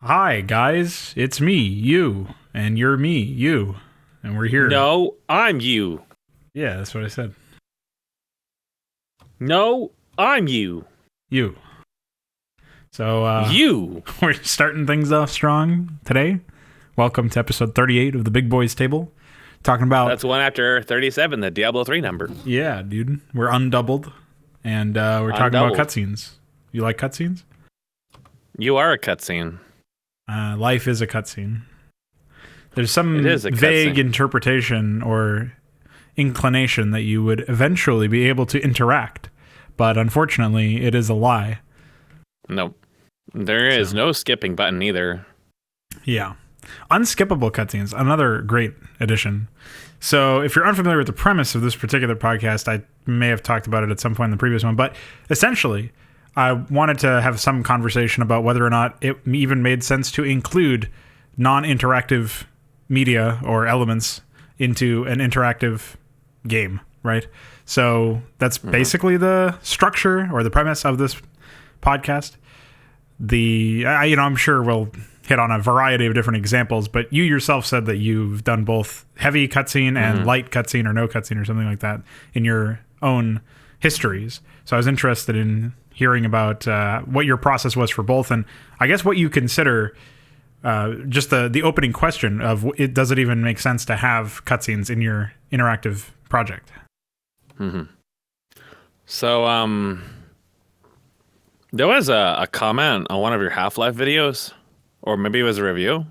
Hi, guys. It's me, you, and you're me, you, and we're here. No, I'm you. Yeah, that's what I said. No, I'm you. You. So, You. we're starting things off strong today. Welcome to episode 38 of the Big Boys Table. Talking about... That's one after 37, the Diablo 3 number. Yeah, dude. We're undoubled, and we're talking about cutscenes. You like cutscenes? You are a cutscene. Life is a cutscene. There's some vague interpretation or inclination that you would eventually be able to interact, but unfortunately, it is a lie. Nope. There is no skipping button either. Yeah. Unskippable cutscenes, another great addition. So if you're unfamiliar with the premise of this particular podcast, I may have talked about it at some point in the previous one, but essentially, I wanted to have some conversation about whether or not it even made sense to include non-interactive media or elements into an interactive game, right? So that's basically the structure or the premise of this podcast. I'm sure we'll hit on a variety of different examples, but you yourself said that you've done both heavy cutscene and light cutscene or no cutscene or something like that in your own histories. So I was interested in hearing about what your process was for both, and I guess what you consider just the opening question of does it even make sense to have cutscenes in your interactive project? So, there was a comment on one of your Half-Life videos, or maybe it was a review,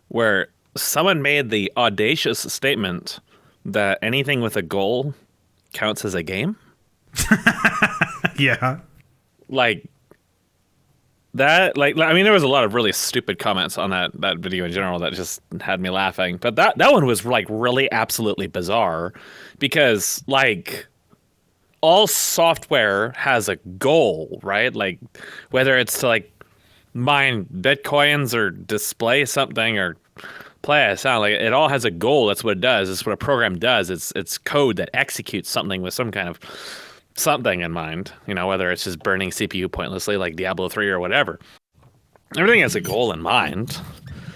where someone made the audacious statement that anything with a goal counts as a game. Yeah. Like that, I mean, there was a lot of really stupid comments on that video in general that just had me laughing. But that one was like really absolutely bizarre because like all software has a goal, right? Like whether it's to like mine bitcoins or display something or play a sound, like it all has a goal. That's what it does. It's what a program does. It's code that executes something with some kind of something in mind, whether it's just burning CPU pointlessly like Diablo 3 or whatever. Everything has a goal in mind.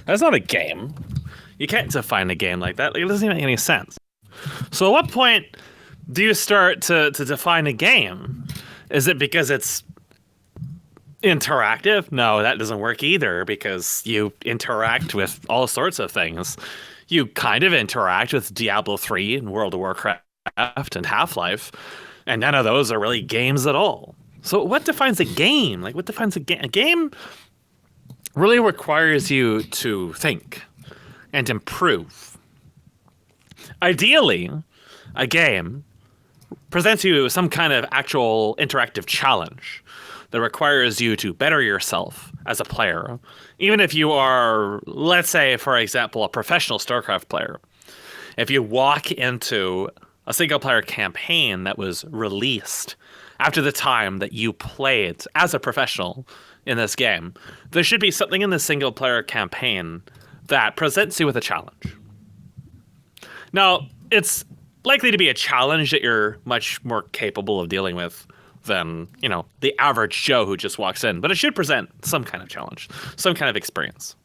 That's not a game. You can't define a game like that. It doesn't even make any sense. So at what point do you start to define a game? Is it because it's interactive? No, that doesn't work either because you interact with all sorts of things. You kind of interact with Diablo 3 and World of Warcraft and Half-Life, and none of those are really games at all. So what defines a game? Like, what defines a game? A game really requires you to think and improve. Ideally, a game presents you some kind of actual interactive challenge that requires you to better yourself as a player. Even if you are, let's say, for example, a professional StarCraft player. If you walk into a single-player campaign that was released after the time that you played as a professional in this game, there should be something in the single-player campaign that presents you with a challenge. Now, it's likely to be a challenge that you're much more capable of dealing with than, the average Joe who just walks in, but it should present some kind of challenge, some kind of experience.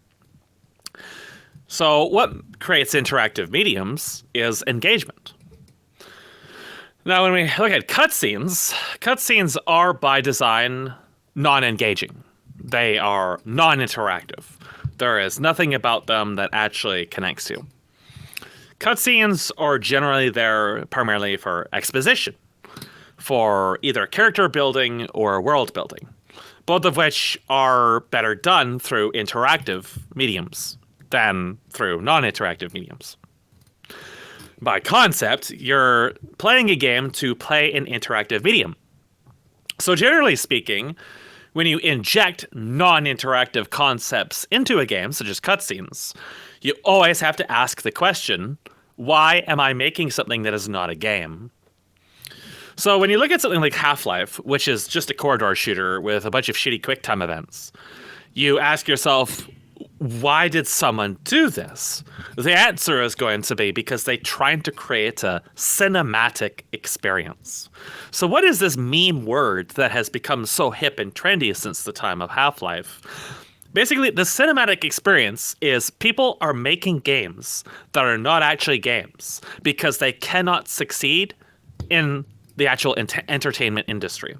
So what creates interactive mediums is engagement. Now, when we look at cutscenes are by design non-engaging. They are non-interactive. There is nothing about them that actually connects you. Cutscenes are generally there primarily for exposition, for either character building or world building, both of which are better done through interactive mediums than through non-interactive mediums. By concept, you're playing a game to play an interactive medium. So generally speaking, when you inject non-interactive concepts into a game, such as cutscenes, you always have to ask the question, why am I making something that is not a game? So when you look at something like Half-Life, which is just a corridor shooter with a bunch of shitty QuickTime events, you ask yourself, why did someone do this? The answer is going to be because they tried to create a cinematic experience. So what is this meme word that has become so hip and trendy since the time of Half-Life? Basically, the cinematic experience is people are making games that are not actually games because they cannot succeed in the actual entertainment industry.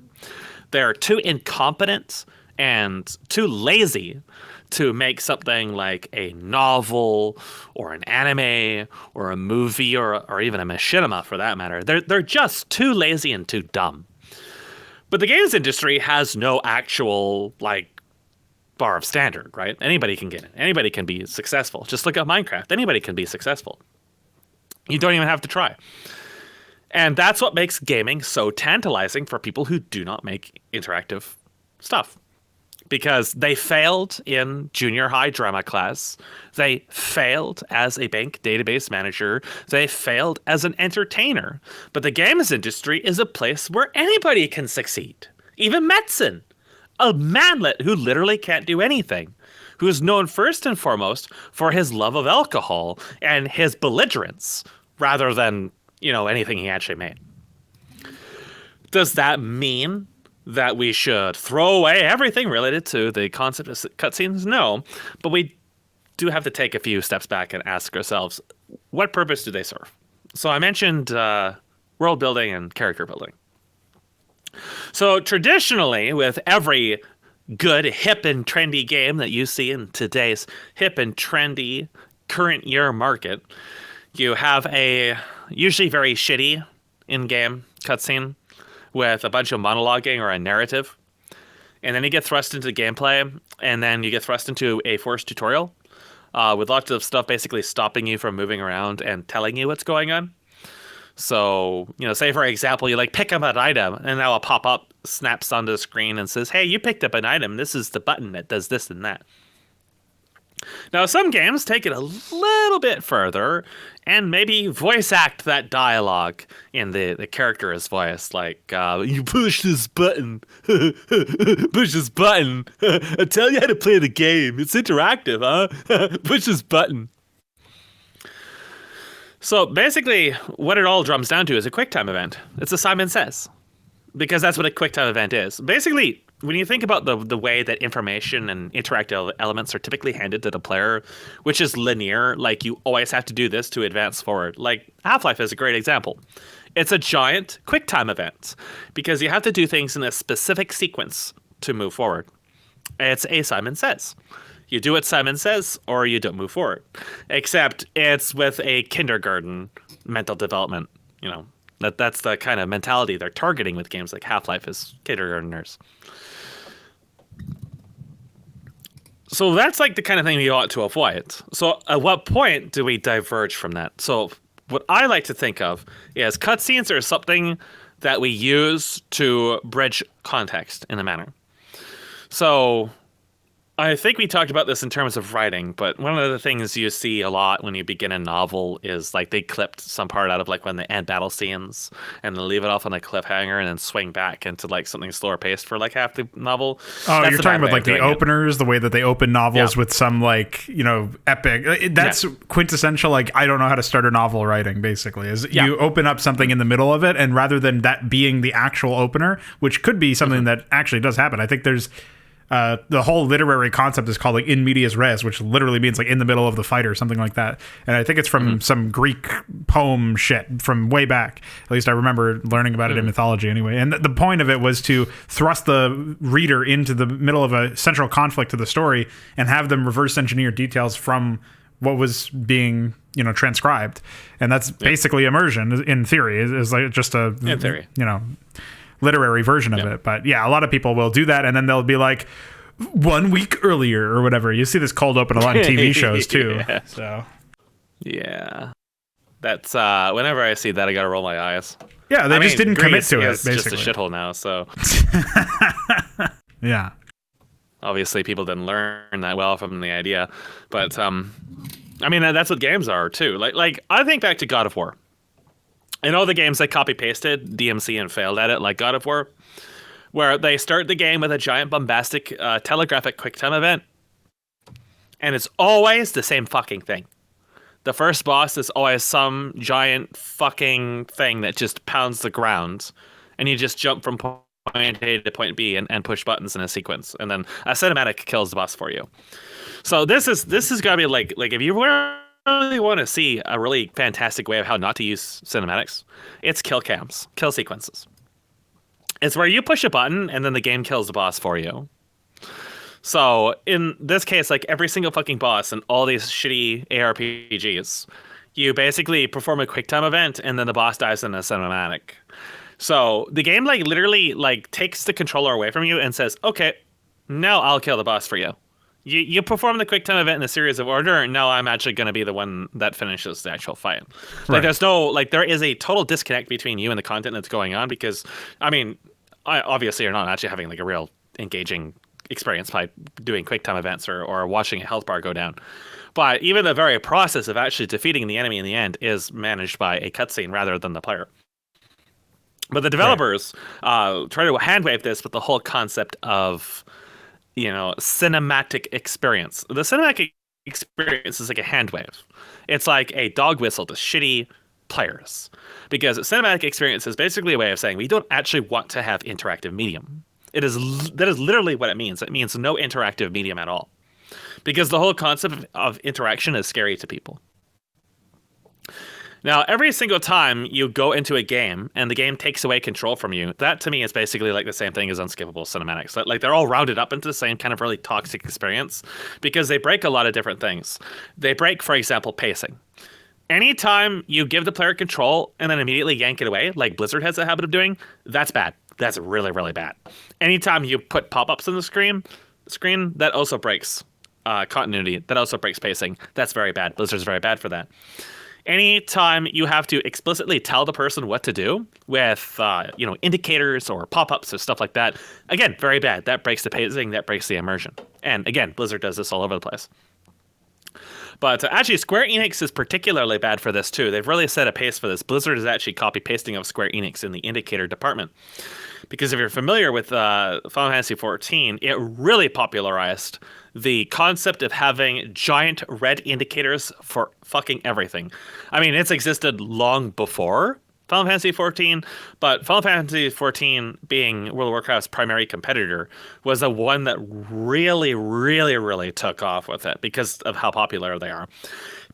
They're too incompetent and too lazy to make something like a novel or an anime or a movie or even a machinima for that matter. They're just too lazy and too dumb. But the games industry has no actual like bar of standard, right? Anybody can get in. Anybody can be successful. Just look at Minecraft. Anybody can be successful. You don't even have to try. And that's what makes gaming so tantalizing for people who do not make interactive stuff. Because they failed in junior high drama class. They failed as a bank database manager. They failed as an entertainer. But the games industry is a place where anybody can succeed. Even Metzen, a manlet who literally can't do anything, who is known first and foremost for his love of alcohol and his belligerence rather than, anything he actually made. Does that mean that we should throw away everything related to the concept of cutscenes? No, but we do have to take a few steps back and ask ourselves, what purpose do they serve? So I mentioned world building and character building. So traditionally, with every good, hip and trendy game that you see in today's hip and trendy current year market, you have a usually very shitty in-game cutscene with a bunch of monologuing or a narrative. And then you get thrust into gameplay, and then you get thrust into a forced tutorial with lots of stuff basically stopping you from moving around and telling you what's going on. So, say for example, you pick up an item and now a pop-up snaps onto the screen and says, hey, you picked up an item. This is the button that does this and that. Now, some games take it a little bit further and maybe voice act that dialogue in the character's voice. You push this button. Push this button. I tell you how to play the game. It's interactive, huh? Push this button. So basically, what it all drums down to is a QuickTime event. It's a Simon Says, because that's what a QuickTime event is. Basically, when you think about the way that information and interactive elements are typically handed to the player, which is linear, like you always have to do this to advance forward. Like Half-Life is a great example. It's a giant QuickTime event because you have to do things in a specific sequence to move forward. It's a Simon Says. You do what Simon says, or you don't move forward. Except it's with a kindergarten mental development. That's the kind of mentality they're targeting with games like Half-Life is kindergartners. So that's the kind of thing you ought to avoid. So at what point do we diverge from that? So what I like to think of is cutscenes are something that we use to bridge context in a manner. So I think we talked about this in terms of writing, but one of the things you see a lot when you begin a novel is they clipped some part out of when they end battle scenes and they leave it off on a cliffhanger and then swing back into something slower paced for half the novel. Oh, you're talking about the openers, the way that they open novels with some epic. That's quintessential. I don't know how to start a novel writing. Basically, is you open up something in the middle of it, and rather than that being the actual opener, which could be something that actually does happen. I think there's. The whole literary concept is called in medias res, which literally means in the middle of the fight or something like that. And I think it's from some Greek poem shit from way back. At least I remember learning about it in mythology anyway. And the point of it was to thrust the reader into the middle of a central conflict to the story and have them reverse engineer details from what was being transcribed. And that's basically immersion in theory. Is just a in theory. Literary version of it. But yeah, a lot of people will do that and then they'll be 1 week earlier or whatever. You see this cold open a lot in TV shows too. So yeah, that's whenever I see that I gotta roll my eyes. Yeah, they just didn't commit to it. Basically, it's just a shithole now. So yeah, obviously people didn't learn that well from the idea, but that's what games are too. I think back to God of War. And all the games they copy-pasted DMC and failed at it, like God of War, where they start the game with a giant bombastic telegraphic QuickTime event, and it's always the same fucking thing. The first boss is always some giant fucking thing that just pounds the ground, and you just jump from point point A to point B and push buttons in a sequence, and then a cinematic kills the boss for you. So this is gotta be like if you really want to see a really fantastic way of how not to use cinematics, it's kill cams, kill sequences. It's where you push a button and then the game kills the boss for you. So in this case, like every single fucking boss in all these shitty ARPGs, you basically perform a QuickTime event and then the boss dies in a cinematic. So the game like literally like takes the controller away from you and says, okay, now I'll kill the boss for you. You perform the QuickTime event in a series of order, and now I'm actually going to be the one that finishes the actual fight. Like there's no, like there is a total disconnect between you and the content that's going on because, I mean, obviously you're not actually having like a real engaging experience by doing QuickTime events or watching a health bar go down. But even the very process of actually defeating the enemy in the end is managed by a cutscene rather than the player. But the developers try to handwave this with the whole concept of, you know, cinematic experience. The cinematic experience is like a hand wave. It's like a dog whistle to shitty players. Because cinematic experience is basically a way of saying we don't actually want to have interactive medium. That is literally what it means. It means no interactive medium at all. Because the whole concept of interaction is scary to people. Now, every single time you go into a game and the game takes away control from you, that to me is basically like the same thing as unskippable cinematics. Like they're all rounded up into the same kind of really toxic experience because they break a lot of different things. They break, for example, pacing. Anytime you give the player control and then immediately yank it away, like Blizzard has a habit of doing, that's bad. That's really, really bad. Anytime you put pop-ups on the screen, that also breaks continuity. That also breaks pacing. That's very bad. Blizzard's very bad for that. Anytime you have to explicitly tell the person what to do with, indicators or pop-ups or stuff like that, again, very bad. That breaks the pacing. That breaks the immersion. And again, Blizzard does this all over the place. But actually, Square Enix is particularly bad for this too. They've really set a pace for this. Blizzard is actually copy-pasting of Square Enix in the indicator department. Because if you're familiar with Final Fantasy XIV, it really popularized the concept of having giant red indicators for fucking everything. I mean, it's existed long before Final Fantasy XIV, but Final Fantasy XIV, being World of Warcraft's primary competitor, was the one that really, really, really took off with it because of how popular they are.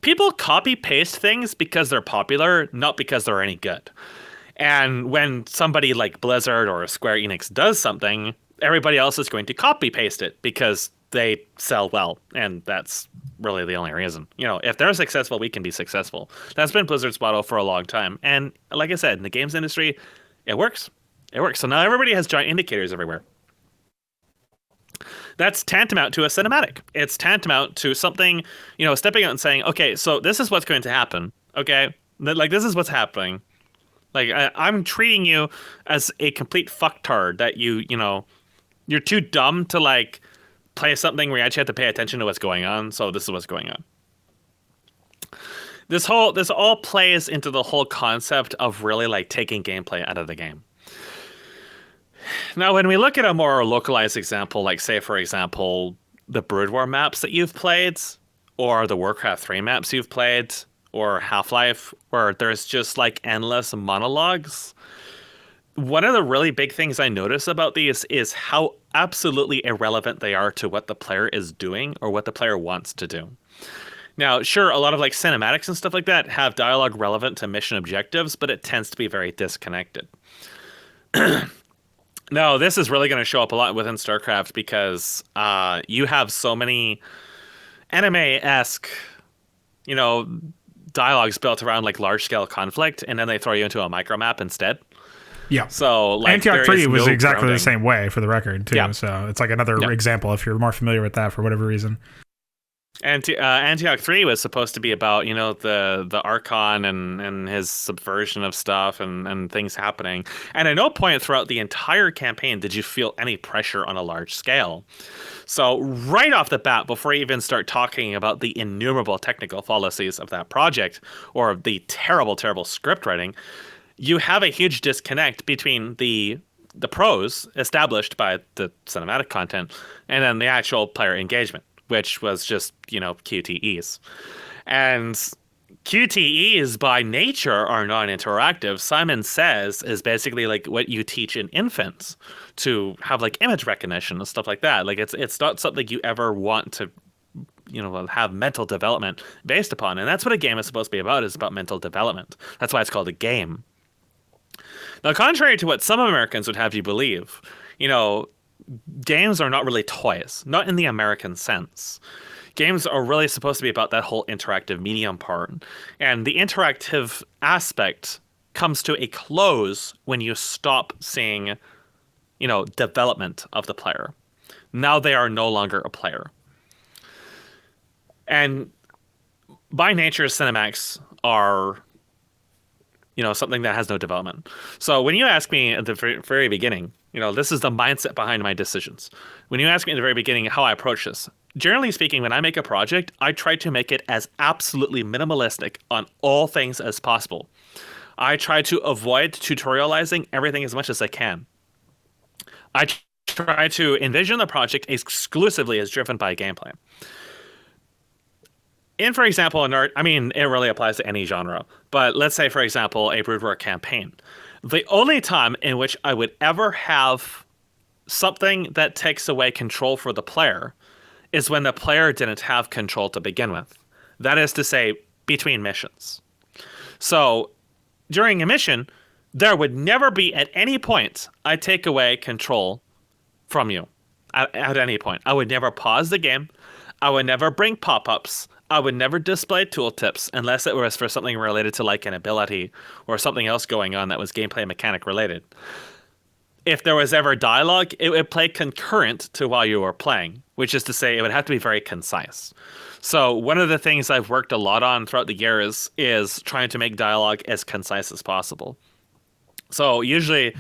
People copy-paste things because they're popular, not because they're any good. And when somebody like Blizzard or Square Enix does something, everybody else is going to copy-paste it because they sell well, and that's really the only reason. You know, if they're successful, we can be successful. That's been Blizzard's motto for a long time. And like I said, in the games industry, it works. It works. So now everybody has giant indicators everywhere. That's tantamount to a cinematic. It's tantamount to something, stepping out and saying, okay, so this is what's going to happen. Okay, like this is what's happening. Like I'm treating you as a complete fucktard that you're too dumb to like play something where you actually have to pay attention to what's going on. So this is what's going on. This all plays into the whole concept of really like taking gameplay out of the game. Now, when we look at a more localized example, like say, for example, the Brood War maps that you've played, or the Warcraft 3 maps you've played, or Half-Life, where there's just like endless monologues. One of the really big things I notice about these is how absolutely irrelevant they are to what the player is doing or what the player wants to do. Now, sure, a lot of like cinematics and stuff like that have dialogue relevant to mission objectives, but it tends to be very disconnected. Now, this is really going to show up a lot within StarCraft because you have so many anime-esque, dialogues built around like large-scale conflict, and then they throw you into a micromap instead. Yeah. So like Antioch 3 was exactly grounding. the same way for the record too. Yeah. So it's like another example if you're more familiar with that for whatever reason. Antioch 3 was supposed to be about, the Archon and his subversion of stuff and things happening. And at no point throughout the entire campaign did you feel any pressure on a large scale. So right off the bat, before you even start talking about the innumerable technical fallacies of that project or the terrible, terrible script writing, you have a huge disconnect between the pros established by the cinematic content and then the actual player engagement, which was just, QTEs. And QTEs by nature are non-interactive. Simon Says is basically like what you teach in infants. to have like image recognition and stuff like that. Like it's not something you ever want to have mental development based upon. And that's what a game is supposed to be about, is about mental development. That's why it's called a game. Now, contrary to what some Americans would have you believe, games are not really toys, not in the American sense. Games are really supposed to be about that whole interactive medium part. And the interactive aspect comes to a close when you stop seeing, development of the player. Now they are no longer a player. And by nature, cinematics are, something that has no development. So when you ask me at the very beginning, this is the mindset behind my decisions. When you ask me at the very beginning how I approach this, generally speaking, when I make a project, I try to make it as absolutely minimalistic on all things as possible. I try to avoid tutorializing everything as much as I can. I try to envision the project exclusively as driven by gameplay. For example, in art, it really applies to any genre, but let's say, for example, a Brood War campaign. The only time in which I would ever have something that takes away control for the player is when the player didn't have control to begin with. That is to say, between missions. So, during a mission, there would never be at any point I take away control from you. At any point. I would never pause the game. I would never bring pop-ups. I would never display tooltips unless it was for something related to like an ability or something else going on that was gameplay mechanic related. If there was ever dialogue, it would play concurrent to while you were playing, which is to say it would have to be very concise. So one of the things I've worked a lot on throughout the years is trying to make dialogue as concise as possible. So usually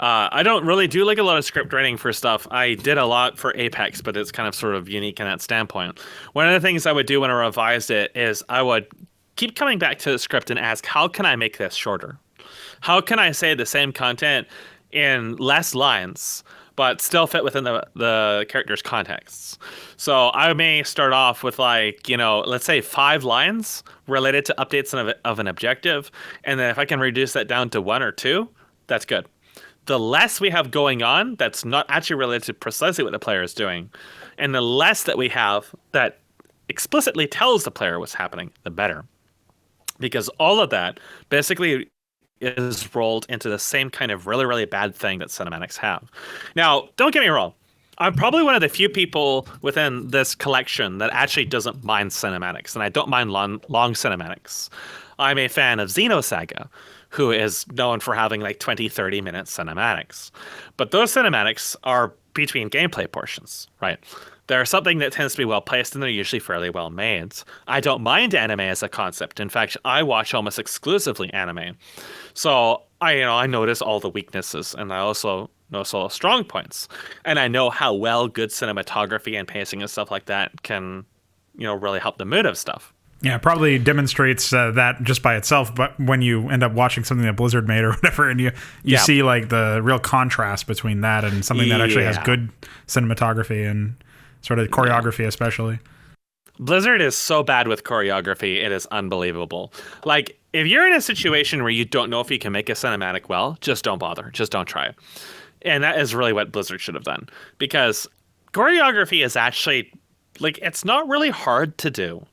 I don't really do like a lot of script writing for stuff. I did a lot for Apex, but it's kind of sort of unique in that standpoint. One of the things I would do when I revised it is I would keep coming back to the script and ask, how can I make this shorter? How can I say the same content in less lines, but still fit within the character's contexts? So I may start off with let's say 5 lines related to updates of an objective. And then if I can reduce that down to 1 or 2, that's good. The less we have going on that's not actually related to precisely what the player is doing, and the less that we have that explicitly tells the player what's happening, the better. Because all of that basically is rolled into the same kind of really, really bad thing that cinematics have. Now, don't get me wrong. I'm probably one of the few people within this collection that actually doesn't mind cinematics, and I don't mind long cinematics. I'm a fan of Xenosaga, who is known for having 20, 30-minute cinematics. But those cinematics are between gameplay portions, right? They're something that tends to be well-placed, and they're usually fairly well-made. I don't mind anime as a concept. In fact, I watch almost exclusively anime. So I notice all the weaknesses, and I also notice all the strong points. And I know how well good cinematography and pacing and stuff like that can, really help the mood of stuff. Yeah, it probably demonstrates that just by itself, but when you end up watching something that Blizzard made or whatever, and you see the real contrast between that and something that actually has good cinematography and sort of choreography especially. Blizzard is so bad with choreography, it is unbelievable. If you're in a situation where you don't know if you can make a cinematic well, just don't bother. Just don't try it. And that is really what Blizzard should have done. Because choreography is actually, it's not really hard to do.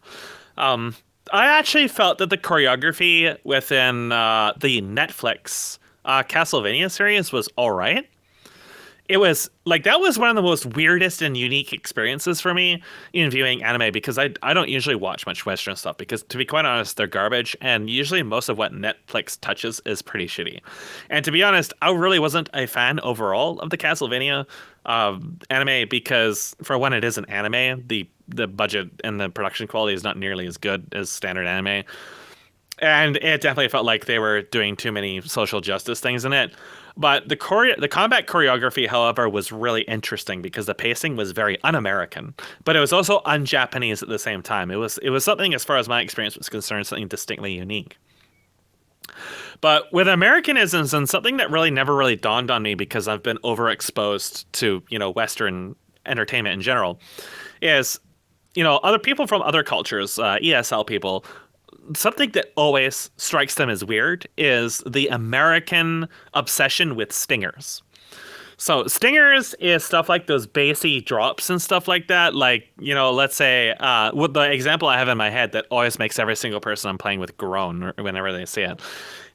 I actually felt that the choreography within the Netflix Castlevania series was all right. It was that was one of the most weirdest and unique experiences for me in viewing anime, because I don't usually watch much Western stuff because, to be quite honest, they're garbage, and usually most of what Netflix touches is pretty shitty. And to be honest, I really wasn't a fan overall of the Castlevania anime because, for one, it is an anime. The budget and the production quality is not nearly as good as standard anime. And it definitely felt like they were doing too many social justice things in it. But the combat choreography, however, was really interesting because the pacing was very un-American, but it was also un-Japanese at the same time. It was something, as far as my experience was concerned, something distinctly unique. But with Americanisms, and something that really never really dawned on me because I've been overexposed to, Western entertainment in general, is, other people from other cultures, ESL people, something that always strikes them as weird is the American obsession with stingers. So stingers is stuff like those bassy drops and stuff like that. Like, let's say what the example I have in my head that always makes every single person I'm playing with groan whenever they see it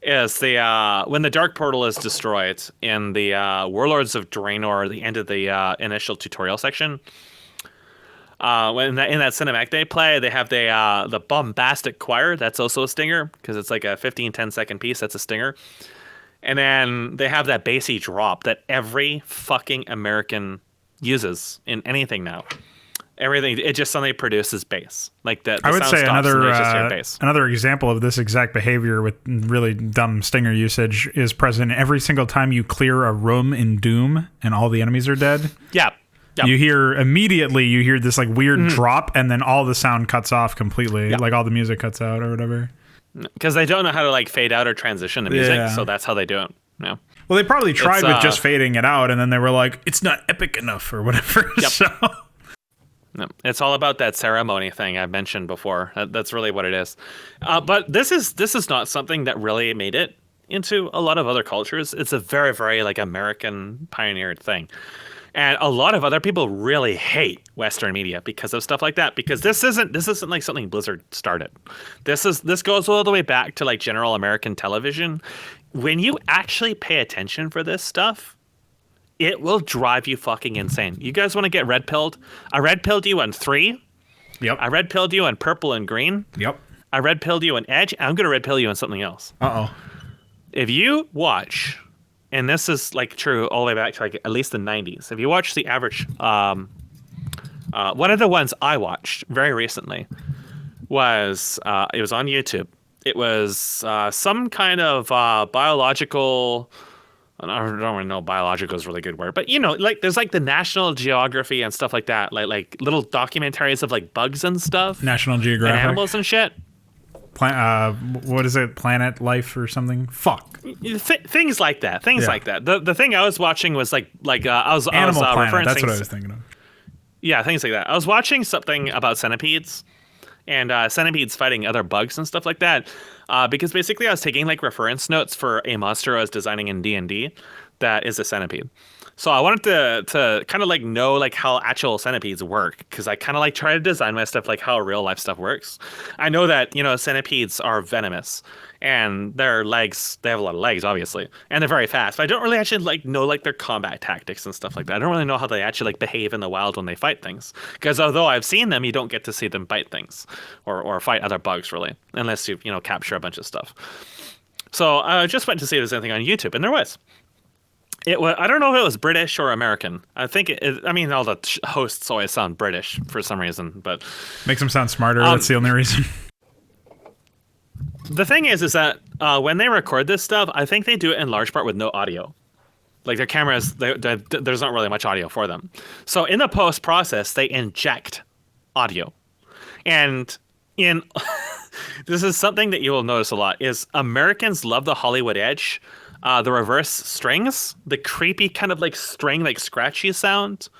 is the when the Dark Portal is destroyed in the Warlords of Draenor, the end of the initial tutorial section. When in that cinematic they play, they have the bombastic choir. That's also a stinger because it's like a 10 second piece. That's a stinger. And then they have that bassy drop that every fucking American uses in anything now. Everything, it just suddenly produces bass. Like that. I would say another example of this exact behavior with really dumb stinger usage is present every single time you clear a room in Doom and all the enemies are dead. Yeah. Yep. You hear this like weird drop, and then all the sound cuts off completely. Yep. Like all the music cuts out or whatever. Because they don't know how to like fade out or transition the music, so that's how they do it. Yeah. Well, they probably tried with just fading it out, and then they were like, "It's not epic enough" or whatever. Yep. So. No, it's all about that ceremony thing I mentioned before. That's really what it is. But this is not something that really made it into a lot of other cultures. It's a very, very like American pioneered thing. And a lot of other people really hate Western media because of stuff like that. Because this isn't like something Blizzard started. This goes all the way back to like general American television. When you actually pay attention for this stuff, it will drive you fucking insane. You guys want to get red pilled? I red pilled you on 3. Yep. I red pilled you on purple and green. Yep. I red pilled you on Edge. I'm gonna red pill you on something else. If you watch. And this is like true all the way back to like at least the 90s. If you watch the average, one of the ones I watched very recently was it was on YouTube. It was some kind of biological. I don't really know. Biological is a really good word, but like there's like the National Geography and stuff like that, like little documentaries of like bugs and stuff, National Geographic, and animals and shit. What is it? Planet Life or something? Fuck. Things like that. Like that. The thing I was watching was like I was Animal Planet. referencing. That's what I was thinking of. Yeah, things like that. I was watching something about centipedes and centipedes fighting other bugs and stuff like that. Because basically I was taking like reference notes for a monster I was designing in D&D that is a centipede. So I wanted to kind of like know like how actual centipedes work, because I kind of like try to design my stuff like how real life stuff works. I know that centipedes are venomous, and their legs, they have a lot of legs obviously, and they're very fast. But I don't really actually like know like their combat tactics and stuff like that. I don't really know how they actually like behave in the wild when they fight things, because although I've seen them, you don't get to see them bite things or fight other bugs really, unless you capture a bunch of stuff. So I just went to see if there's anything on YouTube, and there was. It was, I don't know if it was British or American. I think all the hosts always sound British for some reason, but makes them sound smarter. That's the only reason. The thing is that when they record this stuff, I think they do it in large part with no audio. Like their cameras, there's not really much audio for them. So in the post process, they inject audio, and this is something that you will notice a lot is Americans love the Hollywood edge. The reverse strings, the creepy kind of like string, like scratchy sound.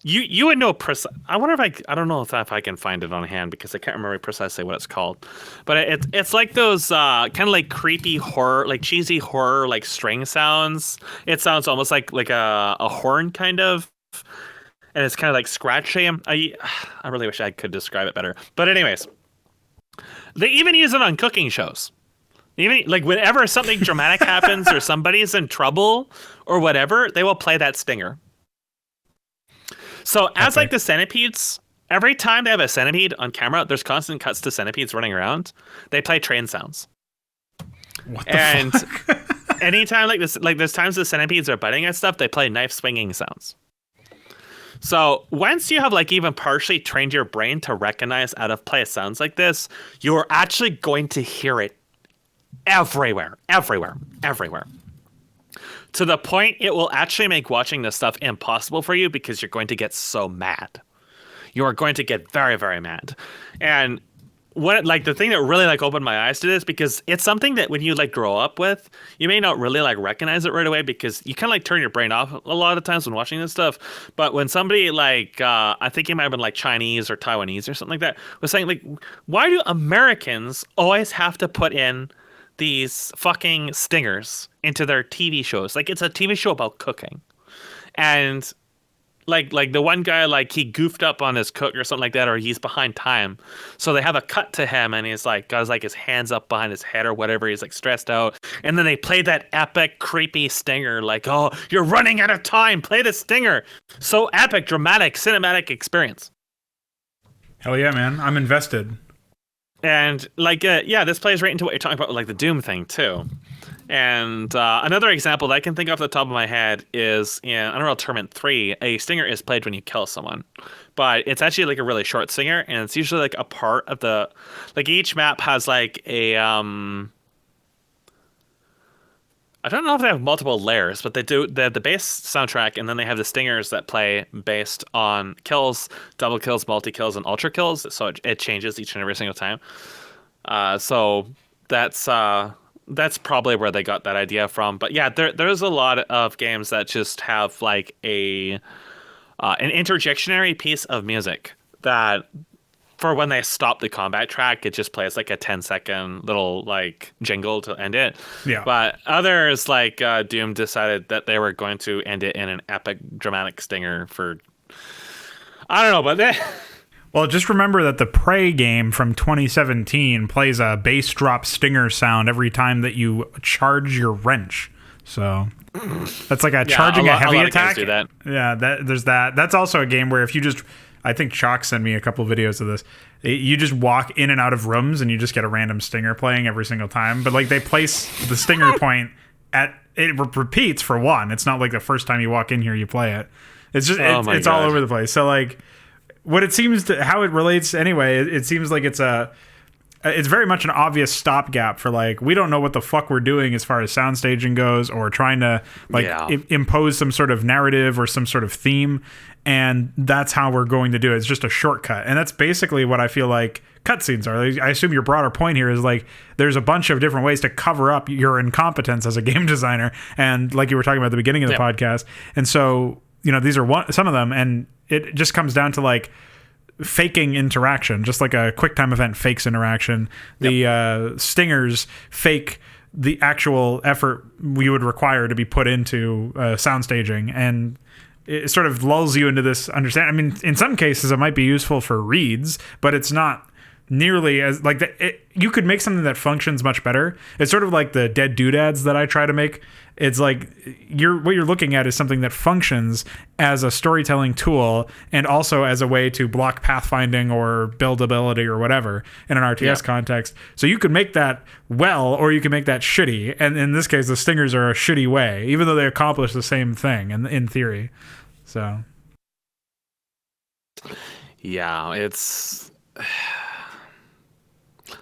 You would know. I wonder if I don't know if I can find it on hand because I can't remember precisely what it's called. But it's like those kind of like creepy horror, like cheesy horror, like string sounds. It sounds almost like a horn kind of, and it's kind of like scratchy. I really wish I could describe it better. But anyways, they even use it on cooking shows. Even like whenever something dramatic happens or somebody's in trouble or whatever, they will play that stinger. So as like the centipedes, every time they have a centipede on camera, there's constant cuts to centipedes running around. They play train sounds. What the fuck? Anytime like this, like there's times the centipedes are biting at stuff, they play knife swinging sounds. So once you have like even partially trained your brain to recognize out of place sounds like this, you're actually going to hear it everywhere. To the point it will actually make watching this stuff impossible for you because you're going to get so mad. You are going to get very, very mad. And what like the thing that really like opened my eyes to this, because it's something that when you like grow up with, you may not really like recognize it right away because you kind of like turn your brain off a lot of times when watching this stuff. But when somebody like I think it might have been like Chinese or Taiwanese or something like that was saying like, why do Americans always have to put in these fucking stingers into their TV shows? Like it's a TV show about cooking. And like the one guy, like he goofed up on his cook or something like that, or he's behind time. So they have a cut to him and he's like got like his hands up behind his head or whatever. He's like stressed out. And then they play that epic, creepy stinger, like, oh, you're running out of time. Play the stinger. So epic, dramatic, cinematic experience. Hell yeah, man. I'm invested. And like, yeah, this plays right into what you're talking about, with, like the Doom thing too. And another example that I can think off the top of my head is in Unreal Tournament 3, a stinger is played when you kill someone. But it's actually like a really short stinger, and it's usually like a part of the... Like each map has like a... I don't know if they have multiple layers, but they do. They have the base soundtrack, and then they have the stingers that play based on kills, double kills, multi-kills, and ultra kills. So it changes each and every single time. So that's probably where they got that idea from. But yeah, there's a lot of games that just have like an interjectionary piece of music that, for when they stop the combat track, it just plays like a 10-second little like jingle to end it. Yeah. But others like Doom decided that they were going to end it in an epic dramatic stinger for, I don't know, but they... Well, just remember that the Prey game from 2017 plays a bass drop stinger sound every time that you charge your wrench. So that's like charging a heavy attack. Do that. Yeah, there's that. That's also a game where if you just... I think Chalk sent me a couple of videos of this. You just walk in and out of rooms and you just get a random stinger playing every single time. But like they place the stinger point at... It repeats for one. It's not like the first time you walk in here you play it. It's just... it's all over the place. So like... What it seems to, how it relates anyway, it seems like it's very much an obvious stopgap for like, we don't know what the fuck we're doing as far as sound staging goes, or trying to like impose some sort of narrative or some sort of theme, and that's how we're going to do it. It's just a shortcut, and that's basically what I feel like cutscenes are. I assume your broader point here is like there's a bunch of different ways to cover up your incompetence as a game designer, and like you were talking about at the beginning of the podcast, and so these are some of them, and it just comes down to like faking interaction, just like a QuickTime event fakes interaction. The stingers fake the actual effort we would require to be put into sound staging, and it sort of lulls you into this understanding. I mean, in some cases it might be useful for reads, but it's not nearly as like that. You could make something that functions much better. It's sort of like the dead doodads that I try to make. It's like what you're looking at is something that functions as a storytelling tool and also as a way to block pathfinding or buildability or whatever in an RTS context. So you could make that well, or you can make that shitty. And in this case, the stingers are a shitty way, even though they accomplish the same thing in theory. So yeah, it's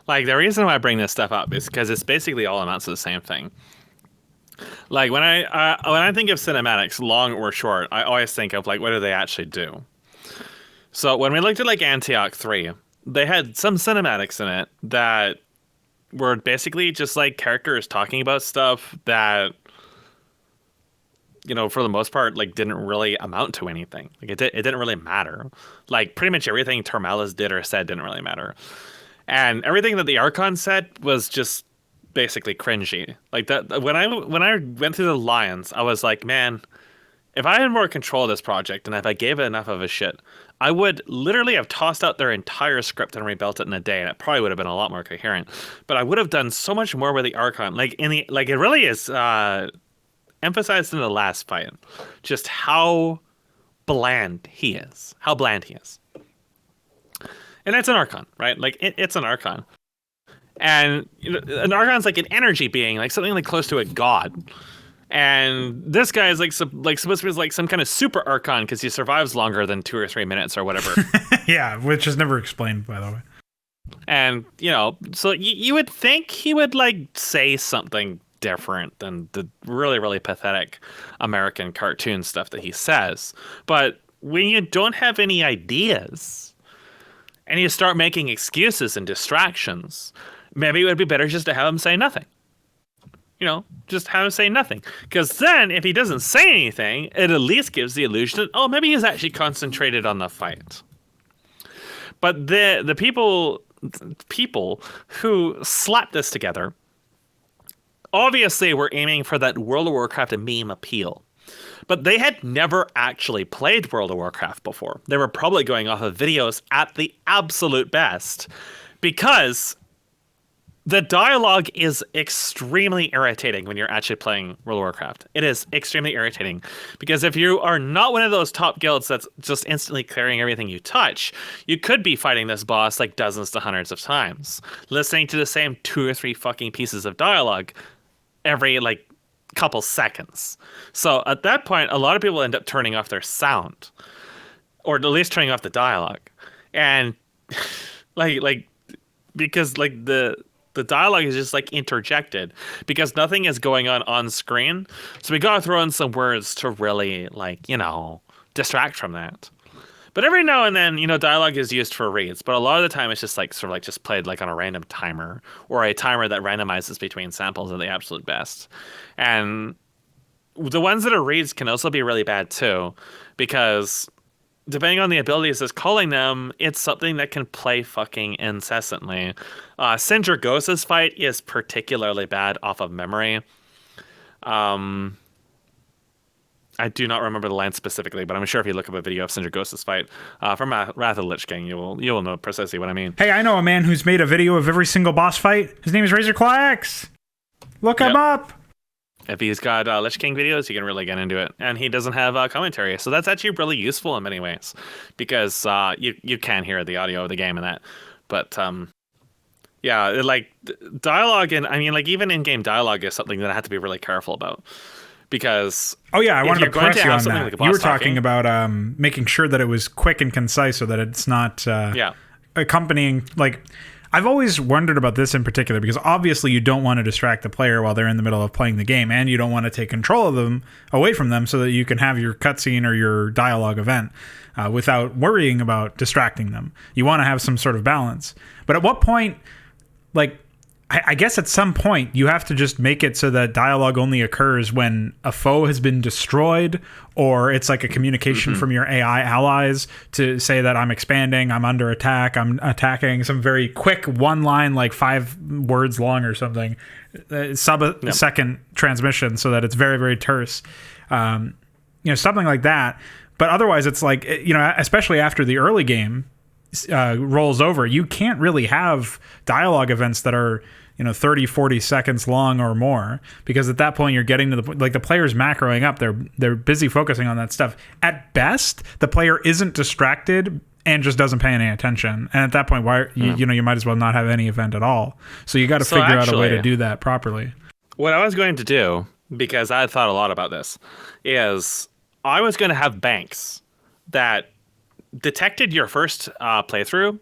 like the reason why I bring this stuff up is because it's basically all amounts to the same thing. Like when I think of cinematics, long or short, I always think of like, what do they actually do? So when we looked at like Antioch 3, they had some cinematics in it that were basically just like characters talking about stuff that, for the most part, like didn't really amount to anything. Like it didn't really matter. Like pretty much everything Tormelis did or said didn't really matter. And everything that the Archon said was just basically cringy. Like that when I went through the Lions, I was like, man, if I had more control of this project and if I gave it enough of a shit, I would literally have tossed out their entire script and rebuilt it in a day, and it probably would have been a lot more coherent. But I would have done so much more with the Archon. Like it really is emphasized in the last fight, just how bland he is. And that's an Archon, right? Like it's an Archon. And an Archon's like an energy being, like something like close to a god. And this guy is like supposed to be like some kind of super Archon because he survives longer than 2 or 3 minutes or whatever. Yeah, which is never explained, by the way. And so you would think he would like say something different than the really, really pathetic American cartoon stuff that he says. But when you don't have any ideas and you start making excuses and distractions, maybe it would be better just to have him say nothing. Just have him say nothing. Because then, if he doesn't say anything, it at least gives the illusion that, oh, maybe he's actually concentrated on the fight. But the people who slapped this together obviously were aiming for that World of Warcraft meme appeal. but they had never actually played World of Warcraft before. They were probably going off of videos at the absolute best, because the dialogue is extremely irritating when you're actually playing World of Warcraft. It is extremely irritating because if you are not one of those top guilds that's just instantly clearing everything you touch, you could be fighting this boss like dozens to hundreds of times, listening to the same 2 or 3 fucking pieces of dialogue every like couple seconds. So at that point, a lot of people end up turning off their sound, or at least turning off the dialogue, and because like the dialogue is just like interjected because nothing is going on screen. So we gotta throw in some words to really like, distract from that. But every now and then, dialogue is used for reads, but a lot of the time it's just like sort of like just played like on a random timer, or a timer that randomizes between samples at the absolute best. And the ones that are reads can also be really bad too, because depending on the abilities that's calling them, it's something that can play fucking incessantly. Sindra Ghost's fight is particularly bad off of memory. I do not remember the line specifically, but I'm sure if you look up a video of Sindra Ghost's fight from Wrath of the Lich King, you will know precisely what I mean. Hey, I know a man who's made a video of every single boss fight. His name is Razorclaw X. Look him up. If he's got Lich King videos, he can really get into it. And he doesn't have commentary. So that's actually really useful in many ways, because you can hear the audio of the game and that. But like dialogue, and I mean, like even in-game dialogue is something that I have to be really careful about. Because I wanted to press you on that. Like you were talking about making sure that it was quick and concise, so that it's not accompanying. Like, I've always wondered about this in particular, because obviously you don't want to distract the player while they're in the middle of playing the game, and you don't want to take control of them away from them so that you can have your cutscene or your dialogue event without worrying about distracting them. You want to have some sort of balance. But at what point, like, I guess at some point you have to just make it so that dialogue only occurs when a foe has been destroyed, or it's like a communication from your AI allies to say that I'm expanding, I'm under attack, I'm attacking, some very quick one line, like 5 words long or something, sub-second transmission, so that it's very, very terse. Something like that. But otherwise it's like, especially after the early game rolls over, you can't really have dialogue events that are 30, 40 seconds long or more, because at that point you're getting to the point, like the player's macroing up, they're busy focusing on that stuff. At best, the player isn't distracted and just doesn't pay any attention, and at that point, you might as well not have any event at all. So you got to figure out a way to do that properly. What I was going to do, because I had thought a lot about this, is I was going to have banks that detected your first playthrough,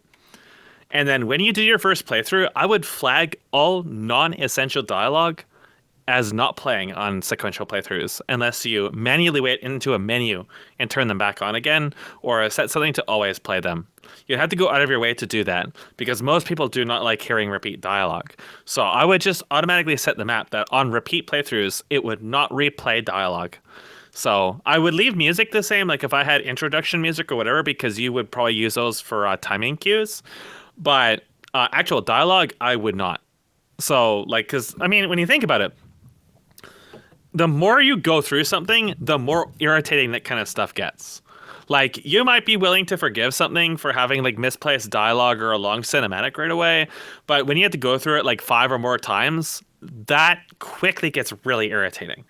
and then when you did your first playthrough, I would flag all non-essential dialogue as not playing on sequential playthroughs unless you manually wait into a menu and turn them back on again, or set something to always play them. You have to go out of your way to do that, because most people do not like hearing repeat dialogue. So I would just automatically set the map that on repeat playthroughs, it would not replay dialogue. So I would leave music the same, like if I had introduction music or whatever, because you would probably use those for timing cues. But actual dialogue, I would not. So, like, because, I mean, when you think about it, the more you go through something, the more irritating that kind of stuff gets. Like, you might be willing to forgive something for having, like, misplaced dialogue or a long cinematic right away, but when you have to go through it, like, 5 or more times, that quickly gets really irritating.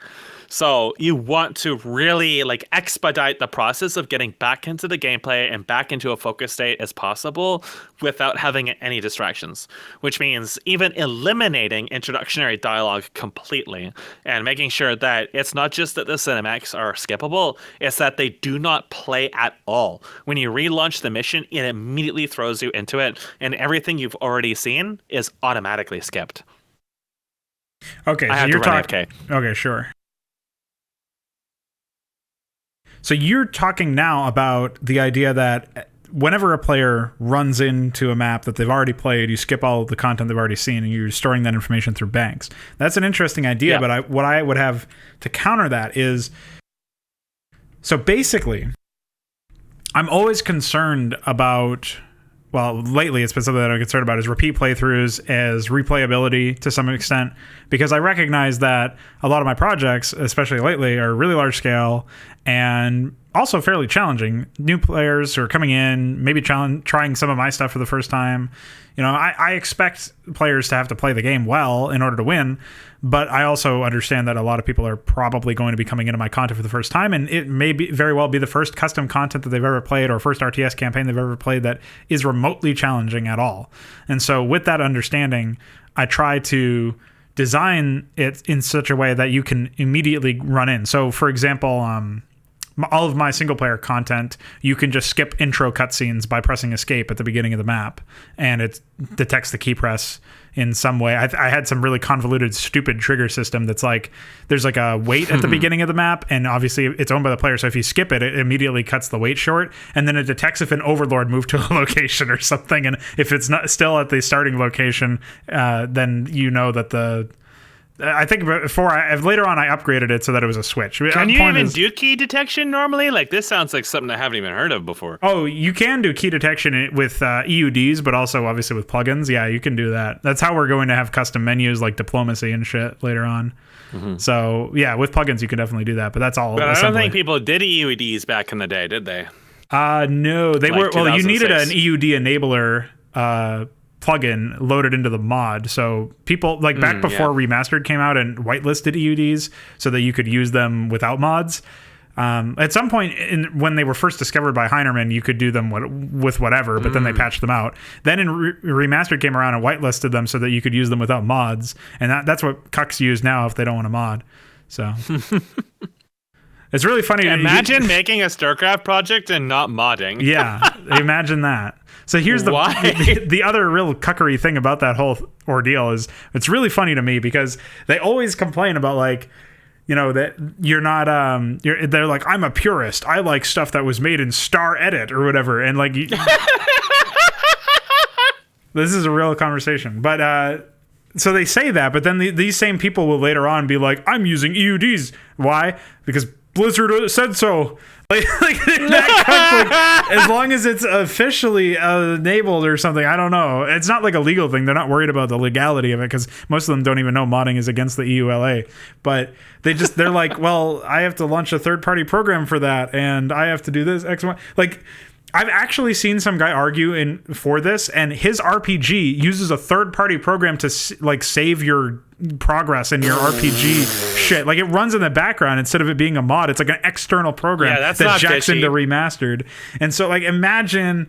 So you want to really like expedite the process of getting back into the gameplay and back into a focus state as possible without having any distractions, which means even eliminating introductory dialogue completely and making sure that it's not just that the cinematics are skippable, it's that they do not play at all. When you relaunch the mission, it immediately throws you into it, and everything you've already seen is automatically skipped. Okay, so you're talking. Okay, sure. So you're talking now about the idea that whenever a player runs into a map that they've already played, you skip all the content they've already seen, and you're storing that information through banks. That's an interesting idea, but what I would have to counter that is, so basically, I'm always concerned about well, lately it's been something that I'm concerned about, is repeat playthroughs as replayability to some extent, because I recognize that a lot of my projects, especially lately, are really large scale and also fairly challenging. New players who are coming in, maybe trying some of my stuff for the first time. I expect players to have to play the game well in order to win, but I also understand that a lot of people are probably going to be coming into my content for the first time, and it may very well be the first custom content that they've ever played or first RTS campaign they've ever played that is remotely challenging at all. And so with that understanding, I try to design it in such a way that you can immediately run in. So for example, all of my single player content, you can just skip intro cutscenes by pressing escape at the beginning of the map, and it detects the key press in some way. I had some really convoluted, stupid trigger system that's like, there's like a wait at the beginning of the map, and obviously it's owned by the player, so if you skip it, it immediately cuts the wait short, and then it detects if an overlord moved to a location or something, and if it's not still at the starting location, then you know that I think later on I upgraded it so that it was a switch. Can you even do key detection normally? Like, this sounds like something I haven't even heard of before. Oh, you can do key detection with EUDs, but also obviously with plugins. Yeah, you can do that. That's how we're going to have custom menus like diplomacy and shit later on. Mm-hmm. So yeah, with plugins you can definitely do that, but that's all. But I don't think people did EUDs back in the day, did they? No, they were. Well, you needed an EUD enabler plugin loaded into the mod, so people like back before Remastered came out and whitelisted EUDs so that you could use them without mods. At some point when they were first discovered by Heinerman, you could do them with whatever, but then they patched them out. Then Remastered came around and whitelisted them so that you could use them without mods, and that's what cucks use now if they don't want a mod. So it's really funny. Imagine making a StarCraft project and not modding. Yeah, imagine that. So here's the other real cuckery thing about that whole ordeal is it's really funny to me because they always complain about like, that you're not they're like, I'm a purist. I like stuff that was made in Star Edit or whatever, and like this is a real conversation. But so they say that, but then these same people will later on be like, I'm using EUDs. Why? Because Blizzard said so. Like that conflict, as long as it's officially enabled or something, I don't know. It's not like a legal thing. They're not worried about the legality of it because most of them don't even know modding is against the EULA. But they're like, well, I have to launch a third-party program for that, and I have to do this X, Y. Like, I've actually seen some guy argue for this, and his RPG uses a third-party program to like save your progress in your RPG shit. Like, it runs in the background instead of it being a mod. It's like an external program that jacks into Remastered. And so, like, imagine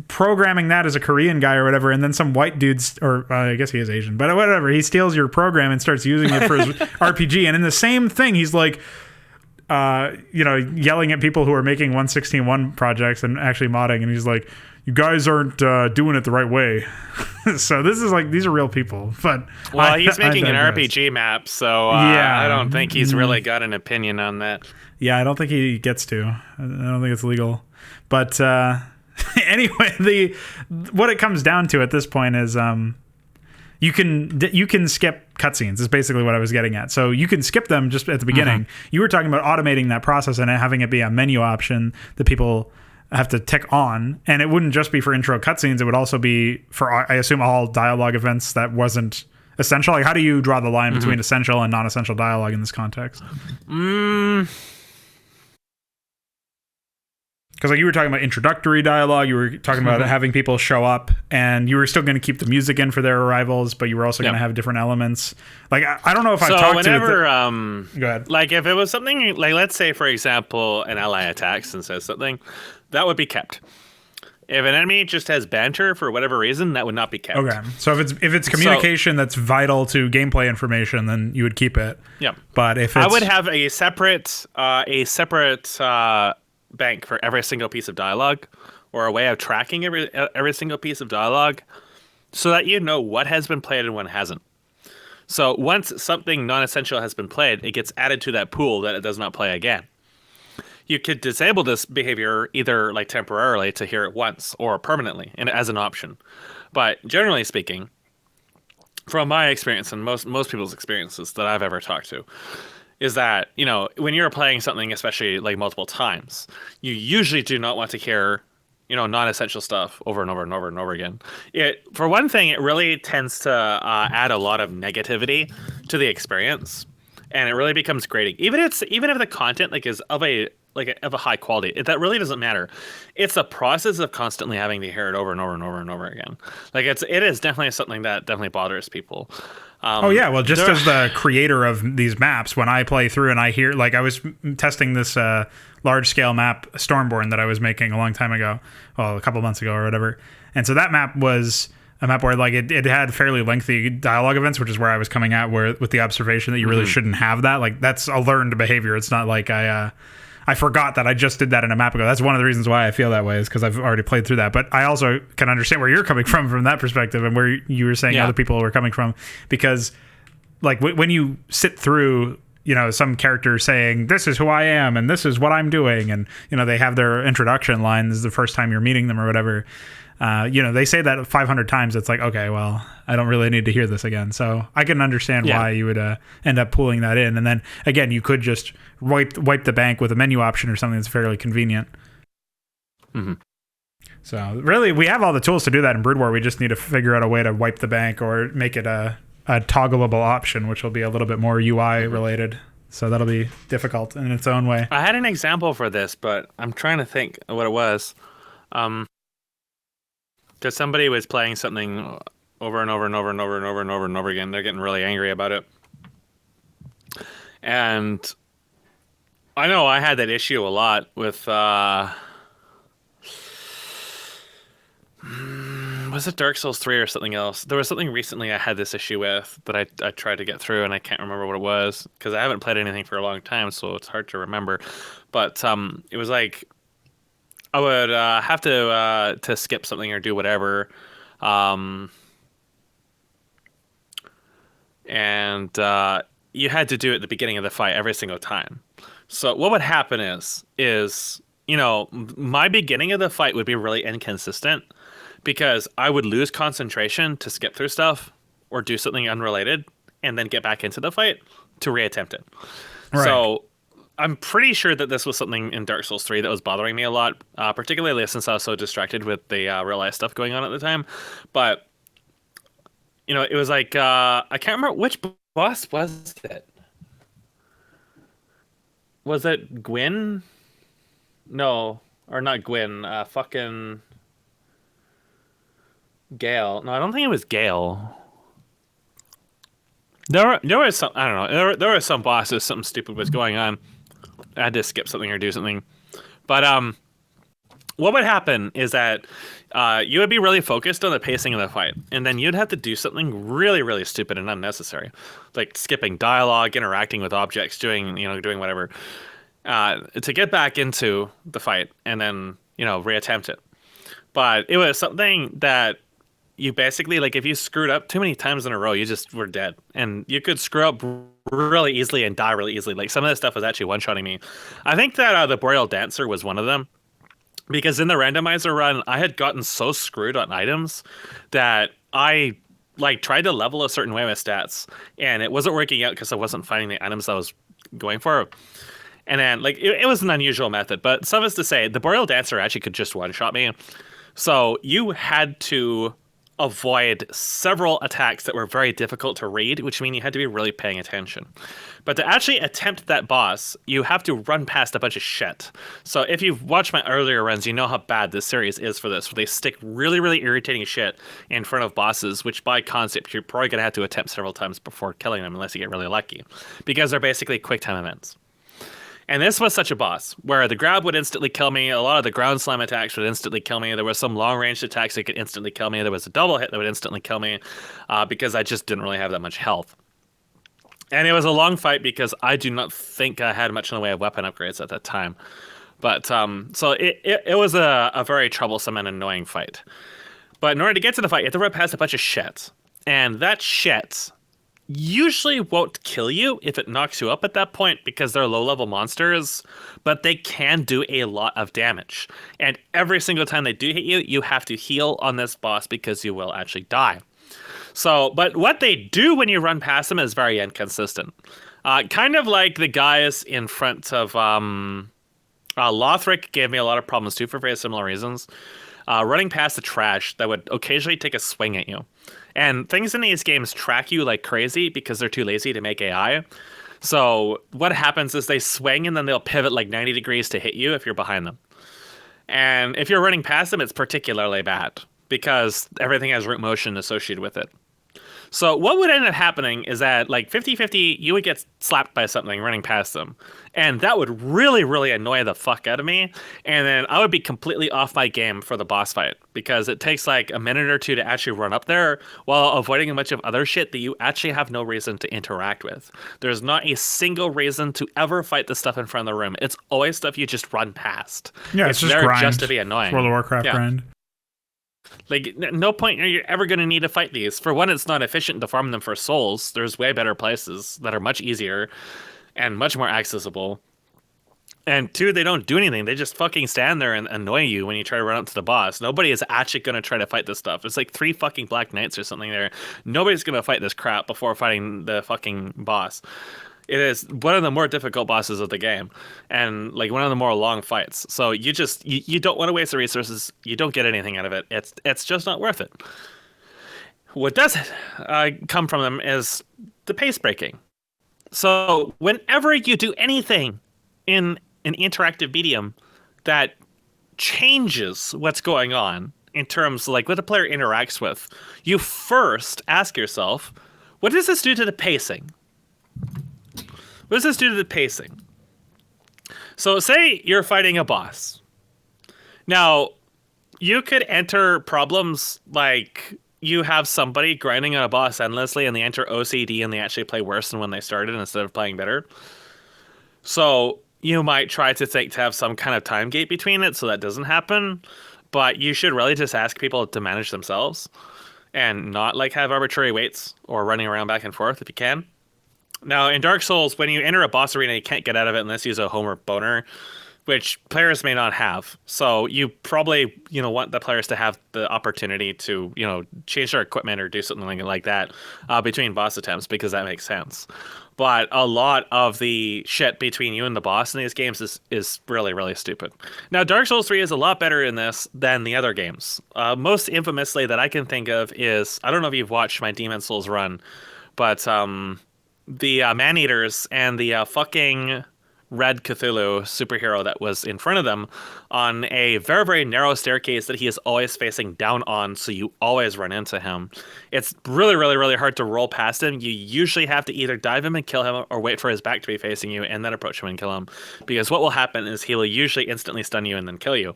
programming that as a Korean guy or whatever, and then some white dudes, or I guess he is Asian, but whatever, he steals your program and starts using it for his RPG. And in the same thing, he's like, yelling at people who are making 1.16.1 projects and actually modding, and he's like, you guys aren't doing it the right way. So this is like, these are real people. But he's making an RPG map, so I don't think he's really got an opinion on that. Yeah, I don't think he gets to. I don't think it's legal. But anyway, what it comes down to at this point is you can skip cutscenes is basically what I was getting at. So you can skip them just at the beginning. You were talking about automating that process and having it be a menu option that people have to tick on, and it wouldn't just be for intro cutscenes. It would also be for, I assume, all dialogue events that wasn't essential. Like, how do you draw the line between essential and non-essential dialogue in this context? Because like you were talking about introductory dialogue, you were talking about having people show up, and you were still going to keep the music in for their arrivals, but you were also going to have different elements. Like, I don't know if I've talked to... Go ahead. Like, if it was something, like, let's say, for example, an ally attacks and says something, that would be kept. If an enemy just has banter for whatever reason, that would not be kept. Okay, so if it's communication that's vital to gameplay information, then you would keep it. Yeah. But if I would have a separate bank for every single piece of dialogue, or a way of tracking every single piece of dialogue, so that you know what has been played and what hasn't. So once something non-essential has been played, it gets added to that pool that it does not play again. You could disable this behavior either like temporarily to hear it once or permanently and as an option. But generally speaking, from my experience and most people's experiences that I've ever talked to, is that, when you're playing something, especially like multiple times, you usually do not want to hear non-essential stuff over and over and over and over again. For one thing, it really tends to add a lot of negativity to the experience, and it really becomes grating. Even if the content is of a high quality, that really doesn't matter. It's the process of constantly having to hear it over and over and over and over again. It is definitely something that definitely bothers people. Oh yeah, well, just as the creator of these maps, when I play through and I hear, I was testing this large-scale map, Stormborn, that I was making a long time ago, well, a couple months ago or whatever, and so that map was a map where it had fairly lengthy dialogue events, which is where I was coming at with the observation that you really shouldn't have that. That's a learned behavior. It's not like I forgot that I just did that in a map ago. That's one of the reasons why I feel that way, is because I've already played through that. But I also can understand where you're coming from that perspective, and where you were saying other people were coming from. Because when you sit through, some character saying, this is who I am and this is what I'm doing, and they have their introduction lines the first time you're meeting them or whatever, they say that 500 times. It's like, okay, well, I don't really need to hear this again. So I can understand why you would end up pulling that in. And then again, you could just wipe the bank with a menu option or something that's fairly convenient. Mm-hmm. So really, we have all the tools to do that in Brood War. We just need to figure out a way to wipe the bank or make it a toggleable option, which will be a little bit more UI related. So that'll be difficult in its own way. I had an example for this, but I'm trying to think what it was. Because somebody was playing something over and over and over and over and over and over and over again. They're getting really angry about it. And I know I had that issue a lot with... was it Dark Souls 3 or something else? There was something recently I had this issue with that I tried to get through, and I can't remember what it was, because I haven't played anything for a long time, so it's hard to remember. But it was I would have to skip something or do whatever, and you had to do it at the beginning of the fight every single time. So what would happen is my beginning of the fight would be really inconsistent, because I would lose concentration to skip through stuff or do something unrelated and then get back into the fight to reattempt it. Right. So I'm pretty sure that this was something in Dark Souls 3 that was bothering me a lot, particularly since I was so distracted with the real life stuff going on at the time. But, it was I can't remember which boss was it. Was it Gwyn? No, or not Gwyn. Fucking Gale. No, I don't think it was Gale. There was some, I don't know. There were some bosses, something stupid was going on. I had to skip something or do something. But what would happen is that you would be really focused on the pacing of the fight, and then you'd have to do something really, really stupid and unnecessary, like skipping dialogue, interacting with objects, doing whatever, to get back into the fight and then reattempt it. But it was something that you basically, if you screwed up too many times in a row, you just were dead. And you could screw up really easily and die really easily. Some of this stuff was actually one-shotting me. I think that the Boreal Dancer was one of them. Because in the randomizer run, I had gotten so screwed on items that I tried to level a certain way with stats. And it wasn't working out because I wasn't finding the items I was going for. And then, it was an unusual method. But suffice to say, the Boreal Dancer actually could just one-shot me. So you had to avoid several attacks that were very difficult to read, which means you had to be really paying attention. But to actually attempt that boss, you have to run past a bunch of shit. So if you've watched my earlier runs, you know how bad this series is for this, where they stick really, really irritating shit in front of bosses, which by concept, you're probably going to have to attempt several times before killing them, unless you get really lucky, because they're basically quick time events. And this was such a boss, where the grab would instantly kill me, a lot of the ground slam attacks would instantly kill me, there was some long-range attacks that could instantly kill me, there was a double hit that would instantly kill me, because I just didn't really have that much health. And it was a long fight because I do not think I had much in the way of weapon upgrades at that time. But, so it was a very troublesome and annoying fight. But in order to get to the fight, you have to run past a bunch of shit. And that shit usually won't kill you if it knocks you up at that point, because they're low-level monsters, but they can do a lot of damage. And every single time they do hit you, you have to heal on this boss because you will actually die. So, but what they do when you run past them is very inconsistent. Kind of like the guys in front of Lothric gave me a lot of problems too for very similar reasons. Running past the trash that would occasionally take a swing at you. And things in these games track you like crazy because they're too lazy to make AI. So what happens is they swing and then they'll pivot like 90 degrees to hit you if you're behind them. And if you're running past them, it's particularly bad because everything has root motion associated with it. So what would end up happening is that like 50-50, you would get slapped by something running past them. And that would really, really annoy the fuck out of me. And then I would be completely off my game for the boss fight because it takes like a minute or two to actually run up there while avoiding a bunch of other shit that you actually have no reason to interact with. There's not a single reason to ever fight the stuff in front of the room. It's always stuff you just run past. Yeah, it's just there grind. just to be annoying. World of Warcraft grind. Like, no point are you ever going to need to fight these. For one, it's not efficient to farm them for souls. There's way better places that are much easier and much more accessible. And two, they don't do anything. They just fucking stand there and annoy you when you try to run up to the boss. Nobody is actually going to try to fight this stuff. It's like 3 fucking Black Knights or something there. Nobody's going to fight this crap before fighting the fucking boss. It is one of the more difficult bosses of the game, and like one of the more long fights. So you don't want to waste the resources. You don't get anything out of it. It's just not worth it. What does come from them is the pace breaking. So whenever you do anything in an interactive medium that changes what's going on in terms of like what the player interacts with, you first ask yourself, what does this do to the pacing? What does this do to the pacing? So say you're fighting a boss. Now, you could enter problems like you have somebody grinding on a boss endlessly and they enter OCD and they actually play worse than when they started instead of playing better. So you might try to think to have some kind of time gate between it so that doesn't happen. But you should really just ask people to manage themselves and not like have arbitrary waits or running around back and forth if you can. Now, in Dark Souls, when you enter a boss arena, you can't get out of it unless you use a Homer boner, which players may not have. So you probably, want the players to have the opportunity to, change their equipment or do something like that between boss attempts because that makes sense. But a lot of the shit between you and the boss in these games is really, really stupid. Now, Dark Souls 3 is a lot better in this than the other games. Most infamously that I can think of is, I don't know if you've watched my Demon Souls run, but the man-eaters and the fucking red Cthulhu superhero that was in front of them on a very, very narrow staircase that he is always facing down on, so you always run into him. It's really, really, really hard to roll past him. You usually have to either dive him and kill him or wait for his back to be facing you and then approach him and kill him. Because what will happen is he will usually instantly stun you and then kill you.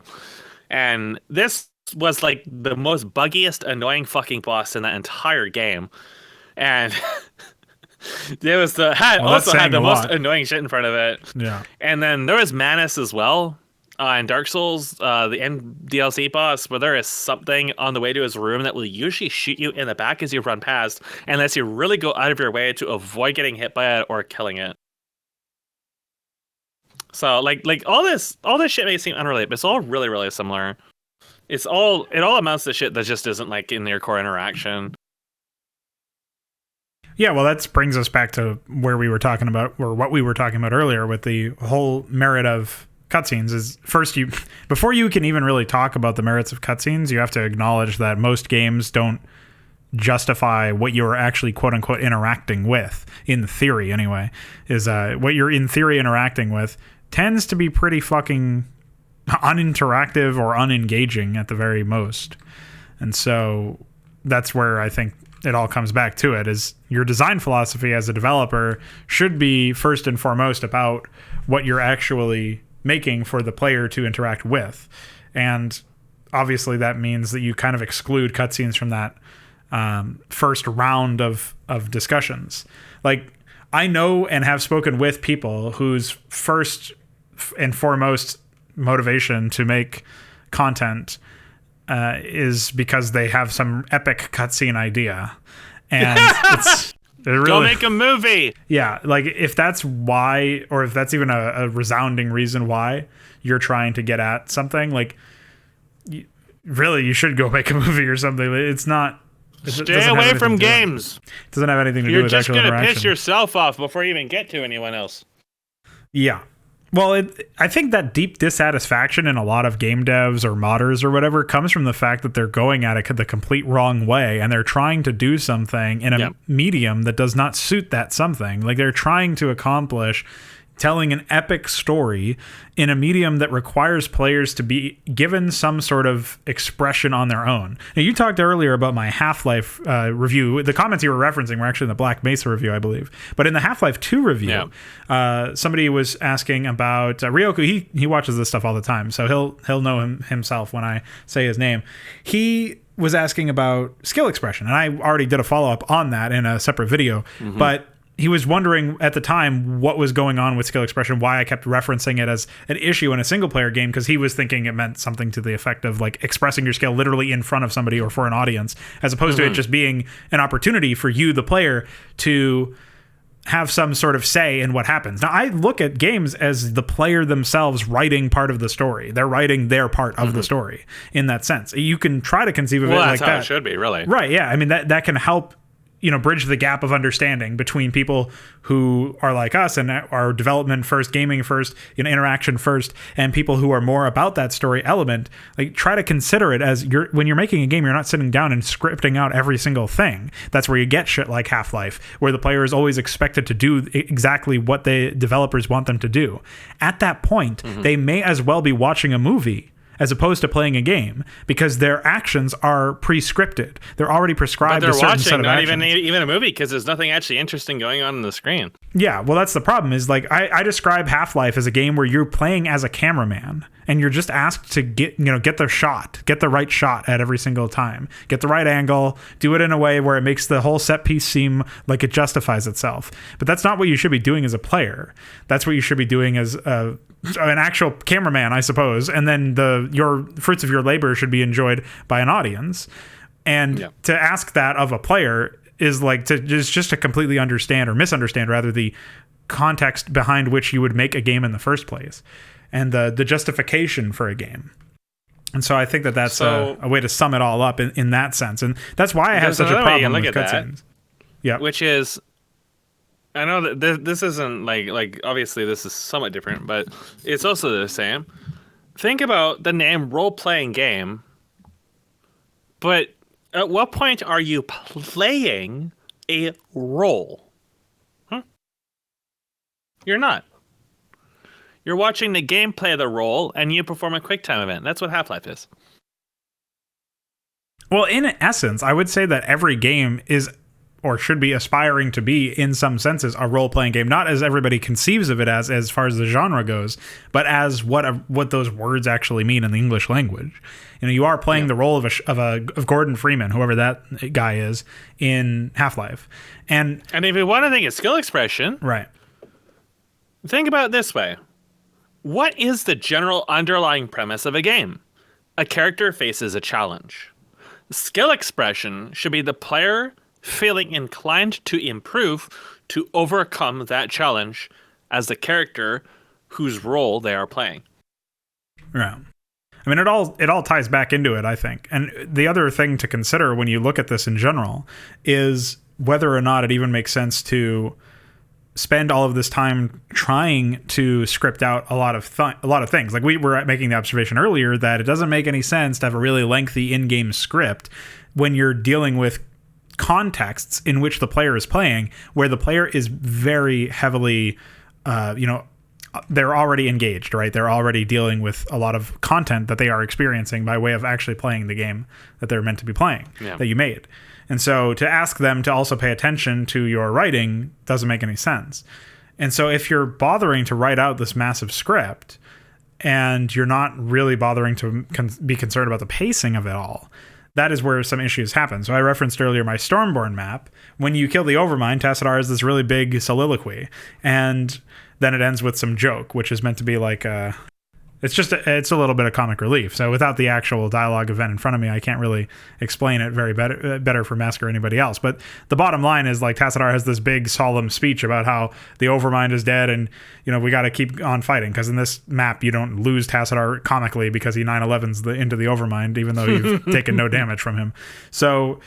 And this was like the most buggiest, annoying fucking boss in that entire game. And... There was had the most annoying shit in front of it. Yeah. And then there was Manus as well in Dark Souls, the end DLC boss, where there is something on the way to his room that will usually shoot you in the back as you run past, unless you really go out of your way to avoid getting hit by it or killing it. So like all this shit may seem unrelated, but it's all really, really similar. It all amounts to shit that just isn't like in your core interaction. Yeah, well, that brings us back to where we were talking about, or what we were talking about earlier with the whole merit of cutscenes is first before you can even really talk about the merits of cutscenes, you have to acknowledge that most games don't justify what you're actually quote unquote interacting with, in theory anyway, is what you're in theory interacting with tends to be pretty fucking uninteractive or unengaging at the very most. And so that's where I think it all comes back to it, is your design philosophy as a developer should be first and foremost about what you're actually making for the player to interact with. And obviously that means that you kind of exclude cutscenes from that first round of discussions. Like, I know and have spoken with people whose first and foremost motivation to make content is because they have some epic cutscene idea, and it really, go make a movie. Yeah, like if that's why, or if that's even a resounding reason why you're trying to get at something, like you should go make a movie or something. It's not. Stay away from games. It doesn't have anything to do with actual interaction. You're just gonna piss yourself off before you even get to anyone else. Yeah. Well, I think that deep dissatisfaction in a lot of game devs or modders or whatever comes from the fact that they're going at it the complete wrong way, and they're trying to do something in a medium that does not suit that something. Like, they're trying to accomplish telling an epic story in a medium that requires players to be given some sort of expression on their own. Now, you talked earlier about my Half-Life review. The comments you were referencing were actually in the Black Mesa review, I believe. But in the Half-Life 2 review, somebody was asking about Ryoku. He watches this stuff all the time, so he'll know himself when I say his name. He was asking about skill expression, and I already did a follow-up on that in a separate video, but he was wondering at the time what was going on with skill expression, why I kept referencing it as an issue in a single player game, because he was thinking it meant something to the effect of like expressing your skill literally in front of somebody or for an audience, as opposed to it just being an opportunity for you, the player, to have some sort of say in what happens. Now, I look at games as the player themselves writing part of the story. They're writing their part of the story in that sense. You can try to conceive of it like that. That's how it should be, really. Right, yeah. I mean, that can help, bridge the gap of understanding between people who are like us and are development first, gaming first, interaction first, and people who are more about that story element. Like, try to consider it as when you're making a game, you're not sitting down and scripting out every single thing. That's where you get shit like Half-Life, where the player is always expected to do exactly what the developers want them to do. At that point, they may as well be watching a movie as opposed to playing a game, because their actions are pre-scripted. They're already prescribed a certain set of actions. Not even a movie, because there's nothing actually interesting going on the screen. Yeah, well, that's the problem. Is like I describe Half-Life as a game where you're playing as a cameraman, and you're just asked to get the right shot at every single time, get the right angle, do it in a way where it makes the whole set piece seem like it justifies itself. But that's not what you should be doing as a player. That's what you should be doing as an actual cameraman, I suppose, and then your fruits of your labor should be enjoyed by an audience. And to ask that of a player is like just to completely understand or misunderstand rather the context behind which you would make a game in the first place, and the justification for a game. And so I think that's a way to sum it all up in that sense, and that's why I have such a problem with cutscenes. Yeah, which is, I know that this isn't like obviously this is somewhat different, but it's also the same. Think about the name role-playing game, but at what point are you playing a role? You're not. You're watching the gameplay of the role, and you perform a QuickTime event. That's what Half-Life is. Well, in essence, I would say that every game is or should be aspiring to be, in some senses, a role-playing game, not as everybody conceives of it as far as the genre goes, but as what those words actually mean in the English language. You are playing the role of Gordon Freeman, whoever that guy is, in Half-Life. And if you want to think of skill expression, right? Think about it this way. What is the general underlying premise of a game? A character faces a challenge. Skill expression should be the player feeling inclined to improve to overcome that challenge as the character whose role they are playing. Yeah. I mean, it all ties back into it, I think. And the other thing to consider when you look at this in general is whether or not it even makes sense to spend all of this time trying to script out a lot of things. Like we were making the observation earlier that it doesn't make any sense to have a really lengthy in-game script when you're dealing with contexts in which the player is playing, where the player is very heavily, they're already engaged, right? They're already dealing with a lot of content that they are experiencing by way of actually playing the game that they're meant to be playing, that you made. And so to ask them to also pay attention to your writing doesn't make any sense. And so if you're bothering to write out this massive script and you're not really bothering to be concerned about the pacing of it all, that is where some issues happen. So I referenced earlier my Stormborn map. When you kill the Overmind, Tassadar has this really big soliloquy, and then it ends with some joke, which is meant to be like it's a little bit of comic relief. So without the actual dialogue event in front of me, I can't really explain it better for Mask or anybody else. But the bottom line is, like, Tassadar has this big solemn speech about how the Overmind is dead, and we got to keep on fighting, because in this map you don't lose Tassadar comically because he 9/11s into the Overmind, even though you've taken no damage from him. So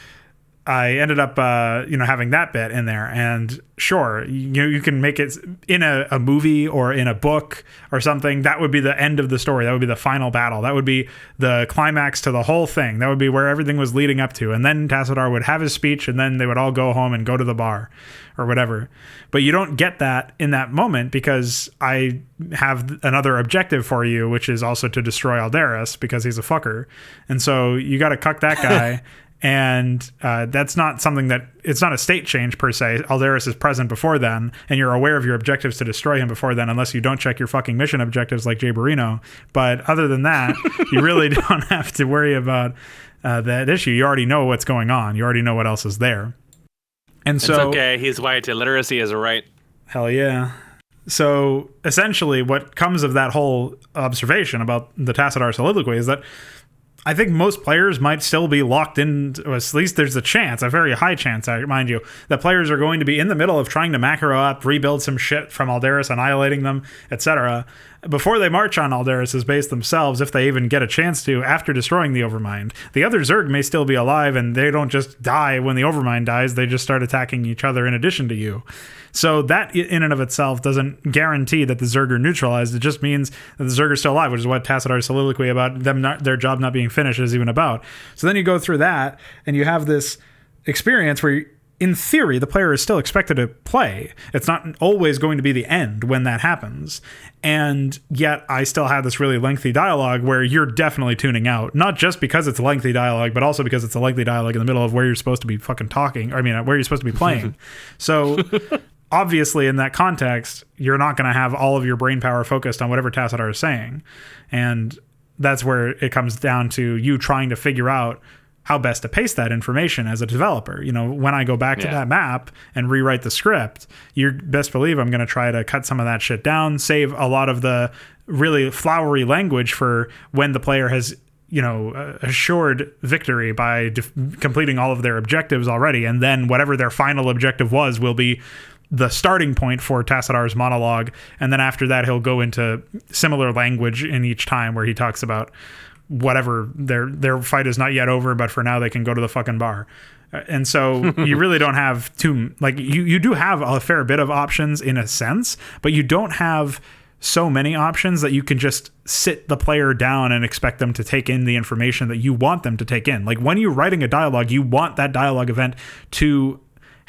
I ended up, having that bit in there. And sure, you can make it in a movie or in a book or something. That would be the end of the story. That would be the final battle. That would be the climax to the whole thing. That would be where everything was leading up to. And then Tassadar would have his speech, and then they would all go home and go to the bar or whatever. But you don't get that in that moment because I have another objective for you, which is also to destroy Aldaris because he's a fucker. And so you got to cuck that guy. And that's not something that it's not a state change per se. Aldaris is present before then, and you're aware of your objectives to destroy him before then, unless you don't check your fucking mission objectives like Jay Barino. But other than that, you really don't have to worry about that issue. You already know what's going on. You already know what else is there. And so it's okay. He's white. Illiteracy is a right. Hell yeah. So essentially, what comes of that whole observation about the Tassadar soliloquy is that I think most players might still be locked in, or at least there's a chance, a very high chance, mind you, that players are going to be in the middle of trying to macro up, rebuild some shit from Aldaris, annihilating them, etc., before they march on Aldaris' base themselves, if they even get a chance to, after destroying the Overmind. The other Zerg may still be alive, and they don't just die when the Overmind dies, they just start attacking each other in addition to you. So that in and of itself doesn't guarantee that the Zerg are neutralized. It just means that the Zerg are still alive, which is what Tassadar's soliloquy about them their job not being finished is even about. So then you go through that, and you have this experience where, in theory, the player is still expected to play. It's not always going to be the end when that happens. And yet I still have this really lengthy dialogue where you're definitely tuning out, not just because it's a lengthy dialogue, but also because it's a lengthy dialogue in the middle of where you're supposed to be fucking talking. Where you're supposed to be playing. So obviously in that context, you're not going to have all of your brain power focused on whatever Tassadar is saying. And that's where it comes down to you trying to figure out how best to paste that information as a developer. When I go back to that map and rewrite the script, you best believe I'm going to try to cut some of that shit down, save a lot of the really flowery language for when the player has assured victory by completing all of their objectives already, and then whatever their final objective was will be the starting point for Tassadar's monologue, and then after that he'll go into similar language in each time where he talks about whatever their fight is not yet over, but for now they can go to the fucking bar. And so you really don't have you do have a fair bit of options in a sense, but you don't have so many options that you can just sit the player down and expect them to take in the information that you want them to take in. Like when you're writing a dialogue, you want that dialogue event to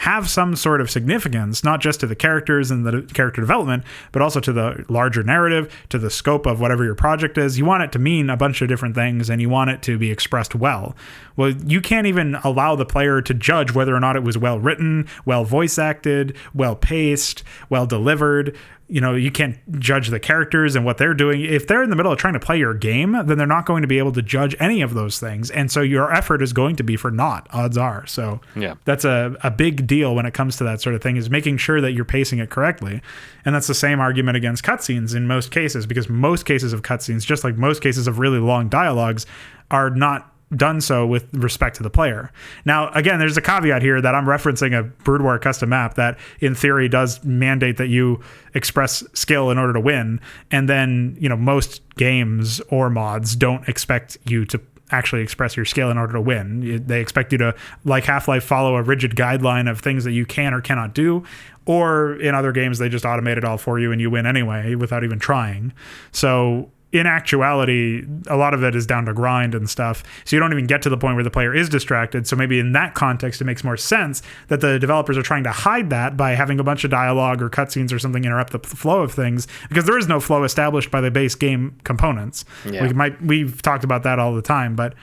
have some sort of significance, not just to the characters and the character development, but also to the larger narrative, to the scope of whatever your project is. You want it to mean a bunch of different things, and you want it to be expressed well. Well, you can't even allow the player to judge whether or not it was well written, well voice acted, well paced, well delivered. You can't judge the characters and what they're doing. If they're in the middle of trying to play your game, then they're not going to be able to judge any of those things. And so your effort is going to be for naught, odds are. So that's a big deal when it comes to that sort of thing, is making sure that you're pacing it correctly. And that's the same argument against cutscenes in most cases, because most cases of cutscenes, just like most cases of really long dialogues, are not done so with respect to the player. Now, again, there's a caveat here that I'm referencing a Brood War custom map that in theory does mandate that you express skill in order to win. And then, most games or mods don't expect you to actually express your skill in order to win. They expect you to, like Half-Life, follow a rigid guideline of things that you can or cannot do. Or in other games, they just automate it all for you and you win anyway without even trying. So in actuality, a lot of it is down to grind and stuff. So you don't even get to the point where the player is distracted. So maybe in that context, it makes more sense that the developers are trying to hide that by having a bunch of dialogue or cutscenes or something interrupt the flow of things, because there is no flow established by the base game components. Yeah. We've talked about that all the time, but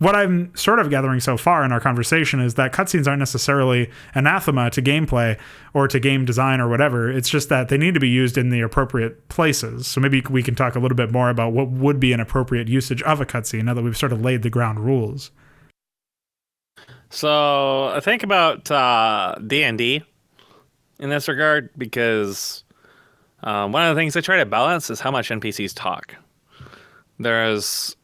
what I'm sort of gathering so far in our conversation is that cutscenes aren't necessarily anathema to gameplay or to game design or whatever. It's just that they need to be used in the appropriate places. So maybe we can talk a little bit more about what would be an appropriate usage of a cutscene now that we've sort of laid the ground rules. So I think about D&D in this regard, because one of the things they try to balance is how much NPCs talk. There's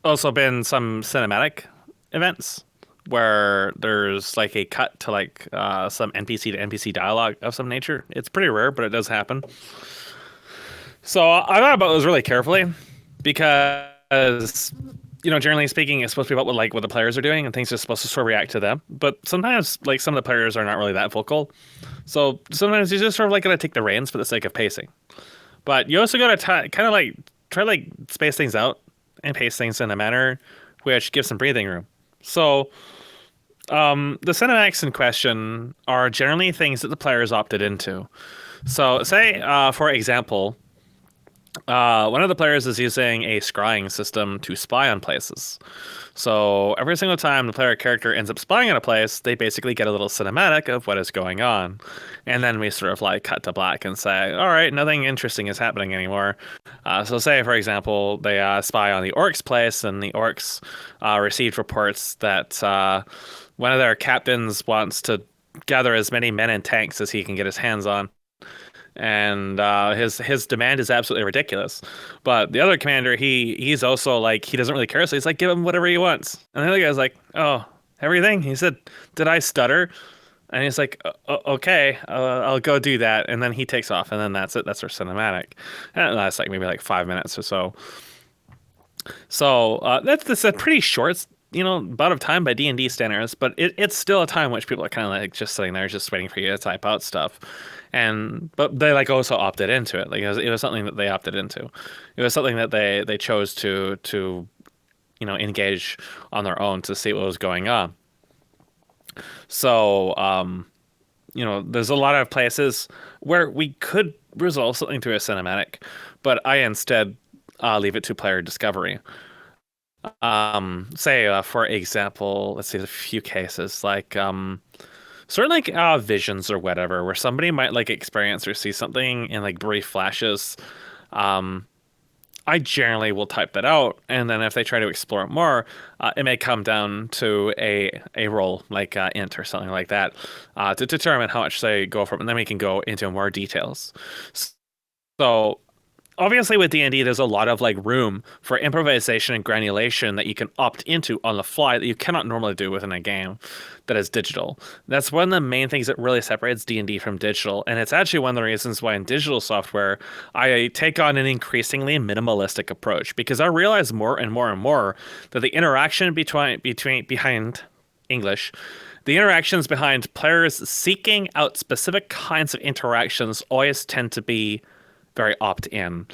also been some cinematic events where there's like a cut to some NPC to NPC dialogue of some nature. It's pretty rare, but it does happen. So I thought about this really carefully, because generally speaking, it's supposed to be about what the players are doing, and things are supposed to sort of react to them. But sometimes, like, some of the players are not really that vocal, so sometimes you just sort of like gotta take the reins for the sake of pacing. But you also gotta kind of like try to like space things out and pace things in a manner which gives some breathing room. So the cinematics in question are generally things that the players opted into. So say, for example, one of the players is using a scrying system to spy on places. So every single time the player character ends up spying on a place, they basically get a little cinematic of what is going on. And then we sort of like cut to black and say, all right, nothing interesting is happening anymore. So say, for example, they spy on the orcs' place, and the orcs received reports that one of their captains wants to gather as many men and tanks as he can get his hands on, and his demand is absolutely ridiculous. But the other commander, he's also like, he doesn't really care, so he's like, give him whatever he wants. And the other guy's like, oh, everything? He said, did I stutter? And he's like, okay, I'll go do that. And then he takes off, and then that's it. That's our cinematic. And it lasts like maybe like 5 minutes or so. So that's a pretty short, amount of time by D&D standards, but it's still a time in which people are kind of like just sitting there, just waiting for you to type out stuff. But they like also opted into it. Like it was something that they opted into. It was something that they chose to engage on their own to see what was going on. So there's a lot of places where we could resolve something through a cinematic, but I instead leave it to player discovery. Say, for example, let's see a few cases like sort of like visions or whatever, where somebody might like experience or see something in like brief flashes. I generally will type that out, and then if they try to explore it more, it may come down to a roll like int or something like that to determine how much they go from, and then we can go into more details. So obviously with D&D, there's a lot of like room for improvisation and granulation that you can opt into on the fly that you cannot normally do within a game that is digital. That's one of the main things that really separates D&D from digital, and it's actually one of the reasons why in digital software I take on an increasingly minimalistic approach, because I realize more and more and more that the interaction behind English, the interactions behind players seeking out specific kinds of interactions always tend to be very opt-in,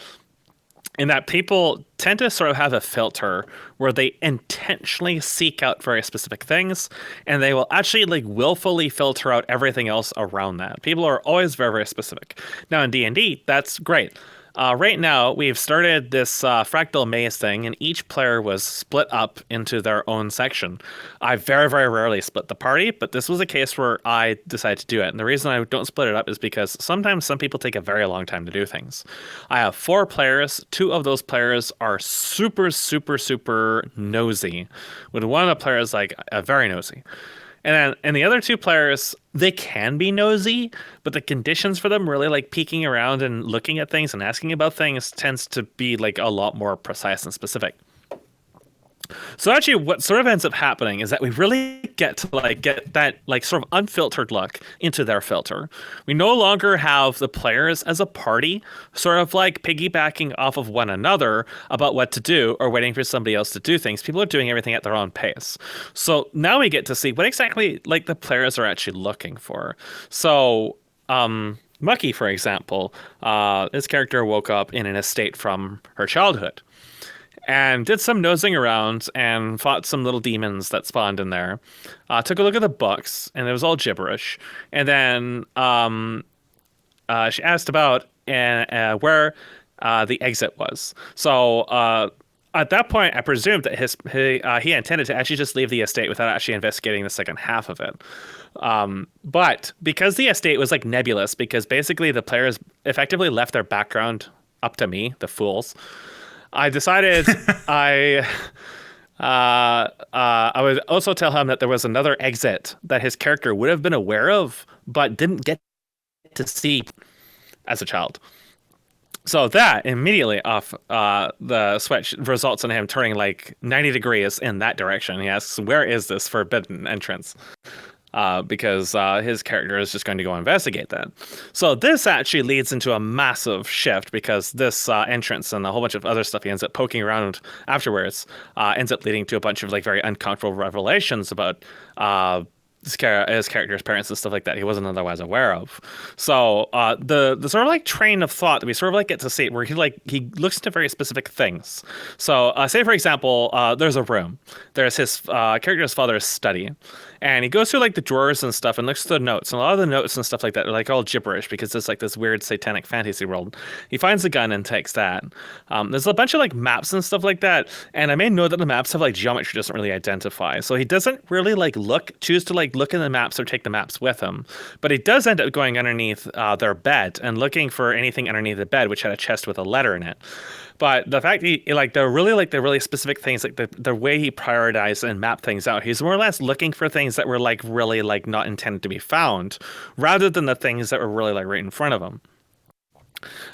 in that people tend to sort of have a filter where they intentionally seek out very specific things, and they will actually like willfully filter out everything else around that. People are always very, very specific. Now in D&D, that's great. Right now, we've started this fractal maze thing, and each player was split up into their own section. I very, very rarely split the party, but this was a case where I decided to do it. And the reason I don't split it up is because sometimes some people take a very long time to do things. I have 4 players. 2 of those players are super, super, super nosy, with one of the players like very nosy. And the other 2 players, they can be nosy, but the conditions for them really like peeking around and looking at things and asking about things tends to be like a lot more precise and specific. So actually what sort of ends up happening is that we really get that like sort of unfiltered look into their filter. We no longer have the players as a party sort of like piggybacking off of one another about what to do or waiting for somebody else to do things. People are doing everything at their own pace. So now we get to see what exactly like the players are actually looking for. So Mucky, for example, this character woke up in an estate from her childhood, and did some nosing around and fought some little demons that spawned in there. Took a look at the books, and it was all gibberish. And then she asked about where the exit was. So at that point, I presumed that he intended to actually just leave the estate without actually investigating the second half of it. But because the estate was like nebulous, because basically the players effectively left their background up to me, the fools, I decided I would also tell him that there was another exit that his character would have been aware of, but didn't get to see as a child. So that immediately off the switch results in him turning like 90 degrees in that direction. He asks, where is this forbidden entrance? because his character is just going to go investigate that. So this actually leads into a massive shift because this entrance and a whole bunch of other stuff he ends up poking around afterwards ends up leading to a bunch of like very uncomfortable revelations about his character's parents and stuff like that he wasn't otherwise aware of. So the sort of like train of thought that we sort of like get to see where he looks into very specific things. So say for example, there's a room. There's his character's father's study, and he goes through like the drawers and stuff and looks through the notes. And a lot of the notes and stuff like that are like all gibberish because it's like this weird satanic fantasy world. He finds a gun and takes that. There's a bunch of like maps and stuff like that. And I may know that the maps have like geometry doesn't really identify. So he doesn't really like choose to like look in the maps or take the maps with him. But he does end up going underneath their bed and looking for anything underneath the bed, which had a chest with a letter in it. But the fact the really specific things, like the way he prioritized and mapped things out, he's more or less looking for things that were like really like not intended to be found, rather than the things that were really like right in front of him.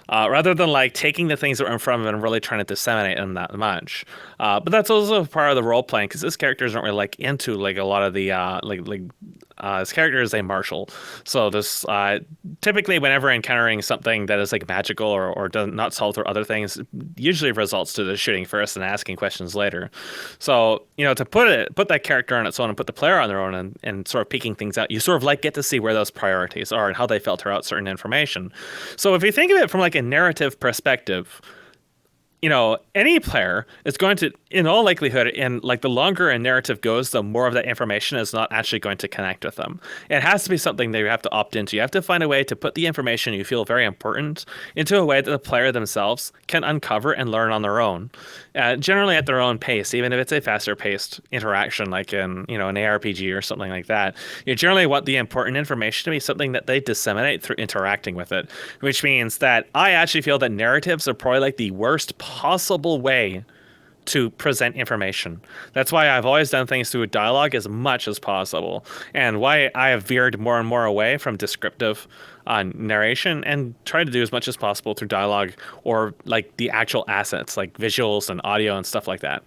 Rather than like taking the things that were in front of him and really trying to disseminate them that much. But that's also part of the role playing because his characters aren't really like into like a lot of the his character is a marshal. So this typically whenever encountering something that is like magical or does not solve through other things, usually results to the shooting first and asking questions later. So, to put that character on its own and put the player on their own and sort of peeking things out, you sort of like get to see where those priorities are and how they filter out certain information. So if you think of it from like a narrative perspective, any player is going to, in all likelihood, and like the longer a narrative goes, the more of that information is not actually going to connect with them. It has to be something that you have to opt into. You have to find a way to put the information you feel very important into a way that the player themselves can uncover and learn on their own, generally at their own pace, even if it's a faster paced interaction, like in, an ARPG or something like that. You generally want the important information to be something that they disseminate through interacting with it, which means that I actually feel that narratives are probably like the worst possible way to present information. That's why I've always done things through dialogue as much as possible, and why I have veered more and more away from descriptive narration and try to do as much as possible through dialogue or like the actual assets like visuals and audio and stuff like that.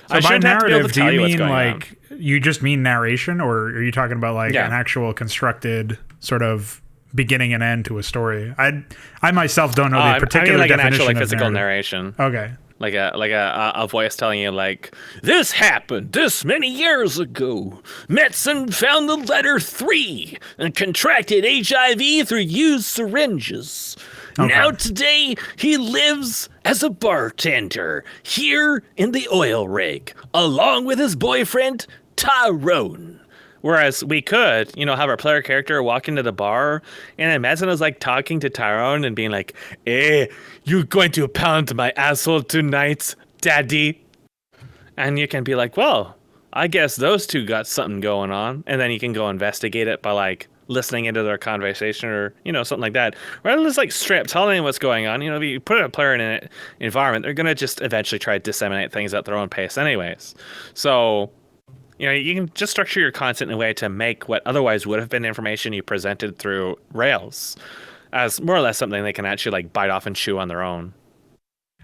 So by narrative, do you mean like you just mean narration, or are you talking about like an actual constructed sort of beginning and end to a story? I myself don't know the particular like definition an actual like of physical narrative. narration. Okay. Like a voice telling you like, this happened this many years ago. Metzen found the letter 3 and contracted HIV through used syringes. Okay. Now today he lives as a bartender here in the oil rig, along with his boyfriend Tyrone. Whereas we could, have our player character walk into the bar, and then Metzen is like talking to Tyrone and being like, you going to pound my asshole tonight, daddy? And you can be like, well, I guess those two got something going on. And then you can go investigate it by like listening into their conversation or, something like that. Rather than just like straight up telling them what's going on. If you put a player in an environment, they're going to just eventually try to disseminate things at their own pace anyways. So you can just structure your content in a way to make what otherwise would have been information you presented through Rails as more or less something they can actually like bite off and chew on their own.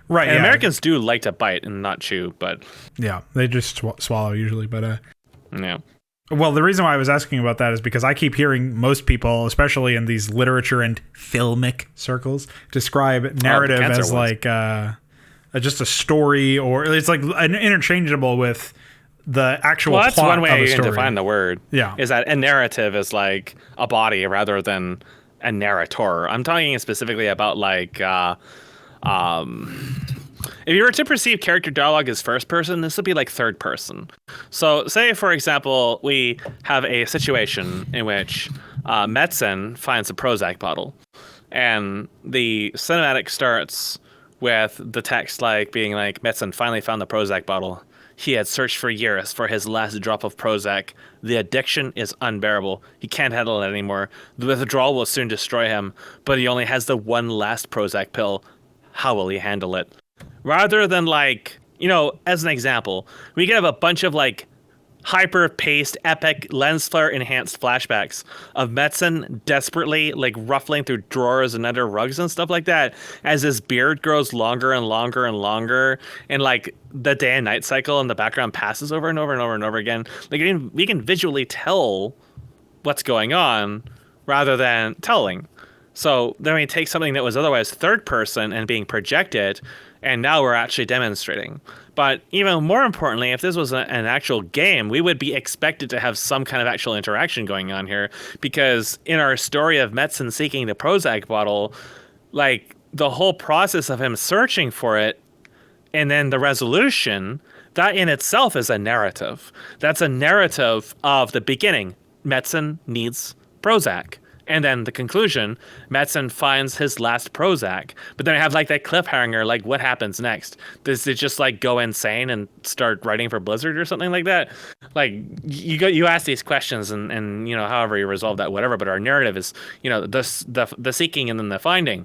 Right. And Americans do like to bite and not chew, but yeah, they just swallow usually. But yeah. Well, the reason why I was asking about that is because I keep hearing most people, especially in these literature and filmic circles, describe narrative as like just a story, or it's like interchangeable with the actual plot of a story. Well, that's one way you can define the word. Yeah. Is that a narrative is like a body rather than a narrator. I'm talking specifically about like if you were to perceive character dialogue as first person, this would be like third person. So say, for example, we have a situation in which Metzen finds a Prozac bottle, and the cinematic starts with the text like being like, Metzen finally found the Prozac bottle. He had searched for years for his last drop of Prozac. The addiction is unbearable. He can't handle it anymore. The withdrawal will soon destroy him, but he only has the one last Prozac pill. How will he handle it? Rather than like, as an example, we could have a bunch of like hyper-paced, epic, lens flare enhanced flashbacks of Metzen desperately like ruffling through drawers and under rugs and stuff like that as his beard grows longer and longer and longer, and like the day and night cycle in the background passes over and over and over and over again. Like we can visually tell what's going on rather than telling. So then we take something that was otherwise third person and being projected, and now we're actually demonstrating. But even more importantly, if this was an actual game, we would be expected to have some kind of actual interaction going on here, because in our story of Metzen seeking the Prozac bottle, like the whole process of him searching for it and then the resolution, that in itself is a narrative. That's a narrative of the beginning. Metzen needs Prozac. And then the conclusion, Metzen finds his last Prozac. But then I have like that cliffhanger, like what happens next? Does it just like go insane and start writing for Blizzard or something like that? Like you ask these questions and you know, however you resolve that, whatever. But our narrative is, you know, the seeking and then the finding.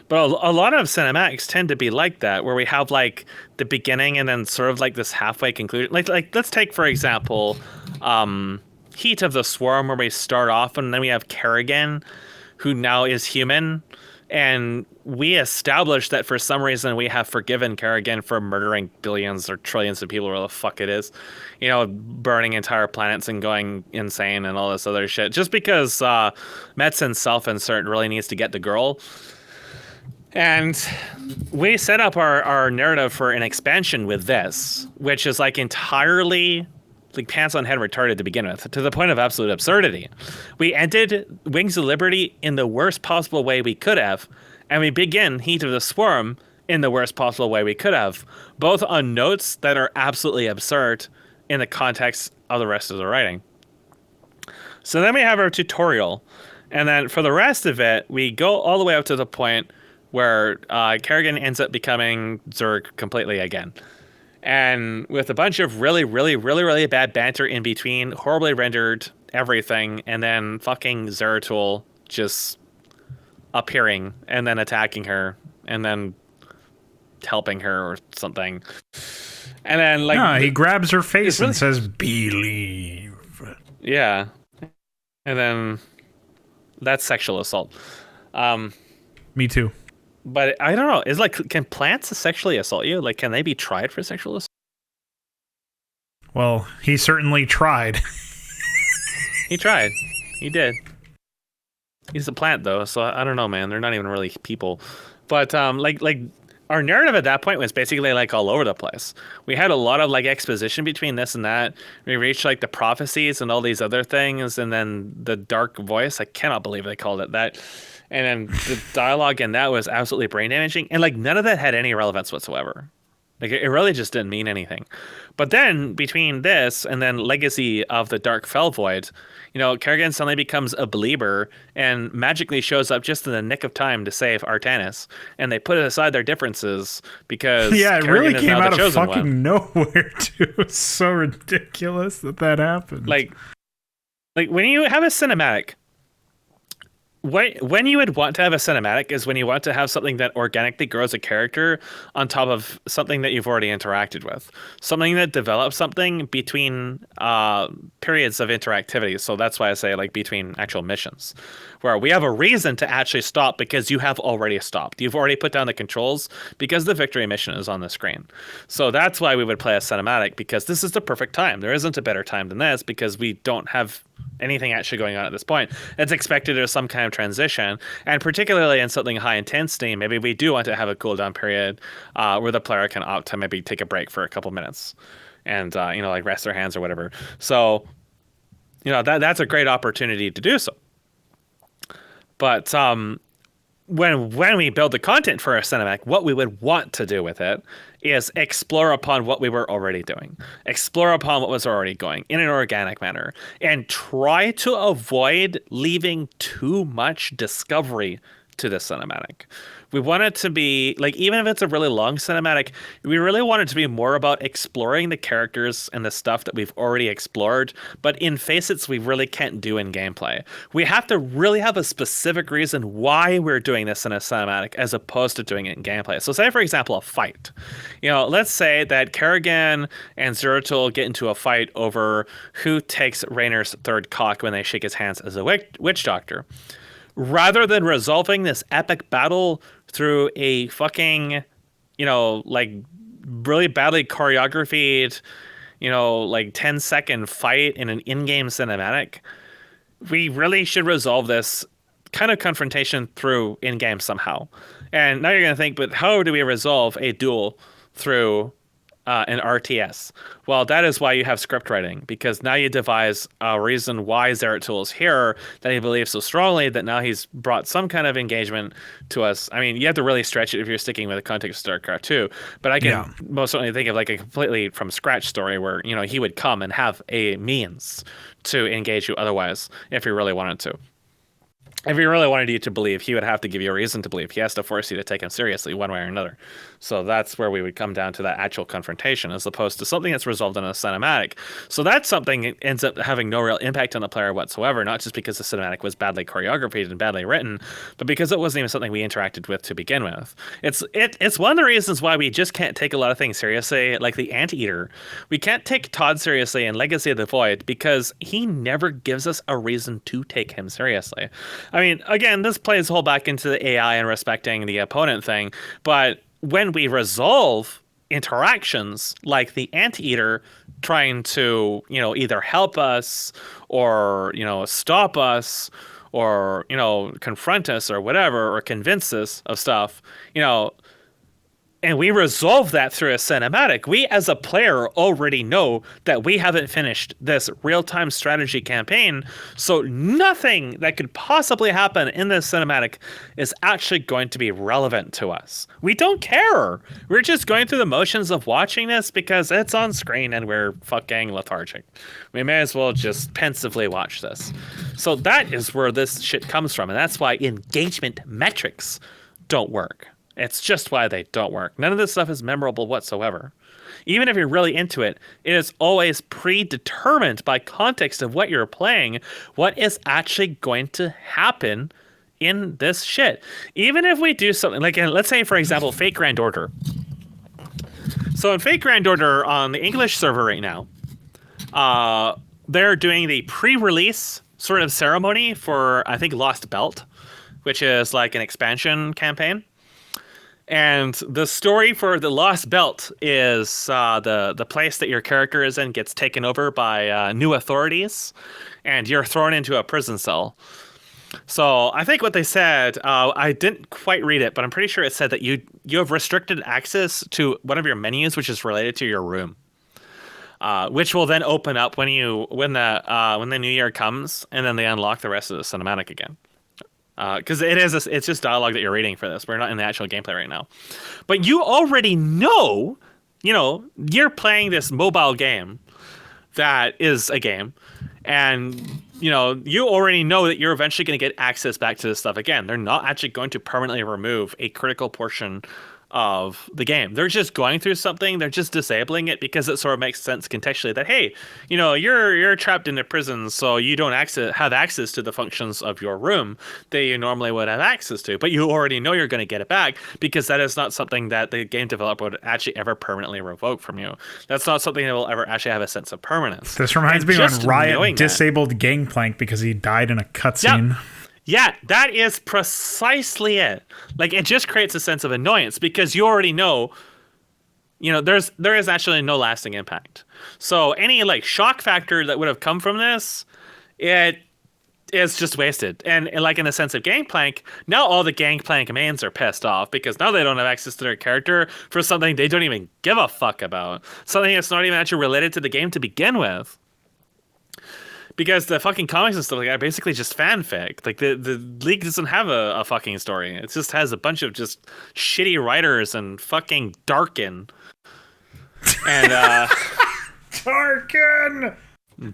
But a lot of cinematics tend to be like that, where we have like the beginning and then sort of like this halfway conclusion. Like let's take for example, Heat of the Swarm, where we start off and then we have Kerrigan, who now is human, and we establish that for some reason we have forgiven Kerrigan for murdering billions or trillions of people, or the fuck it is, you know, burning entire planets and going insane and all this other shit, just because Metzen's self-insert really needs to get the girl. And we set up our narrative for an expansion with this, which is like entirely like pants on head retarded to begin with, to the point of absolute absurdity. We ended Wings of Liberty in the worst possible way we could have, and we begin Heat of the Swarm in the worst possible way we could have, both on notes that are absolutely absurd in the context of the rest of the writing. So then we have our tutorial, and then for the rest of it, we go all the way up to the point where Kerrigan ends up becoming Zerg completely again. And with a bunch of really, really, really, really bad banter in between, horribly rendered everything, and then fucking Zeratul just appearing and then attacking her and then helping her or something. And then like no, he grabs her face and says, "Believe." Yeah. And then that's sexual assault. Me too. But I don't know. Is like, can plants sexually assault you? Like, can they be tried for sexual assault? Well, he certainly tried. He tried. He did. He's a plant though, so I don't know, man. They're not even really people. But like our narrative at that point was basically like all over the place. We had a lot of like exposition between this and that. We reached like the prophecies and all these other things, and then the dark voice. I cannot believe they called it that. And then the dialogue in that was absolutely brain damaging. And like none of that had any relevance whatsoever. Like it really just didn't mean anything. But then between this and then Legacy of the Dark Fell Void, you know, Kerrigan suddenly becomes a believer and magically shows up just in the nick of time to save Artanis. And they put aside their differences because yeah, it Kerrigan really is came now out the of chosen fucking one. nowhere too. It's so ridiculous that happened. Like when you have a cinematic, when you would want to have a cinematic is when you want to have something that organically grows a character on top of something that you've already interacted with. Something that develops something between periods of interactivity. So that's why I say like between actual missions. Where we have a reason to actually stop because you have already stopped. You've already put down the controls because the victory mission is on the screen. So that's why we would play a cinematic, because this is the perfect time. There isn't a better time than this because we don't have anything actually going on at this point. It's expected there's some kind of transition, and particularly in something high intensity, maybe we do want to have a cooldown period where the player can opt to maybe take a break for a couple minutes and you know, like rest their hands or whatever. So you know, that's a great opportunity to do so. But when we build the content for a cinematic, what we would want to do with it is explore upon what we were already doing, explore upon what was already going in an organic manner, and try to avoid leaving too much discovery to the cinematic. We want it to be, like, even if it's a really long cinematic, we really want it to be more about exploring the characters and the stuff that we've already explored, but in facets we really can't do in gameplay. We have to really have a specific reason why we're doing this in a cinematic as opposed to doing it in gameplay. So say, for example, a fight. You know, let's say that Kerrigan and Zeratul get into a fight over who takes Raynor's third cock when they shake his hands as a witch doctor. Rather than resolving this epic battle through a fucking, you know, like really badly choreographed, you know, like 10-second fight in an in-game cinematic, we really should resolve this kind of confrontation through in-game somehow. And now you're going to think, but how do we resolve a duel through an RTS? Well, that is why you have script writing, because now you devise a reason why Zeratul is here that he believes so strongly that now he's brought some kind of engagement to us. I mean, you have to really stretch it if you're sticking with the context of StarCraft 2, but I can most certainly think of like a completely from scratch story where, you know, he would come and have a means to engage you otherwise if he really wanted to. If he really wanted you to believe, he would have to give you a reason to believe. He has to force you to take him seriously one way or another. So that's where we would come down to that actual confrontation as opposed to something that's resolved in a cinematic. So that's something that ends up having no real impact on the player whatsoever, not just because the cinematic was badly choreographed and badly written, but because it wasn't even something we interacted with to begin with. It's one of the reasons why we just can't take a lot of things seriously, like the Anteater. We can't take Todd seriously in Legacy of the Void because he never gives us a reason to take him seriously. I mean, again, this plays whole back into the AI and respecting the opponent thing, but when we resolve interactions like the Anteater trying to, you know, either help us or, you know, stop us or, you know, confront us or whatever, or convince us of stuff, you know, and we resolve that through a cinematic, we as a player already know that we haven't finished this real-time strategy campaign, so nothing that could possibly happen in this cinematic is actually going to be relevant to us. We don't care. We're just going through the motions of watching this because it's on screen and we're fucking lethargic. We may as well just pensively watch this. So that is where this shit comes from, and that's why engagement metrics don't work. It's just why they don't work. None of this stuff is memorable whatsoever. Even if you're really into it, it is always predetermined by context of what you're playing, what is actually going to happen in this shit. Even if we do something, like let's say, for example, Fate Grand Order. So in Fate Grand Order on the English server right now, they're doing the pre-release sort of ceremony for, I think, Lost Belt, which is like an expansion campaign. And the story for the Lost Belt is the place that your character is in gets taken over by new authorities, and you're thrown into a prison cell. So I think what they said, I didn't quite read it, but I'm pretty sure it said that you have restricted access to one of your menus, which is related to your room, which will then open up when the new year comes, and then they unlock the rest of the cinematic again. Because it's just dialogue that you're reading for this. We're not in the actual gameplay right now. But you already know, you know, you're playing this mobile game that is a game. And, you know, you already know that you're eventually going to get access back to this stuff again. They're not actually going to permanently remove a critical portion of the game. They're just going through something. They're just disabling it because it sort of makes sense contextually that, hey, you know, you're trapped in a prison, so you don't have access to the functions of your room that you normally would have access to. But you already know you're going to get it back because that is not something that the game developer would actually ever permanently revoke from you. That's not something that will ever actually have a sense of permanence. This reminds me when Riot disabled Gangplank because he died in a cutscene. Yep. Yeah, that is precisely it. Like, it just creates a sense of annoyance because you already know, you know, there is actually no lasting impact. So any like shock factor that would have come from this, it is just wasted. And like in the sense of Gangplank, now all the Gangplank mains are pissed off because now they don't have access to their character for something they don't even give a fuck about. Something that's not even actually related to the game to begin with. Because the fucking comics and stuff like that are basically just fanfic. Like the League doesn't have a fucking story. It just has a bunch of just shitty writers and fucking Darkin. And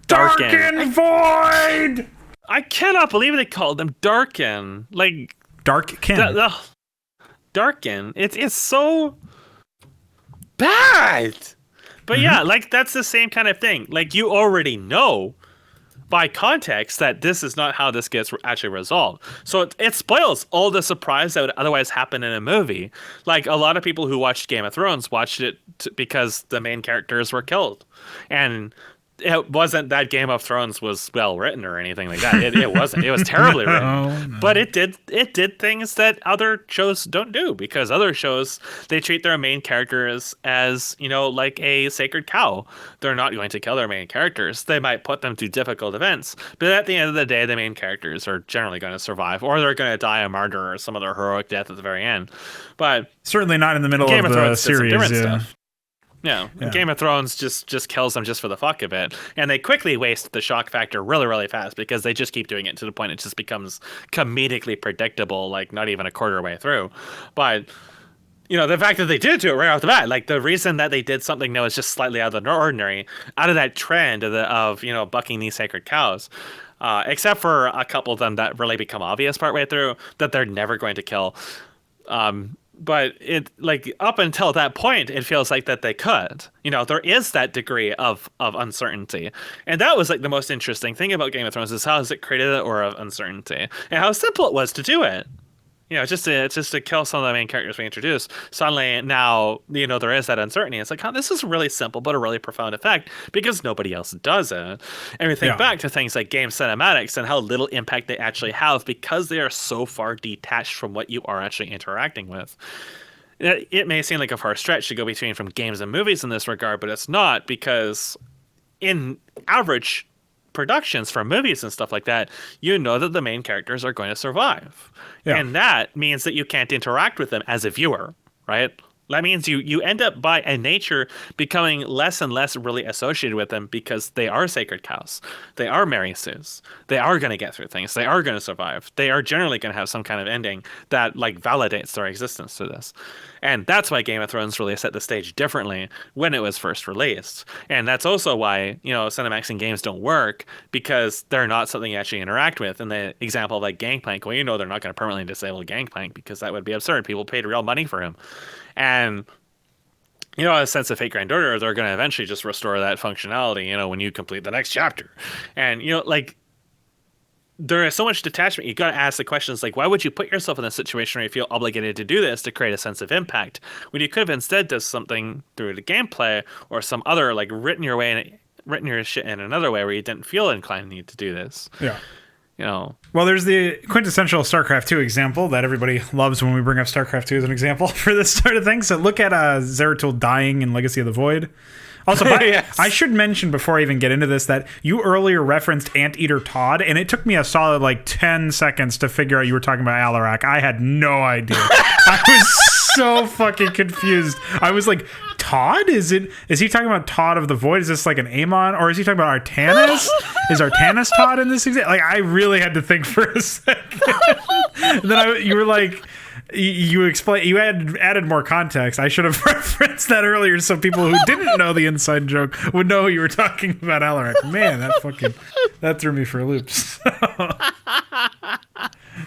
Darkin Void. I cannot believe they called them Darkin. Like Darkin. Darkin. It's so bad. But yeah, like that's the same kind of thing. Like you already know by context that this is not how this gets actually resolved. So it spoils all the surprise that would otherwise happen in a movie. Like a lot of people who watched Game of Thrones watched it because the main characters were killed. And it wasn't that Game of Thrones was well written or anything like that. It wasn't. It was terribly written. No. But it did things that other shows don't do, because other shows, they treat their main characters as, like a sacred cow. They're not going to kill their main characters. They might put them through difficult events, but at the end of the day, the main characters are generally going to survive, or they're going to die a martyr or some other heroic death at the very end. But certainly not in the middle of the series. Stuff. Yeah. Game of Thrones just kills them just for the fuck of it. And they quickly waste the shock factor really, really fast, because they just keep doing it to the point it just becomes comedically predictable, like not even a quarter way through. But, the fact that they did do it right off the bat, like the reason that they did something that was just slightly out of the ordinary, out of that trend of bucking these sacred cows, except for a couple of them that really become obvious partway through that they're never going to kill. But it, like, up until that point, it feels like that they could. There is that degree of uncertainty. And that was like the most interesting thing about Game of Thrones, is how has it created an aura of uncertainty and how simple it was to do it. Just to kill some of the main characters we introduced. Suddenly now, there is that uncertainty. It's like, this is really simple, but a really profound effect, because nobody else does it. And we think back to things like game cinematics and how little impact they actually have, because they are so far detached from what you are actually interacting with. It may seem like a far stretch to go between from games and movies in this regard, but it's not, because in average productions for movies and stuff like that, that the main characters are going to survive. Yeah. And that means that you can't interact with them as a viewer, right? That means you end up by a nature becoming less and less really associated with them, because they are sacred cows. They are Mary Sue's. They are going to get through things. They are going to survive. They are generally going to have some kind of ending that validates their existence to this. And that's why Game of Thrones really set the stage differently when it was first released. And that's also why, Cinemax and games don't work, because they're not something you actually interact with. And the example of Gangplank, well, they're not going to permanently disable Gangplank, because that would be absurd. People paid real money for him. And, a sense of fate grand order, they're going to eventually just restore that functionality, when you complete the next chapter. And, there is so much detachment. You got to ask the questions like, why would you put yourself in a situation where you feel obligated to do this to create a sense of impact, when you could have instead done something through the gameplay or some other, written your shit in another way where you didn't feel inclined to need to do this. Yeah. Well, there's the quintessential StarCraft 2 example that everybody loves when we bring up StarCraft 2 as an example for this sort of thing. So look at Zeratul dying in Legacy of the Void. Also, yes. I should mention before I even get into this that you earlier referenced Anteater Todd, and it took me a solid 10 seconds to figure out you were talking about Alarak. I had no idea. I was so fucking confused. I was like, Todd? Is he talking about Todd of the Void? Is this like an Amon? Or is he talking about Artanis? Is Artanis Todd in this example? I really had to think for a second. Then you were like, you explained, you added more context. I should have referenced that earlier so people who didn't know the inside joke would know you were talking about Alarak. Man, that threw me for a loop.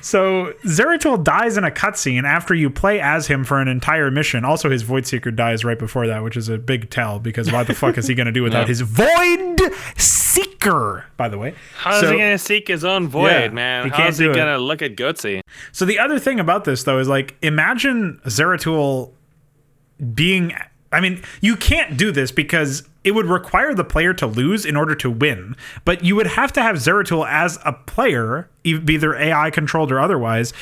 So Zeratul dies in a cutscene after you play as him for an entire mission. Also, his Void Seeker dies right before that, which is a big tell, because what the fuck is he going to do without his Void Seeker, by the way? How's he going to seek his own void, man? How's he going to look at Goatsy? So the other thing about this, though, is imagine Zeratul being... I mean, you can't do this because it would require the player to lose in order to win. But you would have to have Zeratul as a player, either AI controlled or otherwise,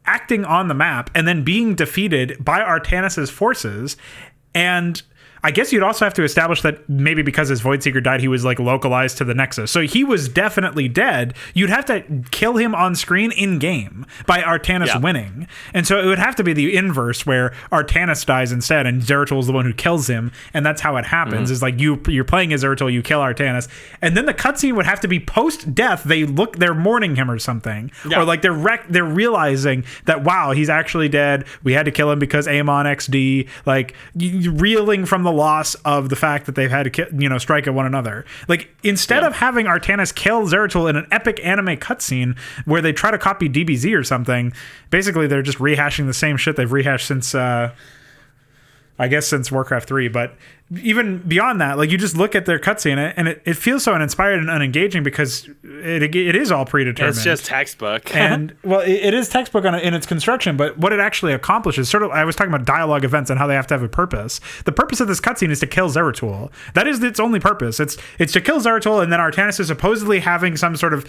acting on the map and then being defeated by Artanis' forces. And I guess you'd also have to establish that maybe because his Voidseeker died, he was localized to the Nexus. So he was definitely dead. You'd have to kill him on screen in game by Artanis winning. And so it would have to be the inverse, where Artanis dies instead and Zeratul is the one who kills him. And that's how it happens. Is you're playing as Zeratul, you kill Artanis, and then the cutscene would have to be post-death. They're mourning him or something, or they're realizing that, wow, he's actually dead. We had to kill him because Amon XD, reeling from the loss of the fact that they've had to strike at one another. Instead of having Artanis kill Zeratul in an epic anime cutscene where they try to copy DBZ or something, basically they're just rehashing the same shit they've rehashed since I I guess since Warcraft 3. But even beyond that, like you just look at their cutscene and it feels so uninspired and unengaging because it is all predetermined. It's just textbook. And well, it is textbook in its construction, but what it actually accomplishes, sort of, I was talking about dialogue events and how they have to have a purpose. The purpose of this cutscene is to kill Zeratul. That is its only purpose. It's to kill Zeratul, and then Artanis is supposedly having some sort of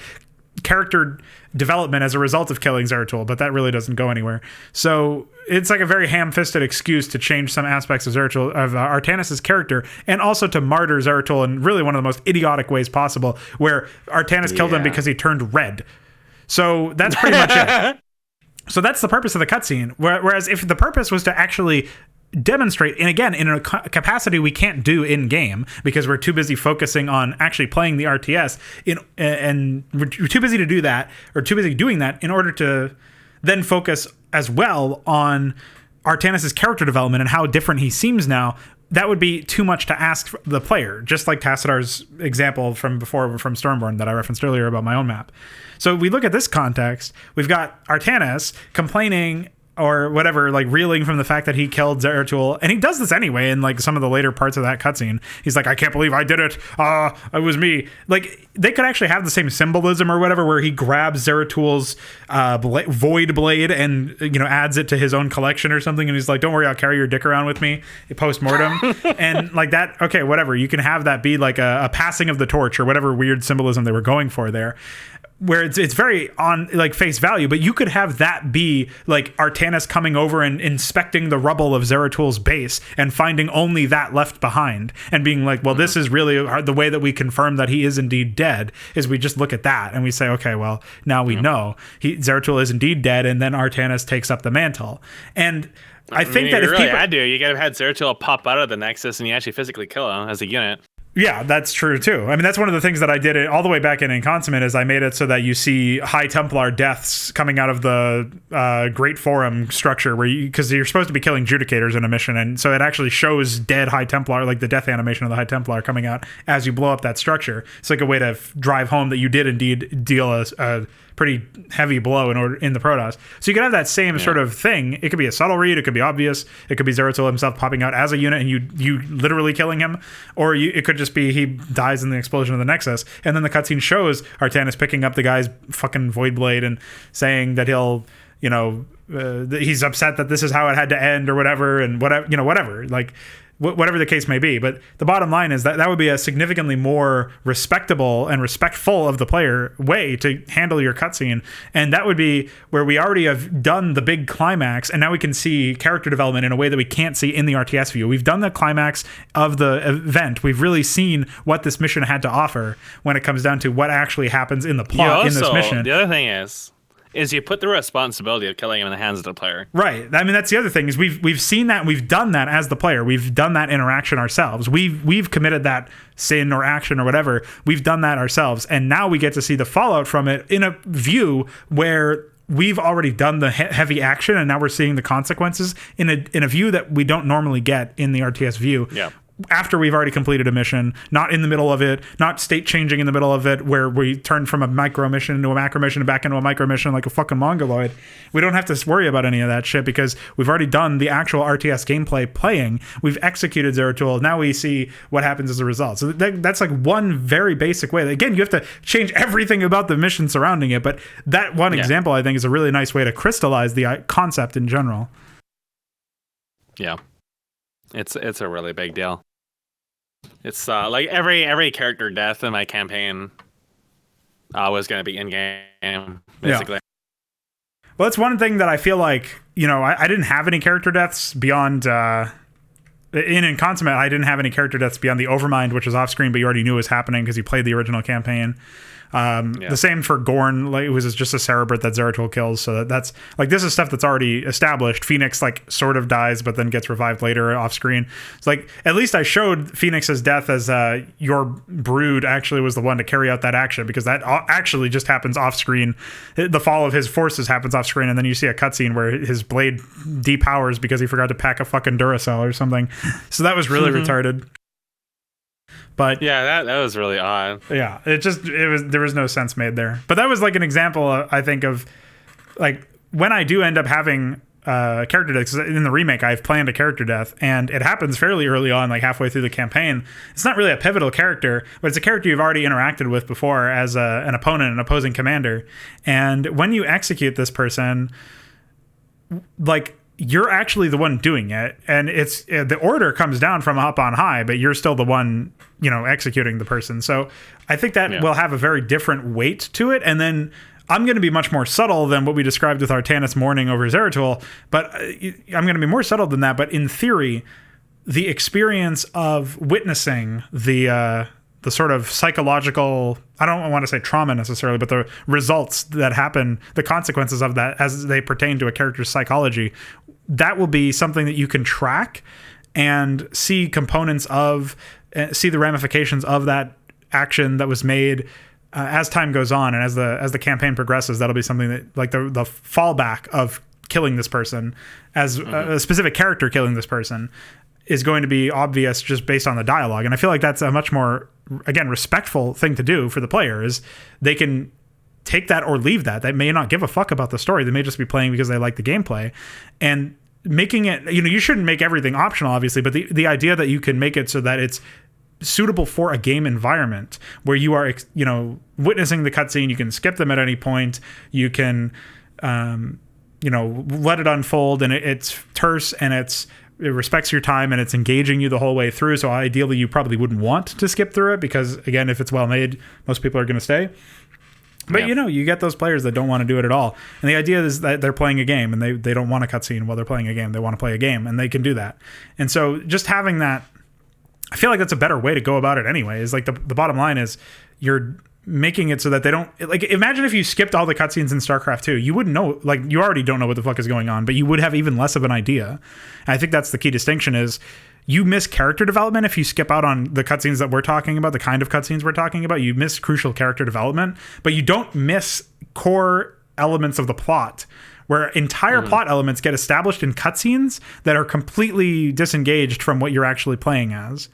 character development as a result of killing Zeratul, but that really doesn't go anywhere. So it's like a very ham-fisted excuse to change some aspects of Artanis's character, and also to martyr Zeratul in really one of the most idiotic ways possible, where Artanis killed him because he turned red. So that's pretty much it. So that's the purpose of the cutscene. Whereas if the purpose was to actually demonstrate, and again, in a capacity we can't do in game because we're too busy focusing on actually playing the RTS, and we're too busy to do that, or too busy doing that in order to then focus as well on Artanis' character development and how different he seems now. That would be too much to ask the player, just like Tassidar's example from before from Stormborn that I referenced earlier about my own map. So we look at this context, we've got Artanis complaining or whatever, like reeling from the fact that he killed Zeratul, and he does this anyway in like some of the later parts of that cutscene. He's like, I can't believe I did it. It was me. Like, they could actually have the same symbolism or whatever, where he grabs Zeratul's void blade and adds it to his own collection or something, and he's like, don't worry, I'll carry your dick around with me post-mortem. And like that, okay, whatever, you can have that be like a passing of the torch or whatever weird symbolism they were going for there, where it's very on like face value, but you could have that be like Artanis coming over and inspecting the rubble of Zeratul's base and finding only that left behind and being like, well, this is really the way that we confirm that he is indeed dead, is we just look at that and we say, okay, well, now we know Zeratul is indeed dead, and then Artanis takes up the mantle. And I think that if really people had to, you gotta have had Zeratul pop out of the Nexus and you actually physically kill him as a unit. Yeah, that's true too. I mean, that's one of the things that I did all the way back in Consummate, is I made it so that you see High Templar deaths coming out of the Great Forum structure, because you're supposed to be killing Judicators in a mission, and so it actually shows dead High Templar, like the death animation of the High Templar coming out as you blow up that structure. It's like a way to drive home that you did indeed deal a pretty heavy blow in the Protoss. So you could have that same sort of thing. It could be a subtle read, it could be obvious, it could be Zeratul himself popping out as a unit and you literally killing him, or it could just be he dies in the explosion of the Nexus, and then the cutscene shows Artanis picking up the guy's fucking void blade and saying that he'll he's upset that this is how it had to end or whatever, and whatever, like whatever the case may be. But the bottom line is that would be a significantly more respectable and respectful of the player way to handle your cutscene, and that would be where we already have done the big climax, and now we can see character development in a way that we can't see in the RTS view. We've done the climax of the event. We've really seen what this mission had to offer when it comes down to what actually happens in the plot in this mission. The other thing is you put the responsibility of killing him in the hands of the player. Right. I mean, that's the other thing, is we've seen that, we've done that as the player. We've done that interaction ourselves. We've committed that sin or action or whatever. We've done that ourselves, and now we get to see the fallout from it in a view where we've already done the heavy action, and now we're seeing the consequences in a view that we don't normally get in the RTS view. Yeah. After we've already completed a mission, not in the middle of it, not state changing in the middle of it, where we turn from a micro mission into a macro mission and back into a micro mission like a fucking mongoloid. We don't have to worry about any of that shit because we've already done the actual RTS gameplay playing. We've executed Zeratul. Now we see what happens as a result. So that's like one very basic way. Again, you have to change everything about the mission surrounding it, but that one example, I think, is a really nice way to crystallize the concept in general. Yeah. It's a really big deal. It's like every character death in my campaign was going to be in game, basically. Yeah. Well, that's one thing that I feel like, I didn't have any character deaths beyond in Consummate. I didn't have any character deaths beyond the Overmind, which was off screen, but you already knew was happening because you played the original campaign. The same for Gorn, like it was just a Cerebrate that Zeratul kills, so that's like, this is stuff that's already established. Phoenix like sort of dies but then gets revived later off screen. It's like, at least I showed Phoenix's death as your brood actually was the one to carry out that action, because that actually just happens off screen. The fall of his forces happens off screen, and then you see a cutscene where his blade depowers because he forgot to pack a fucking Duracell or something. So that was really retarded. But yeah, that was really odd. Yeah, there was no sense made there. But that was like an example, I think, of like when I do end up having character death. 'Cause in the remake, I've planned a character death, and it happens fairly early on, like halfway through the campaign. It's not really a pivotal character, but it's a character you've already interacted with before as an opponent, an opposing commander. And when you execute this person, like, you're actually the one doing it, and it's the order comes down from up on high, but you're still the one, executing the person. So I think that will have a very different weight to it. And then I'm going to be much more subtle than what we described with Artanis mourning over Zeratul, but I'm going to be more subtle than that. But in theory, the experience of witnessing the sort of psychological, I don't want to say trauma necessarily, but the results that happen, the consequences of that as they pertain to a character's psychology, that will be something that you can track and see components of, see the ramifications of that action that was made as time goes on, and as the campaign progresses. That'll be something that, like, the fallback of killing this person, as a specific character killing this person, is going to be obvious just based on the dialogue. And I feel like that's a much more, again, respectful thing to do for the player. Is they can take that or leave that. They may not give a fuck about the story. They may just be playing because they like the gameplay. And making it, you shouldn't make everything optional, obviously, but the idea that you can make it so that it's suitable for a game environment where you are, witnessing the cutscene, you can skip them at any point, you can, let it unfold, and it's terse, and it respects your time, and it's engaging you the whole way through. So ideally, you probably wouldn't want to skip through it, because, again, if it's well made, most people are going to stay. But, you get those players that don't want to do it at all. And the idea is that they're playing a game, and they don't want a cutscene while they're playing a game. They want to play a game, and they can do that. And so just having that, I feel like that's a better way to go about it anyway. Is like the bottom line is you're making it so that they don't, like, imagine if you skipped all the cutscenes in StarCraft 2, you wouldn't know, like, you already don't know what the fuck is going on, but you would have even less of an idea. And I think that's the key distinction, is you miss character development if you skip out on the cutscenes that we're talking about, the kind of cutscenes we're talking about. You miss crucial character development, but you don't miss core elements of the plot, where entire plot elements get established in cutscenes that are completely disengaged from what you're actually playing as,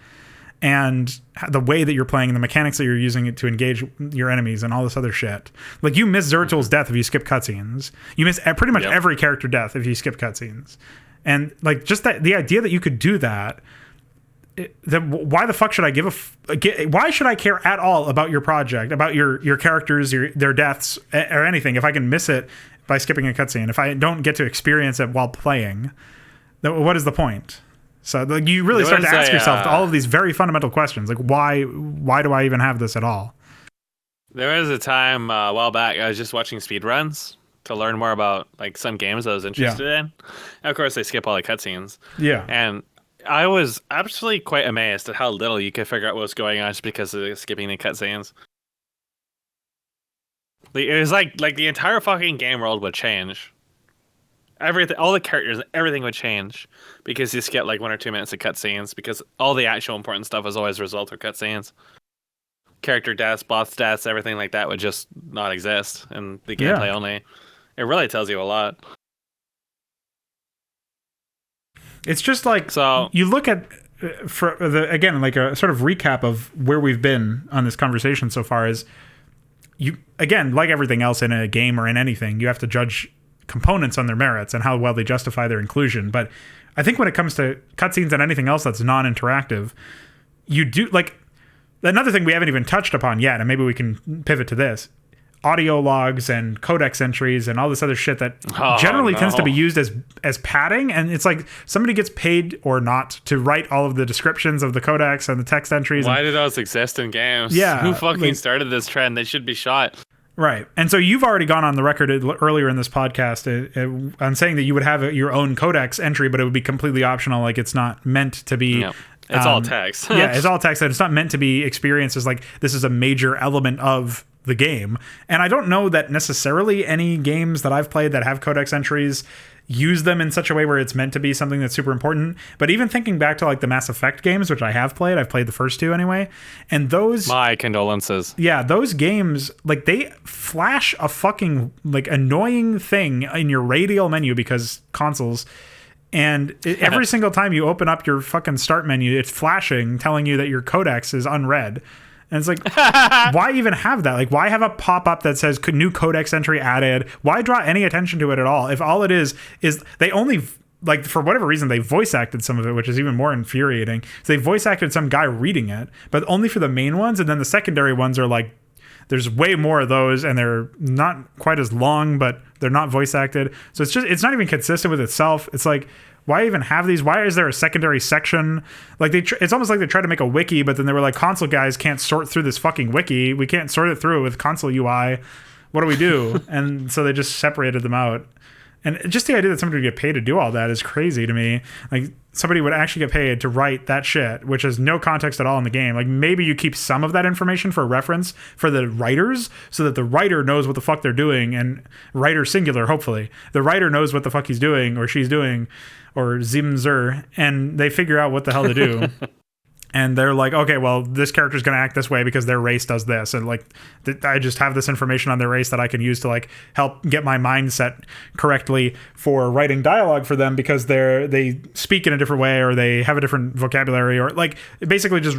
and the way that you're playing, and the mechanics that you're using it to engage your enemies, and all this other shit. Like, you miss Zertul's death if you skip cutscenes. You miss pretty much every character death if you skip cutscenes. And, like, just that, the idea that you could do that, why the fuck should I why should I care at all about your project, about your characters, their deaths, or anything, if I can miss it by skipping a cutscene? If I don't get to experience it while playing, then what is the point? So, like, you really start to ask yourself all of these very fundamental questions, like, why do I even have this at all? There was a time a while back I was just watching speedruns to learn more about, like, some games I was interested in. And of course, they skip all the cutscenes. Yeah. And I was absolutely quite amazed at how little you could figure out what was going on just because of skipping the cutscenes. It was like the entire fucking game world would change. Everything, all the characters, everything would change because you skip like 1 or 2 minutes of cutscenes, because all the actual important stuff is always a result of cutscenes. Character deaths, boss deaths, everything like that would just not exist in the gameplay only. It really tells you a lot. It's just like, so you look at, again, like a sort of recap of where we've been on this conversation so far, is you, again, like everything else in a game or in anything, you have to judge components on their merits and how well they justify their inclusion. But I think when it comes to cutscenes and anything else that's non-interactive, you do, like, another thing we haven't even touched upon yet, and maybe we can pivot to this, audio logs and codex entries and all this other shit that generally tends to be used as padding. And it's like somebody gets paid or not to write all of the descriptions of the codex and the text entries. Why do those exist in games? Yeah. Who fucking started this trend? They should be shot. Right. And so you've already gone on the record earlier in this podcast on saying that you would have your own codex entry, but it would be completely optional. Like, it's not meant to be... Yep. It's all text. Yeah, it's all text. And it's not meant to be experienced as like, this is a major element of the game. And I don't know that necessarily any games that I've played that have codex entries use them in such a way where it's meant to be something that's super important. But even thinking back to like the Mass Effect games, which I have played, I've played the first 2 anyway, and those... My condolences. Yeah, those games, like, they flash a fucking like annoying thing in your radial menu, because consoles... And every single time you open up your fucking start menu, it's flashing, telling you that your codex is unread. And it's like, why even have that? Like, why have a pop-up that says new codex entry added? Why draw any attention to it at all? If all it is they only, like, for whatever reason, they voice acted some of it, which is even more infuriating. So they voice acted some guy reading it, but only for the main ones. And then the secondary ones are like, there's way more of those, and they're not quite as long, but they're not voice acted. So it's not even consistent with itself. It's like, why even have these? Why is there a secondary section? Like, it's almost like they tried to make a wiki, but then they were like, console guys can't sort through this fucking wiki. We can't sort it through with console UI. What do we do? And so they just separated them out. And just the idea that somebody would get paid to do all that is crazy to me. Like, somebody would actually get paid to write that shit, which has no context at all in the game. Like, maybe you keep some of that information for reference for the writers so that the writer knows what the fuck they're doing, and writer singular, hopefully. The writer knows what the fuck he's doing or she's doing, or Zimzer, and they figure out what the hell to do. And they're like, okay, well, this character's going to act this way because their race does this. And like, I just have this information on their race that I can use to like help get my mindset correctly for writing dialogue for them, because they speak in a different way, or they have a different vocabulary, or like basically just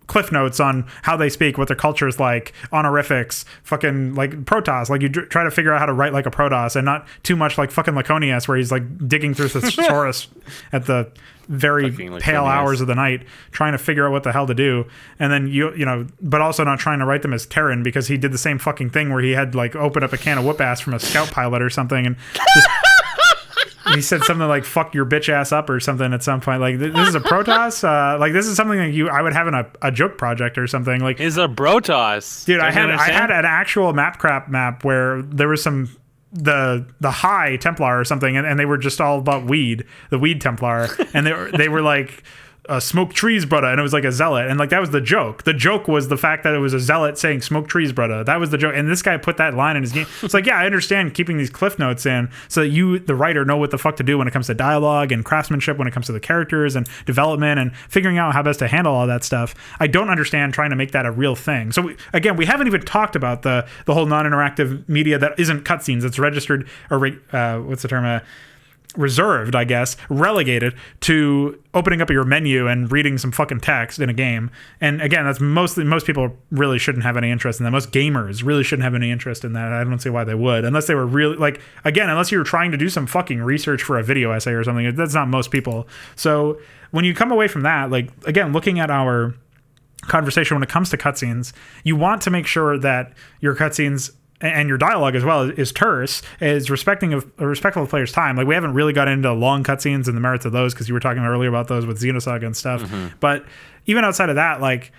cliff notes on how they speak, what their culture is like, honorifics, fucking like Protoss. Like, you try to figure out how to write like a Protoss, and not too much like fucking Laconius, where he's like digging through the thesaurus at the very pale hours of the night trying to figure out what the hell to do. And then you know, but also not trying to write them as Terran, because he did the same fucking thing where he had like opened up a can of whoop ass from a scout pilot or something, and just he said something like "fuck your bitch ass up" or something at some point. Like, this is a Protoss. Like, this is something that I would have in a joke project or something. Like, is a Protoss, dude. I had an actual map where there was some the High Templar or something, and they were just all about weed, the Weed Templar, and they were like, smoke trees, brother, and it was like a zealot, and like that was the joke. The joke was the fact that it was a zealot saying smoke trees, brother. That was the joke, and this guy put that line in his game. It's like, yeah, I understand keeping these cliff notes in so that you, the writer, know what the fuck to do when it comes to dialogue and craftsmanship, when it comes to the characters and development and figuring out how best to handle all that stuff. I don't understand trying to make that a real thing. So we haven't even talked about the whole non-interactive media that isn't cutscenes. It's registered, or what's the term? Reserved, I guess, relegated to opening up your menu and reading some fucking text in a game. And again, that's most people really shouldn't have any interest in that. Most gamers really shouldn't have any interest in that. I don't see why they would, unless they were really, like, again, unless you were trying to do some fucking research for a video essay or something. That's not most people. So when you come away from that, like, again, looking at our conversation when it comes to cutscenes, you want to make sure that your cutscenes and your dialogue as well is terse, is respectful of the player's time. Like, we haven't really got into long cutscenes and the merits of those, because you were talking earlier about those with Xenosaga and stuff. Mm-hmm. But even outside of that, like,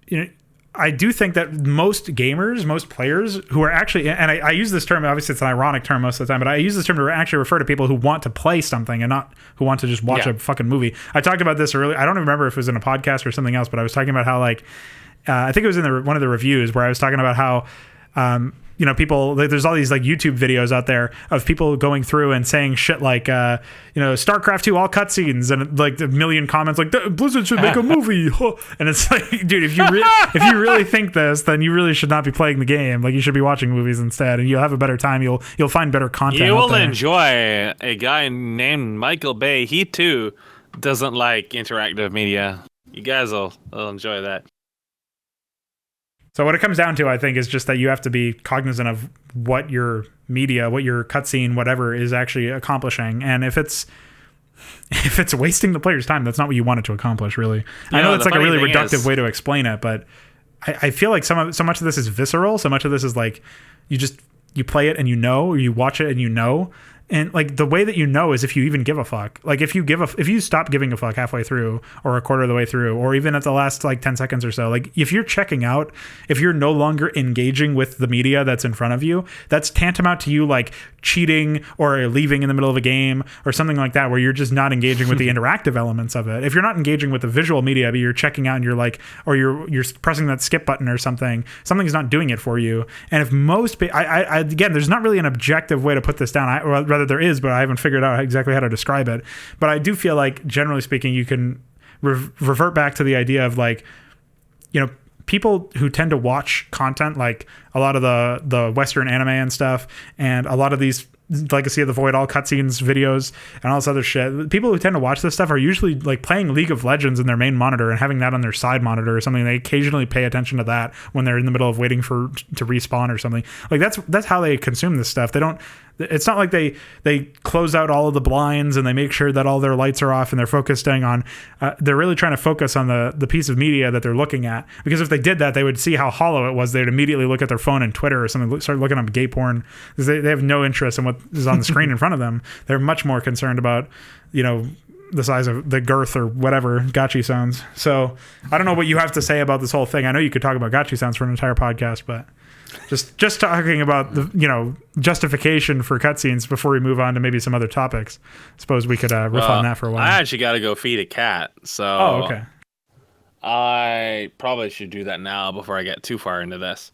you know, I do think that most gamers, most players who are actually, and I use this term, obviously it's an ironic term most of the time, but I use this term to actually refer to people who want to play something and not who want to just watch a fucking movie. I talked about this earlier. I don't remember if it was in a podcast or something else, but I was talking about how, like, I think it was in one of the reviews where I was talking about how, you know, people, there's all these like YouTube videos out there of people going through and saying shit like, you know, StarCraft 2 all cutscenes, and like a million comments like, Blizzard should make a movie. And it's like, dude, if you really think this, then you really should not be playing the game. Like, you should be watching movies instead, and you'll have a better time. You'll find better content. You will enjoy a guy named Michael Bay. He too doesn't like interactive media. You guys will enjoy that. So what it comes down to, I think, is just that you have to be cognizant of what your media, what your cutscene, whatever is actually accomplishing. And if it's wasting the player's time, that's not what you want it to accomplish, really. I know it's like a really reductive way to explain it, but I feel like so much of this is visceral. So much of this is like, you play it and you know, or you watch it and you know. And like, the way that you know is if you even give a fuck. Like, if you stop giving a fuck halfway through, or a quarter of the way through, or even at the last like 10 seconds or so, like, if you're checking out, if you're no longer engaging with the media that's in front of you, that's tantamount to you like cheating or leaving in the middle of a game or something like that, where you're just not engaging with the interactive elements of it. If you're not engaging with the visual media, but you're checking out and you're like, or you're pressing that skip button or something's not doing it for you. And if most, again, there's not really an objective way to put this down. Rather, there is, but I haven't figured out exactly how to describe it. But I do feel like, generally speaking, you can revert back to the idea of, like, you know, people who tend to watch content, like a lot of the Western anime and stuff, and a lot of these Legacy of the Void, all cutscenes, videos, and all this other shit. People who tend to watch this stuff are usually like playing League of Legends in their main monitor and having that on their side monitor or something. They occasionally pay attention to that when they're in the middle of waiting to respawn or something. Like that's how they consume this stuff. They don't. It's not like they close out all of the blinds and they make sure that all their lights are off and they're focusing on. They're really trying to focus on the piece of media that they're looking at. Because if they did that, they would see how hollow it was. They'd immediately look at their phone and Twitter or something, start looking up gay porn, because they have no interest in what is on the screen in front of them. They're much more concerned about, the size of the girth or whatever Gachi sounds. So I don't know what you have to say about this whole thing. I know you could talk about Gachi sounds for an entire podcast, but just talking about the justification for cutscenes before we move on to maybe some other topics. Suppose we could riff on that for a while. I actually got to go feed a cat, so okay. I probably should do that now before I get too far into this.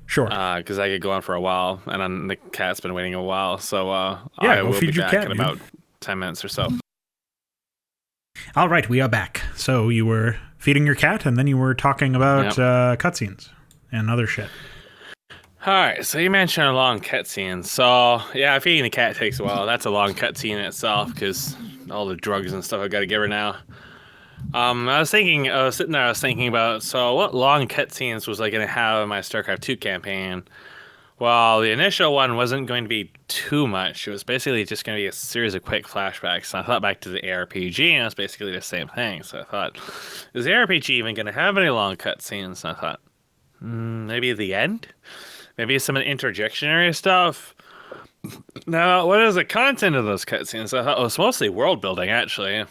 Sure. Because I could go on for a while, and then the cat's been waiting a while, so yeah, I will feed be your back cat, in about 10 minutes or so. All right, we are back. So you were feeding your cat, and then you were talking about cutscenes and other shit. All right, so you mentioned a long cutscene. So, yeah, feeding the cat takes a while. That's a long cutscene in itself, because all the drugs and stuff I've got to give her now. I was sitting there, I was thinking about, so what long cutscenes was I going to have in my StarCraft 2 campaign? Well, the initial one wasn't going to be too much. It was basically just going to be a series of quick flashbacks. And I thought back to the ARPG, and it's basically the same thing. So I thought, is the RPG even going to have any long cutscenes? And I thought, maybe the end? Maybe some interjectionary stuff? Now, what is the content of those cutscenes? I thought it was mostly world building, actually.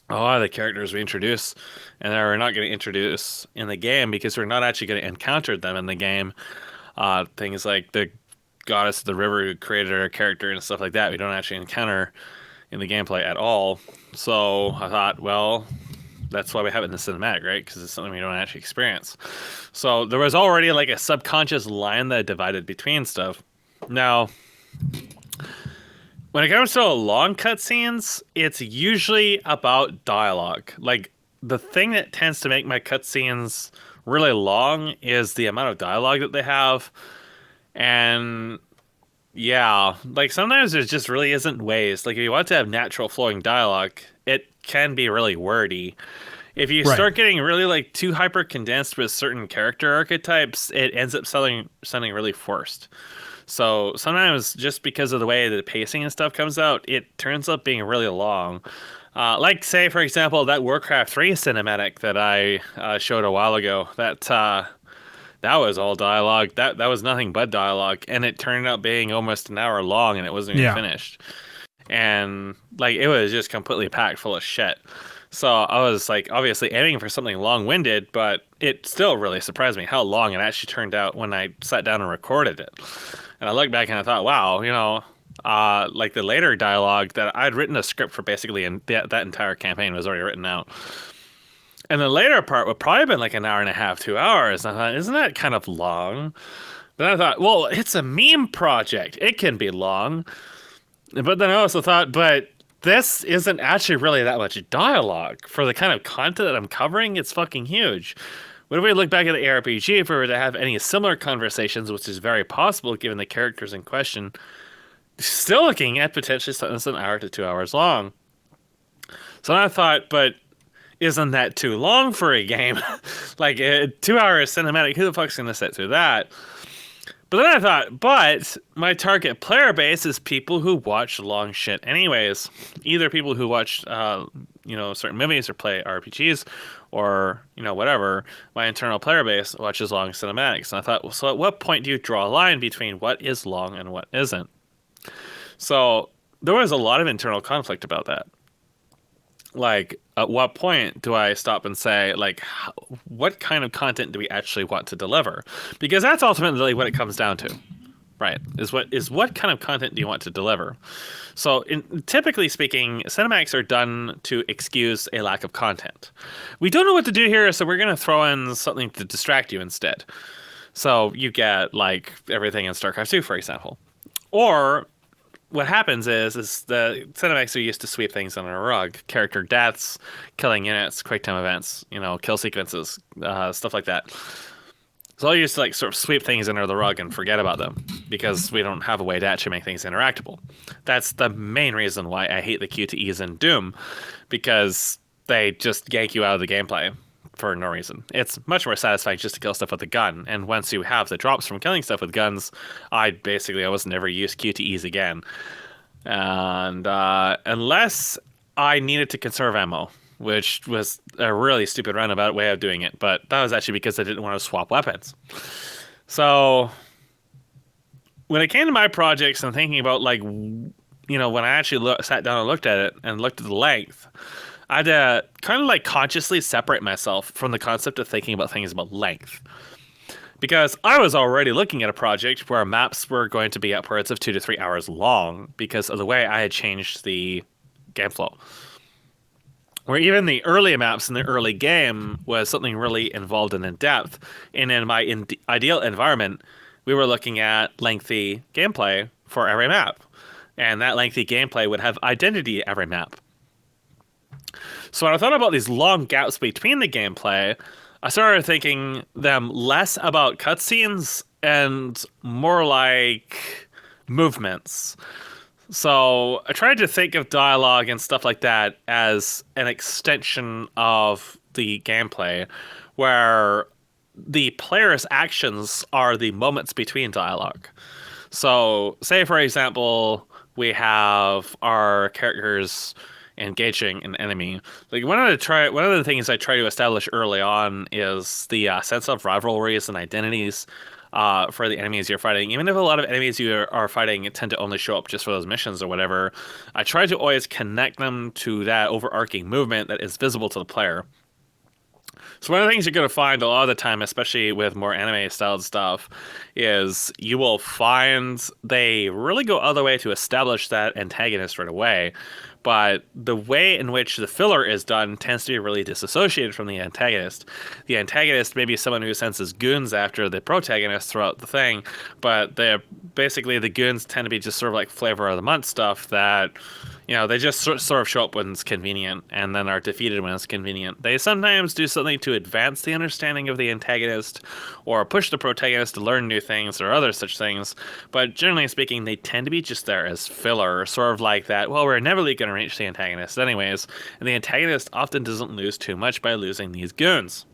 A lot of the characters we introduce, and that we're not going to introduce in the game because we're not actually going to encounter them in the game. Things like the goddess of the river who created our character and stuff like that, we don't actually encounter in the gameplay at all. So I thought, well, that's why we have it in the cinematic, right? Because it's something we don't actually experience. So there was already like a subconscious line that divided between stuff. Now, when it comes to long cutscenes, it's usually about dialogue. Like, the thing that tends to make my cutscenes really long is the amount of dialogue that they have. And yeah, like sometimes there just really isn't ways. Like if you want to have natural flowing dialogue, it can be really wordy. If you start getting really like too hyper condensed with certain character archetypes, it ends up sounding really forced. So sometimes just because of the way the pacing and stuff comes out, it turns up being really long. Like, say, for example, that Warcraft 3 cinematic that I showed a while ago. That was all dialogue. That was nothing but dialogue. And it turned out being almost an hour long, and it wasn't even finished. And, like, it was just completely packed full of shit. So I was, like, obviously aiming for something long-winded, but it still really surprised me how long it actually turned out when I sat down and recorded it. And I looked back and I thought, wow, like the later dialogue that I'd written a script for basically, and that entire campaign was already written out. And the later part would probably have been like an hour and a half, 2 hours. And I thought, isn't that kind of long? But I thought, well, it's a meme project. It can be long. But then I also thought, but this isn't actually really that much dialogue. For the kind of content that I'm covering, it's fucking huge. What if we look back at the ARPG, if we were to have any similar conversations, which is very possible given the characters in question, still looking at potentially something that's an hour to 2 hours long. So I thought, but isn't that too long for a game? Like 2 hours cinematic, who the fuck's going to sit through that? But then I thought, but my target player base is people who watch long shit anyways. Either people who watch, certain movies or play RPGs or, whatever. My internal player base watches long cinematics. And I thought, well, so at what point do you draw a line between what is long and what isn't? So there was a lot of internal conflict about that. Like, at what point do I stop and say, like, what kind of content do we actually want to deliver? Because that's ultimately what it comes down to, right? Is what kind of content do you want to deliver? So, typically speaking, cinematics are done to excuse a lack of content. We don't know what to do here, so we're going to throw in something to distract you instead. So you get, like, everything in StarCraft 2, for example. Or what happens is the cinematics are used to sweep things under a rug. Character deaths, killing units, quick time events, kill sequences, stuff like that. So I'll used to like sort of sweep things under the rug and forget about them because we don't have a way to actually make things interactable. That's the main reason why I hate the QTEs in Doom, because they just yank you out of the gameplay for no reason. It's much more satisfying just to kill stuff with a gun. And once you have the drops from killing stuff with guns, I almost never use QTEs again. And unless I needed to conserve ammo, which was a really stupid roundabout way of doing it, but that was actually because I didn't want to swap weapons. So when it came to my projects and thinking about when I actually sat down and looked at it and looked at the length, I had to kind of consciously separate myself from the concept of thinking about things about length. Because I was already looking at a project where maps were going to be upwards of 2 to 3 hours long because of the way I had changed the game flow. Where even the early maps in the early game was something really involved and in depth. And in my ideal environment, we were looking at lengthy gameplay for every map. And that lengthy gameplay would have identity every map. So when I thought about these long gaps between the gameplay, I started thinking them less about cutscenes and more like movements. So I tried to think of dialogue and stuff like that as an extension of the gameplay, where the player's actions are the moments between dialogue. So say, for example, we have our characters engaging an enemy. One of the things I try to establish early on is the sense of rivalries and identities for the enemies you're fighting. Even if a lot of enemies you are fighting tend to only show up just for those missions or whatever, I try to always connect them to that overarching movement that is visible to the player. So one of the things you're going to find a lot of the time, especially with more anime-styled stuff, is you will find they really go out of the way to establish that antagonist right away. But the way in which the filler is done tends to be really disassociated from the antagonist. The antagonist may be someone who senses goons after the protagonist throughout the thing, but basically the goons tend to be just sort of like flavor of the month stuff that, they just sort of show up when it's convenient and then are defeated when it's convenient. They sometimes do something to advance the understanding of the antagonist or push the protagonist to learn new things or other such things. But generally speaking, they tend to be just there as filler, sort of like that, well, we're never really going to reach the antagonist anyways. And the antagonist often doesn't lose too much by losing these goons.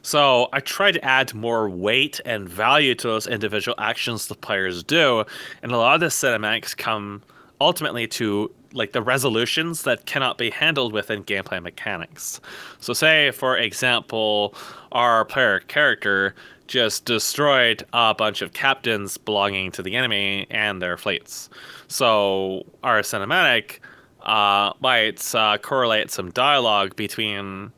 So I try to add more weight and value to those individual actions the players do. And a lot of the cinematics come ultimately to the resolutions that cannot be handled within gameplay mechanics. So say, for example, our player character just destroyed a bunch of captains belonging to the enemy and their fleets. So our cinematic might correlate some dialogue between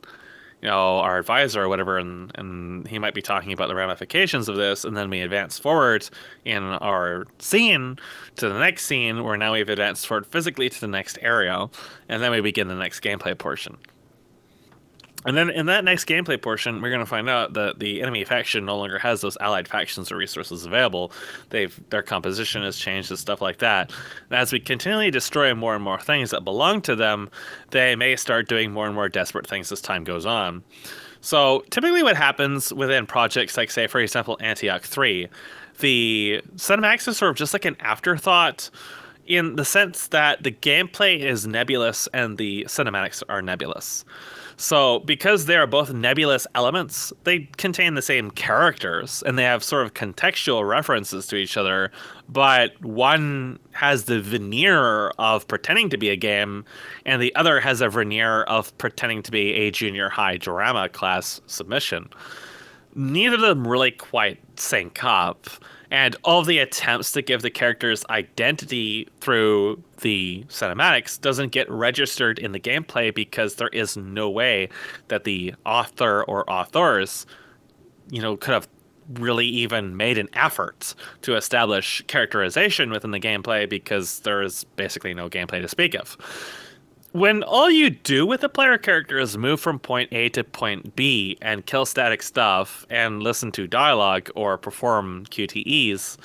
our advisor or whatever, and he might be talking about the ramifications of this, and then we advance forward in our scene to the next scene, where now we've advanced forward physically to the next area, and then we begin the next gameplay portion. And then in that next gameplay portion, we're going to find out that the enemy faction no longer has those allied factions or resources available. Their composition has changed and stuff like that. And as we continually destroy more and more things that belong to them, they may start doing more and more desperate things as time goes on. So typically what happens within projects like, say, for example, Antioch 3, the cinematics is sort of just like an afterthought, in the sense that the gameplay is nebulous and the cinematics are nebulous. So because they are both nebulous elements, they contain the same characters and they have sort of contextual references to each other, but one has the veneer of pretending to be a game and the other has a veneer of pretending to be a junior high drama class submission. Neither of them really quite sync up. And all the attempts to give the characters identity through the cinematics doesn't get registered in the gameplay because there is no way that the author or authors, could have really even made an effort to establish characterization within the gameplay, because there is basically no gameplay to speak of. When all you do with the player character is move from point A to point B and kill static stuff and listen to dialogue or perform QTEs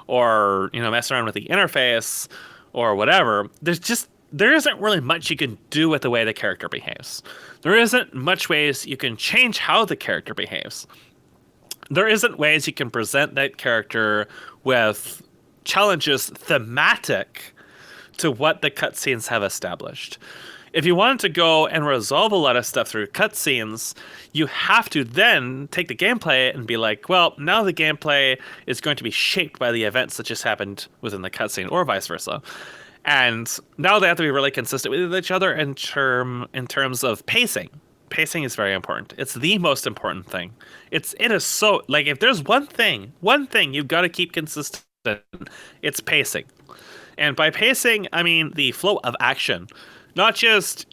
or, mess around with the interface or whatever, there isn't really much you can do with the way the character behaves. There isn't much ways you can change how the character behaves. there isn't ways you can present that character with challenges thematic to what the cutscenes have established. If you wanted to go and resolve a lot of stuff through cutscenes, you have to then take the gameplay and be like, well, now the gameplay is going to be shaped by the events that just happened within the cutscene, or vice versa. And now they have to be really consistent with each other in terms of pacing. Pacing is very important. It's the most important thing. It is so, like, if there's one thing you've got to keep consistent, it's pacing. And by pacing, I mean the flow of action. Not just,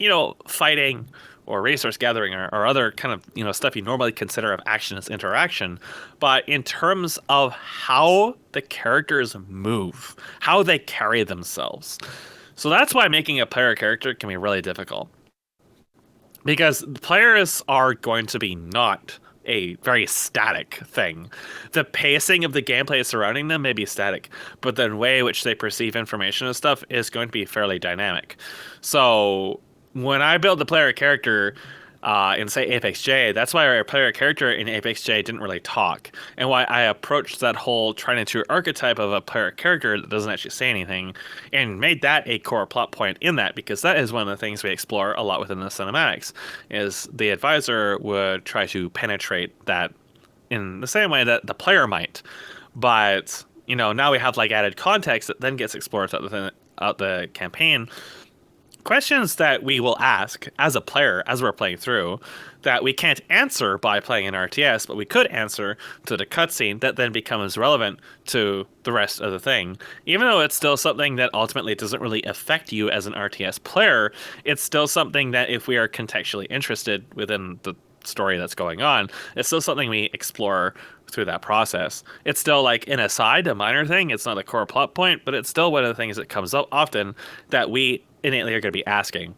fighting or resource gathering or other kind of, stuff you normally consider of action as interaction, but in terms of how the characters move, how they carry themselves. So that's why making a player character can be really difficult. Because the players are going to be not a very static thing. The pacing of the gameplay surrounding them may be static, but the way in which they perceive information and stuff is going to be fairly dynamic. So when I build the player character in, say, Apex J, that's why our player character in Apex J didn't really talk, and why I approached that whole tried and true archetype of a player character that doesn't actually say anything, and made that a core plot point in that, because that is one of the things we explore a lot within the cinematics, is the advisor would try to penetrate that in the same way that the player might, but now we have like added context that then gets explored throughout the campaign. Questions that we will ask as a player as we're playing through that we can't answer by playing an RTS, but we could answer to the cutscene that then becomes relevant to the rest of the thing. Even though it's still something that ultimately doesn't really affect you as an RTS player, it's still something that if we are contextually interested within the story that's going on, it's still something we explore through that process. It's still like an aside, a minor thing. It's not a core plot point, but it's still one of the things that comes up often that we innately are going to be asking.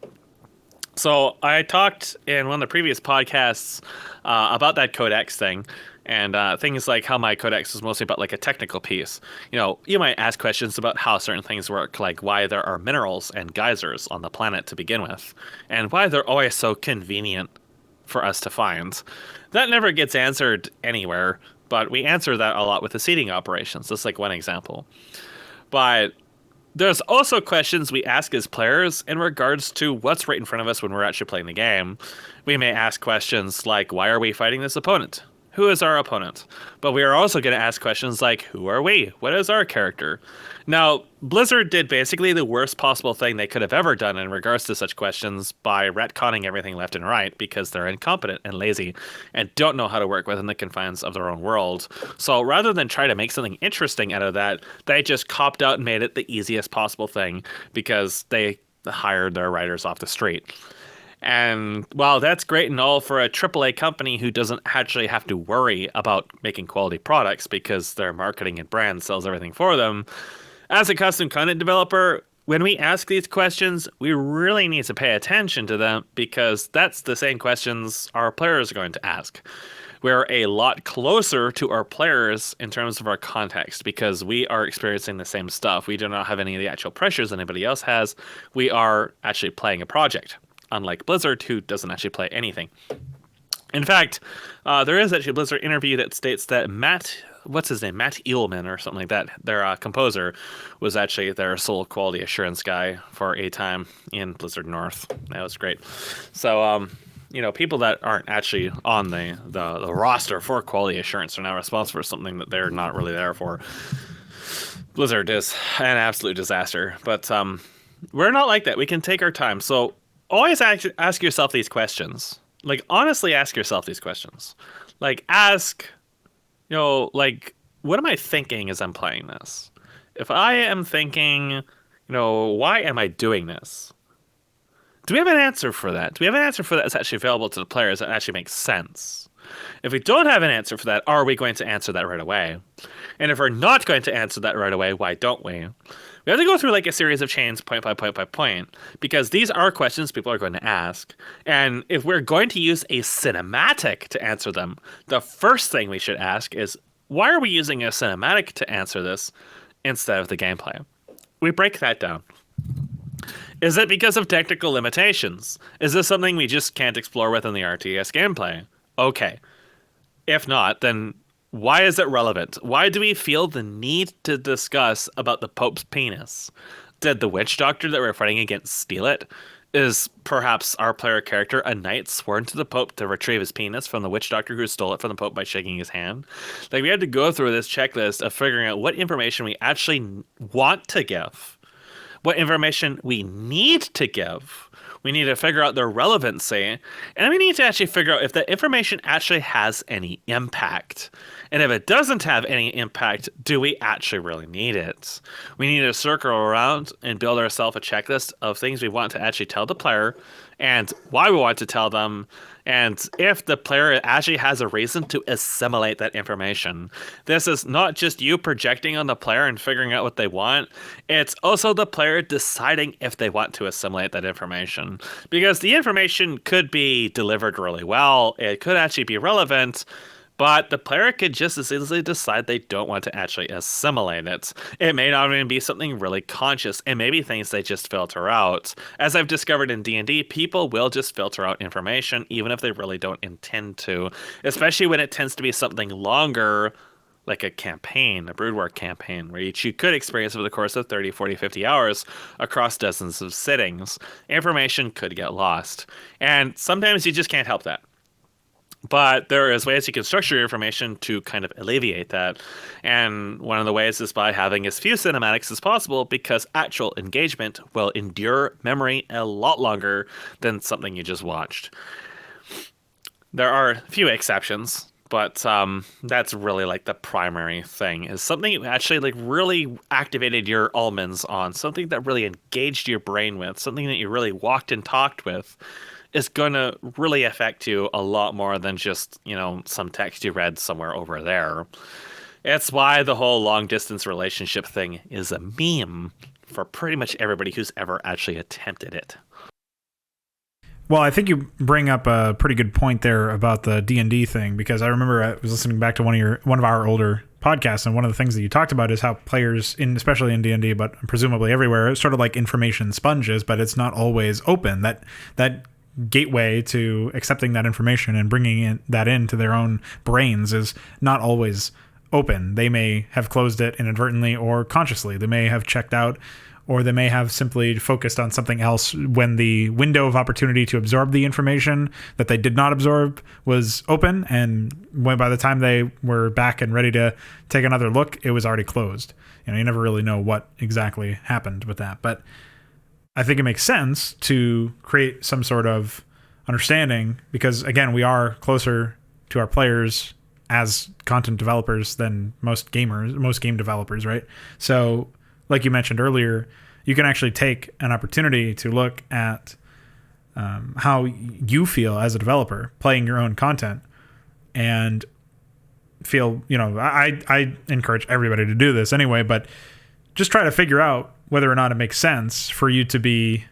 So I talked in one of the previous podcasts about that codex thing, and things like how my codex is mostly about like a technical piece. You might ask questions about how certain things work, like why there are minerals and geysers on the planet to begin with, and why they're always so convenient for us to find. That never gets answered anywhere, but we answer that a lot with the seeding operations. That's like one example. But there's also questions we ask as players in regards to what's right in front of us when we're actually playing the game. We may ask questions like, why are we fighting this opponent? Who is our opponent? But we are also going to ask questions like, who are we? What is our character? Now, Blizzard did basically the worst possible thing they could have ever done in regards to such questions by retconning everything left and right, because they're incompetent and lazy and don't know how to work within the confines of their own world. So rather than try to make something interesting out of that, they just copped out and made it the easiest possible thing because they hired their writers off the street. And while that's great and all for a AAA company who doesn't actually have to worry about making quality products because their marketing and brand sells everything for them, as a custom content developer, when we ask these questions, we really need to pay attention to them, because that's the same questions our players are going to ask. We're a lot closer to our players in terms of our context, because we are experiencing the same stuff. We do not have any of the actual pressures anybody else has. We are actually playing a project, unlike Blizzard, who doesn't actually play anything. In fact, there is actually a Blizzard interview that states that Matt Eelman or something like that, their composer, was actually their sole quality assurance guy for a time in Blizzard North. That was great. So, people that aren't actually on the roster for quality assurance are now responsible for something that they're not really there for. Blizzard is an absolute disaster, but we're not like that. We can take our time. So always ask yourself these questions. Like, honestly ask yourself these questions. Like, ask, what am I thinking as I'm playing this? If I am thinking, why am I doing this? Do we have an answer for that? Do we have an answer for that that's actually available to the players that actually makes sense? If we don't have an answer for that, are we going to answer that right away? And if we're not going to answer that right away, why don't we? We have to go through like a series of chains, point by point by point, because these are questions people are going to ask. And if we're going to use a cinematic to answer them, the first thing we should ask is, why are we using a cinematic to answer this instead of the gameplay? We break that down. Is it because of technical limitations? Is this something we just can't explore within the RTS gameplay? Okay. If not, then Why is it relevant? Why do we feel the need to discuss about the Pope's penis? Did the witch doctor that we're fighting against steal it? Is perhaps our player character a knight sworn to the Pope to retrieve his penis from the witch doctor who stole it from the Pope by shaking his hand? Like, we had to go through this checklist of figuring out what information we actually want to give, what information we need to give. We need to figure out their relevancy, and we need to actually figure out if the information actually has any impact. And if it doesn't have any impact, do we actually really need it? We need to circle around and build ourselves a checklist of things we want to actually tell the player and why we want to tell them, and if the player actually has a reason to assimilate that information. This is not just you projecting on the player and figuring out what they want. It's also the player deciding if they want to assimilate that information. Because the information could be delivered really well. It could actually be relevant. But the player could just as easily decide they don't want to actually assimilate it. It may not even be something really conscious, and maybe things they just filter out. As I've discovered in D&D, people will just filter out information, even if they really don't intend to, especially when it tends to be something longer, like a campaign, a Broodwar campaign, where you could experience over the course of 30, 40, 50 hours across dozens of sittings. Information could get lost. And sometimes you just can't help that. But there is ways you can structure your information to kind of alleviate that. And one of the ways is by having as few cinematics as possible, because actual engagement will endure memory a lot longer than something you just watched. There are a few exceptions, but that's really like the primary thing, is something you actually like really activated your almonds on, something that really engaged your brain with, something that you really walked and talked with, is going to really affect you a lot more than just, some text you read somewhere over there. It's why the whole long distance relationship thing is a meme for pretty much everybody who's ever actually attempted it. Well, I think you bring up a pretty good point there about the D&D thing, because I remember I was listening back to one of our older podcasts, and one of the things that you talked about is how players, especially in D&D, but presumably everywhere, it's sort of like information sponges, but it's not always open. That gateway to accepting that information and bringing that into their own brains is not always open. They may have closed it inadvertently or consciously. They may have checked out, or they may have simply focused on something else when the window of opportunity to absorb the information that they did not absorb was open, and when by the time they were back and ready to take another look, it was already closed. You never really know what exactly happened with that. But I think it makes sense to create some sort of understanding, because again, we are closer to our players as content developers than most game developers, right? So like you mentioned earlier, you can actually take an opportunity to look at how you feel as a developer playing your own content, and feel, I encourage everybody to do this anyway, but just try to figure out whether or not it makes sense for you to be,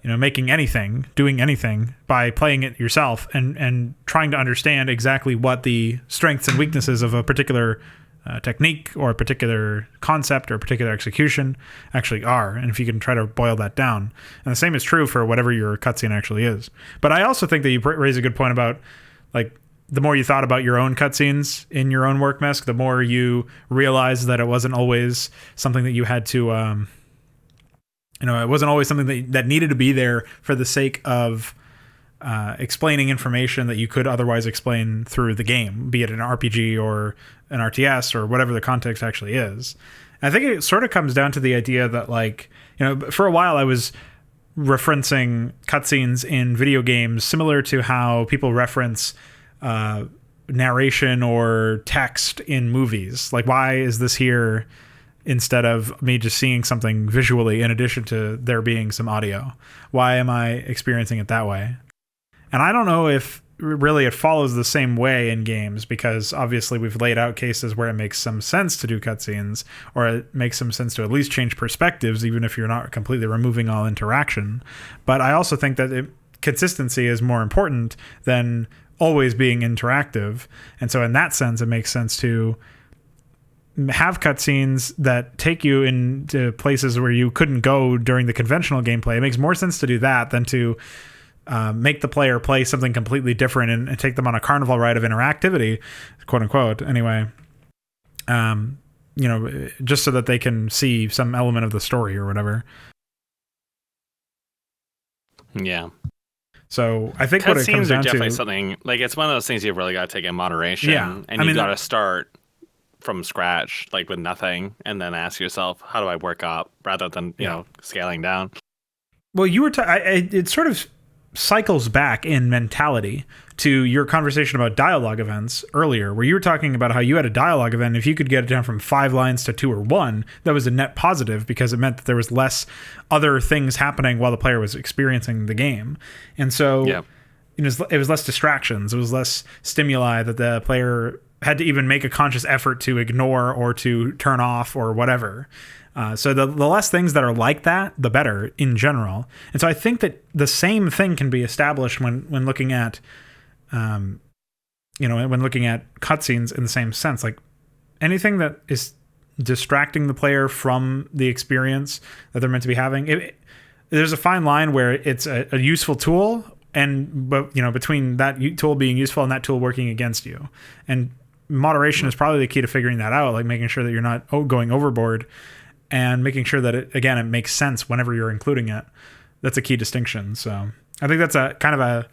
doing anything by playing it yourself, and trying to understand exactly what the strengths and weaknesses of a particular technique or a particular concept or a particular execution actually are, and if you can try to boil that down. And the same is true for whatever your cutscene actually is. But I also think that you raise a good point about, like, the more you thought about your own cutscenes in your own work, Mesk, the more you realized that it wasn't always something that you had to, it wasn't always something that needed to be there for the sake of explaining information that you could otherwise explain through the game, be it an RPG or an RTS or whatever the context actually is. And I think it sort of comes down to the idea that, like, for a while I was referencing cutscenes in video games similar to how people reference narration or text in movies. Like, why is this here instead of me just seeing something visually in addition to there being some audio? Why am I experiencing it that way? And I don't know if really it follows the same way in games, because obviously we've laid out cases where it makes some sense to do cutscenes, or it makes some sense to at least change perspectives, even if you're not completely removing all interaction. But I also think that consistency is more important than always being interactive. And so in that sense, it makes sense to have cutscenes that take you into places where you couldn't go during the conventional gameplay. It makes more sense to do that than to make the player play something completely different and take them on a carnival ride of interactivity, quote unquote. Anyway, just so that they can see some element of the story or whatever. Yeah. So I think what it comes down to, definitely something like it's one of those things you've really got to take in moderation. Yeah, and you got to start from scratch, like with nothing, and then ask yourself, how do I work up, rather than scaling down. Well, you were it sort of cycles back in mentality to your conversation about dialogue events earlier, where you were talking about how you had a dialogue event. If you could get it down from 5 lines to 2 or 1, that was a net positive because it meant that there was less other things happening while the player was experiencing the game. And so it was less distractions. It was less stimuli that the player had to even make a conscious effort to ignore or to turn off or whatever. So the less things that are like that, the better in general. And so I think that the same thing can be established when looking at, when looking at cutscenes in the same sense. Like anything that is distracting the player from the experience that they're meant to be having. There's a fine line where it's a useful tool, but between that tool being useful and that tool working against you. And moderation is probably the key to figuring that out, like making sure that you're not going overboard. And making sure that it makes sense whenever you're including it. That's a key distinction. So I think that's a kind of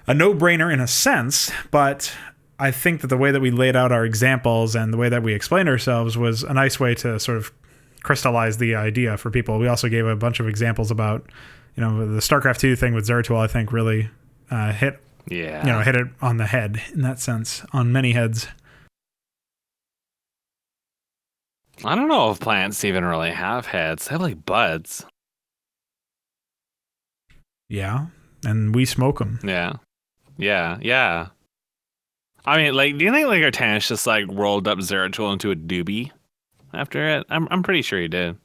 a no-brainer in a sense, but I think that the way that we laid out our examples and the way that we explained ourselves was a nice way to sort of crystallize the idea for people. We also gave a bunch of examples about, the StarCraft 2 thing with Zeratul, I think really hit it on the head in that sense, on many heads. I don't know if plants even really have heads. They have like buds. Yeah, and we smoke them. Yeah. I mean, like, do you think like Artanis just like rolled up Zeratul into a doobie after it? I'm pretty sure he did.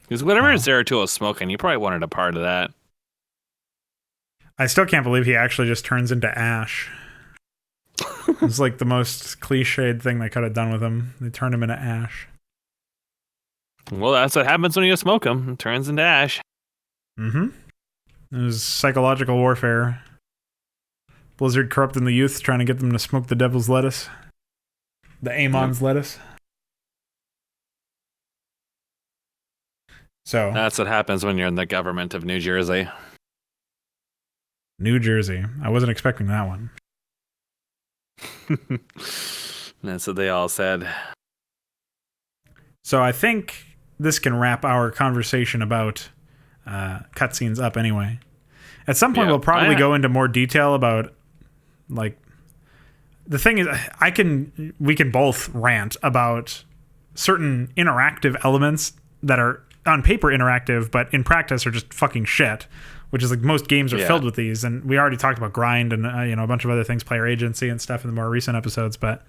Because whatever Zeratul was smoking, he probably wanted a part of that. I still can't believe he actually just turns into ash. It's like the most cliched thing they could have done with him. They turned him into ash. Well, that's what happens when you smoke him. It turns into ash. Mm-hmm. It was psychological warfare. Blizzard corrupting the youth, trying to get them to smoke the devil's lettuce. The Amon's lettuce. So that's what happens when you're in the government of New Jersey. New Jersey. I wasn't expecting that one. That's what they all said. So I think this can wrap our conversation about cutscenes up anyway. At some point, we'll probably go into more detail about, like, the thing is, we can both rant about certain interactive elements that are on paper interactive, but in practice are just fucking shit. Which is like most games are filled with these, and we already talked about grind and a bunch of other things, player agency and stuff in the more recent episodes. But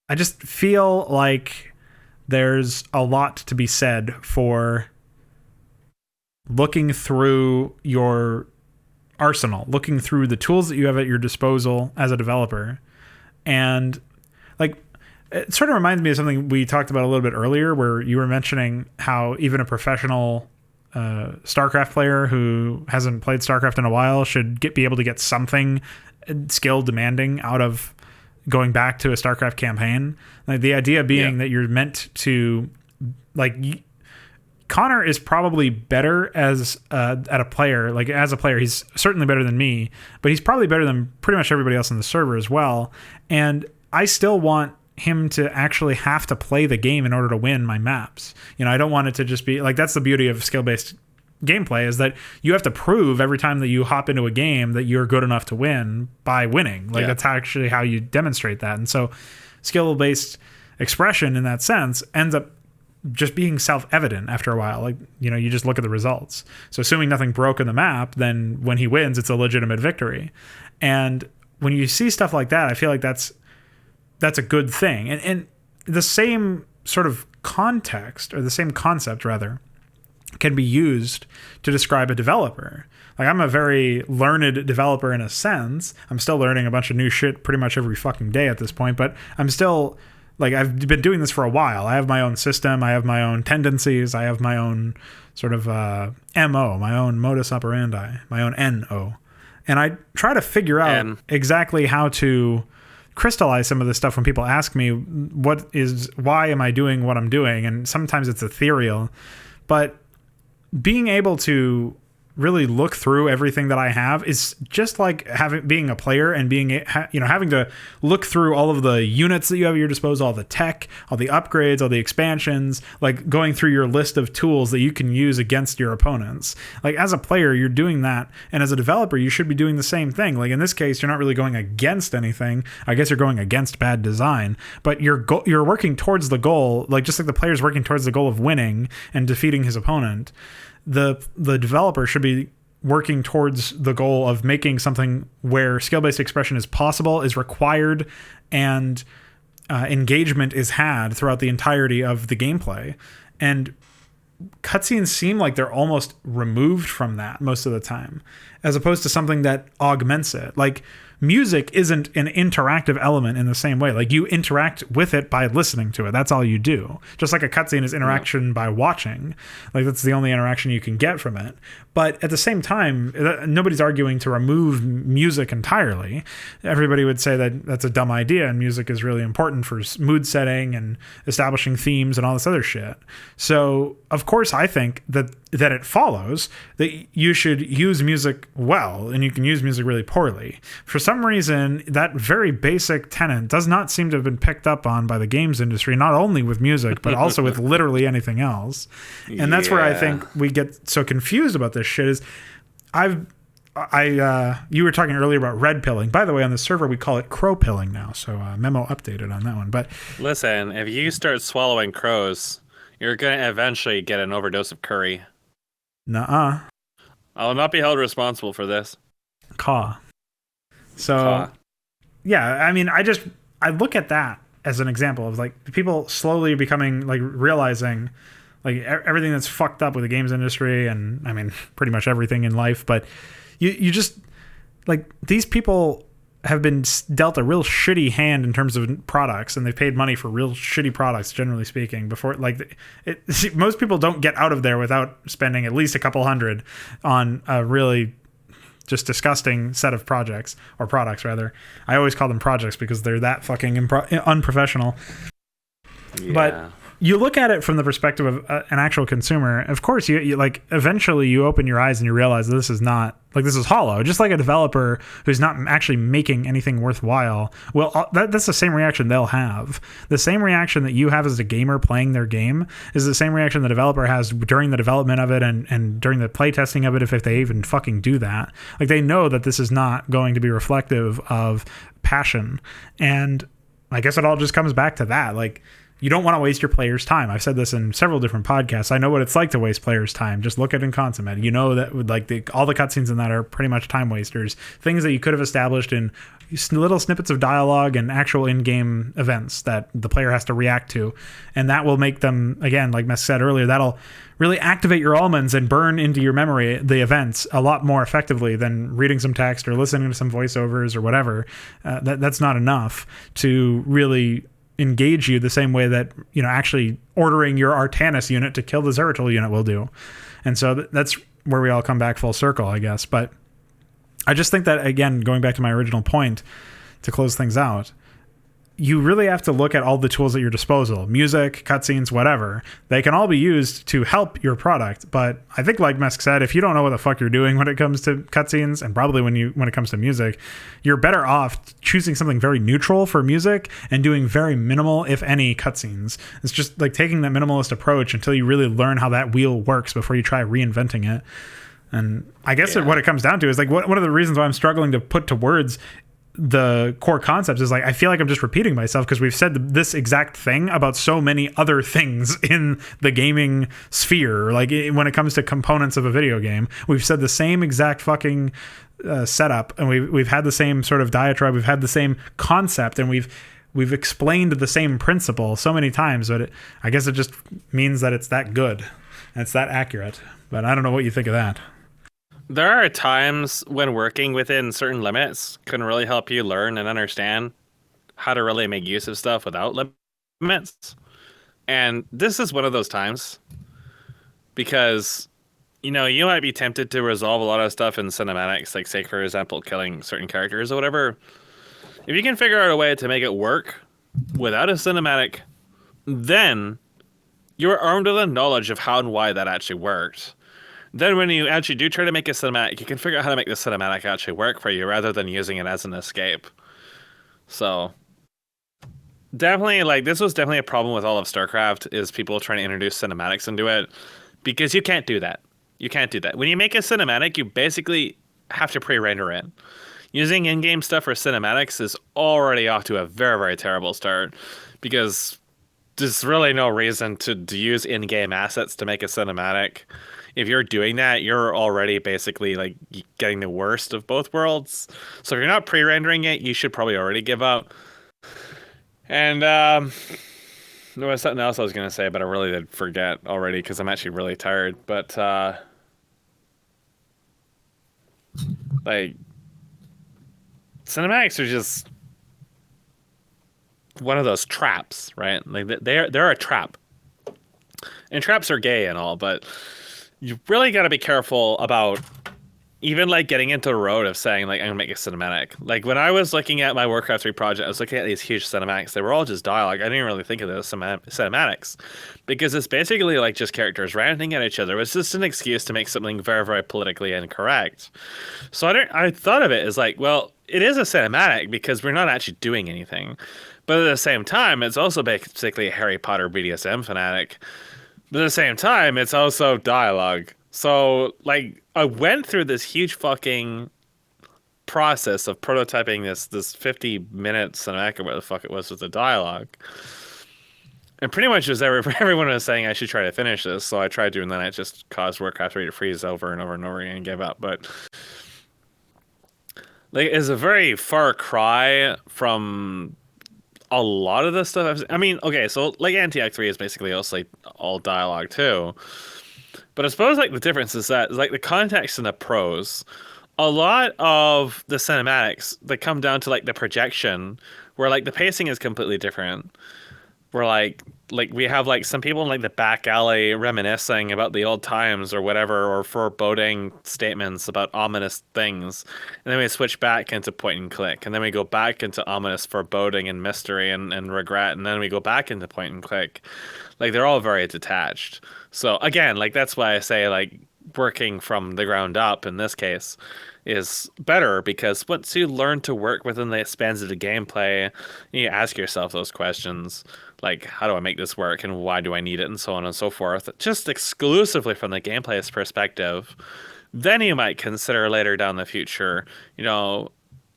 I just feel like there's a lot to be said for looking through your arsenal, looking through the tools that you have at your disposal as a developer, and like it sort of reminds me of something we talked about a little bit earlier, where you were mentioning how even a professional StarCraft player who hasn't played StarCraft in a while should be able to get something skill demanding out of going back to a StarCraft campaign. Like the idea being that you're meant to, like, Connor is probably better as at a player. Like as a player, he's certainly better than me, but he's probably better than pretty much everybody else on the server as well. And I still want him to actually have to play the game in order to win my maps. I don't want it to just be like, that's the beauty of skill-based gameplay, is that you have to prove every time that you hop into a game that you're good enough to win by winning. Like that's actually how you demonstrate that. And so skill-based expression in that sense ends up just being self-evident after a while. Like, you just look at the results. So assuming nothing broke in the map, then when he wins, it's a legitimate victory. And when you see stuff like that, I feel like that's a good thing. And the same sort of context, or the same concept rather, can be used to describe a developer. Like, I'm a very learned developer in a sense. I'm still learning a bunch of new shit pretty much every fucking day at this point, but I'm still like I've been doing this for a while. I have my own system. I have my own tendencies. I have my own sort of MO, my own modus operandi, my own NO. And I try to figure out exactly how to crystallize some of this stuff when people ask me why am I doing what I'm doing? And sometimes it's ethereal, but being able to really look through everything that I have is just like being a player and having to look through all of the units that you have at your disposal, all the tech, all the upgrades, all the expansions, like going through your list of tools that you can use against your opponents. Like as a player, you're doing that. And as a developer, you should be doing the same thing. Like in this case, you're not really going against anything. I guess you're going against bad design, but you're working towards the goal, like just like the player's working towards the goal of winning and defeating his opponent. The developer should be working towards the goal of making something where skill-based expression is possible, is required, and engagement is had throughout the entirety of the gameplay. And cutscenes seem like they're almost removed from that most of the time, as opposed to something that augments it. Like music isn't an interactive element in the same way. Like you interact with it by listening to it. That's all you do. Just like a cutscene is interaction by watching. Like that's the only interaction you can get from it. But at the same time, nobody's arguing to remove music entirely. Everybody would say that that's a dumb idea, and music is really important for mood setting and establishing themes and all this other shit. So, of course, I think that it follows that you should use music well, and you can use music really poorly. For some reason, that very basic tenet does not seem to have been picked up on by the games industry, not only with music, but also with literally anything else. And that's where I think we get so confused about this shit is you were talking earlier about red pilling. By the way, on the server, we call it crow pilling now. So memo updated on that one. But listen, if you start swallowing crows, you're going to eventually get an overdose of curry. Nuh-uh. I will not be held responsible for this. Caw. So, yeah, I mean, I look at that as an example of like people slowly becoming like realizing like everything that's fucked up with the games industry, and I mean pretty much everything in life. But you just like these people have been dealt a real shitty hand in terms of products, and they've paid money for real shitty products, generally speaking. Before most people don't get out of there without spending at least a couple hundred on a really just disgusting set of projects, or products rather. I always call them projects because they're that fucking unprofessional. Yeah. But you look at it from the perspective of an actual consumer. Of course, you like eventually you open your eyes and you realize this is not like this is hollow. Just like a developer who's not actually making anything worthwhile. Well, that's the same reaction they'll have. The same reaction that you have as a gamer playing their game is the same reaction the developer has during the development of it and during the playtesting of it, if they even fucking do that. Like they know that this is not going to be reflective of passion. And I guess it all just comes back to that. Like, you don't want to waste your players' time. I've said this in several different podcasts. I know what it's like to waste players' time. Just look at Consummate. You know that like all the cutscenes in that are pretty much time wasters. Things that you could have established in little snippets of dialogue and actual in-game events that the player has to react to. And that will make them, again, like Mesk said earlier, that'll really activate your almonds and burn into your memory the events a lot more effectively than reading some text or listening to some voiceovers or whatever. That's not enough to really engage you the same way that, you know, actually ordering your Artanis unit to kill the Zeratul unit will do. And so that's where we all come back full circle, I guess. But I just think that, again, going back to my original point to close things out, you really have to look at all the tools at your disposal. Music, cutscenes, whatever. They can all be used to help your product. But I think, like Mesk said, if you don't know what the fuck you're doing when it comes to cutscenes, and probably when it comes to music, you're better off choosing something very neutral for music and doing very minimal, if any, cutscenes. It's just like taking that minimalist approach until you really learn how that wheel works before you try reinventing it. And I guess what it comes down to is like one of the reasons why I'm struggling to put to words the core concepts is like I feel like I'm just repeating myself because we've said this exact thing about so many other things in the gaming sphere. Like when it comes to components of a video game, we've said the same exact fucking setup, and we've had the same sort of diatribe. We've had the same concept, and we've explained the same principle so many times. But I guess it just means that it's that good and it's that accurate. But I don't know what you think of that. There are times when working within certain limits can really help you learn and understand how to really make use of stuff without limits. limits. And this is one of those times because, you might be tempted to resolve a lot of stuff in cinematics, like, say, for example, killing certain characters or whatever. If you can figure out a way to make it work without a cinematic, then you're armed with the knowledge of how and why that actually worked. Then when you actually do try to make a cinematic, you can figure out how to make the cinematic actually work for you rather than using it as an escape. So definitely, like, this was definitely a problem with all of StarCraft, is people trying to introduce cinematics into it, because you can't do that. You can't do that. When you make a cinematic, you basically have to pre-render it. Using in-game stuff for cinematics is already off to a very, very terrible start, because there's really no reason to use in-game assets to make a cinematic. If you're doing that, you're already basically like getting the worst of both worlds. So if you're not pre-rendering it, you should probably already give up. And there was something else I was going to say, but I really did forget already because I'm actually really tired. But like, cinematics are just one of those traps, right? Like, they're a trap. And traps are gay and all, but you really got to be careful about even like getting into the road of saying like, I'm gonna make a cinematic. Like, when I was looking at my Warcraft 3 project, I was looking at these huge cinematics. They were all just dialogue. I didn't really think of those cinematics because it's basically like just characters ranting at each other. It was just an excuse to make something very, very politically incorrect. So I thought of it as like, well, it is a cinematic because we're not actually doing anything. But at the same time, it's also basically a Harry Potter BDSM fanatic. But at the same time, it's also dialogue. So, like, I went through this huge fucking process of prototyping this 50-minute cinematic, or whatever the fuck it was, with the dialogue. And pretty much just everyone was saying I should try to finish this, so I tried to, and then it just caused Warcraft 3 to freeze over and over and over again and give up. But, like, it's a very far cry from a lot of the stuff I mean, okay, so like Anti-Act 3 is basically also like all dialogue too. But I suppose like the difference is that like the context and the prose, a lot of the cinematics that come down to like the projection, where like the pacing is completely different. Where like we have like some people in like the back alley reminiscing about the old times or whatever, or foreboding statements about ominous things, and then we switch back into point and click, and then we go back into ominous foreboding and mystery and regret, and then we go back into point and click. Like, they're all very detached. So again, like, that's why I say like working from the ground up in this case is better, because once you learn to work within the spans of the gameplay, you ask yourself those questions, like, how do I make this work and why do I need it, and so on and so forth, just exclusively from the gameplay's perspective. Then you might consider later down the future,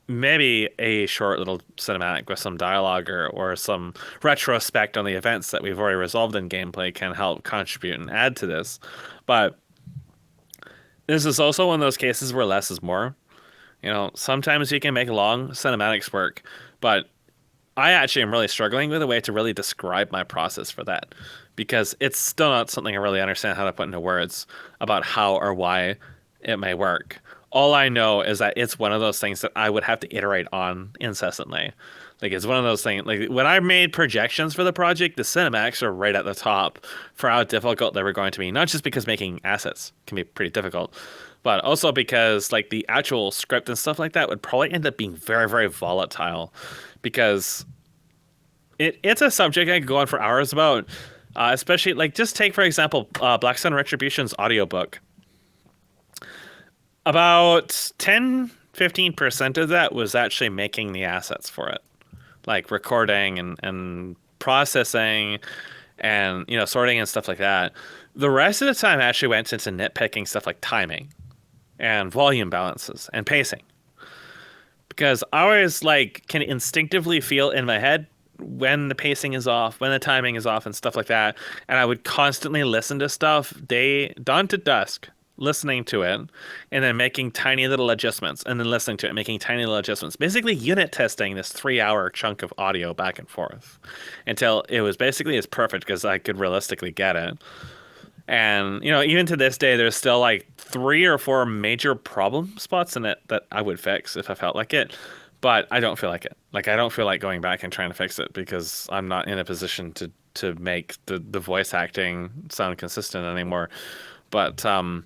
maybe a short little cinematic with some dialogue or some retrospect on the events that we've already resolved in gameplay can help contribute and add to this. But this is also one of those cases where less is more. Sometimes you can make long cinematics work, but I actually am really struggling with a way to really describe my process for that, because it's still not something I really understand how to put into words about how or why it may work. All I know is that it's one of those things that I would have to iterate on incessantly. Like, it's one of those things, like, when I made projections for the project, the cinematics are right at the top for how difficult they were going to be. Not just because making assets can be pretty difficult, but also because, like, the actual script and stuff like that would probably end up being very, very volatile, because it's a subject I could go on for hours about, especially, like, just take, for example, Black Sun Retribution's audiobook. About 10-15% of that was actually making the assets for it, like recording and processing and sorting and stuff like that. The rest of the time actually went into nitpicking stuff like timing and volume balances and pacing, because I always can instinctively feel in my head when the pacing is off, when the timing is off, and stuff like that. And I would constantly listen to stuff dawn to dusk, listening to it, and then making tiny little adjustments, and then listening to it, making tiny little adjustments, basically unit testing this 3-hour chunk of audio back and forth until it was basically as perfect as I could realistically get it. And even to this day, there's still like 3 or 4 major problem spots in it that I would fix if I felt like it. but I don't feel like it. Like, I don't feel like going back and trying to fix it because I'm not in a position to make the voice acting sound consistent anymore. But like,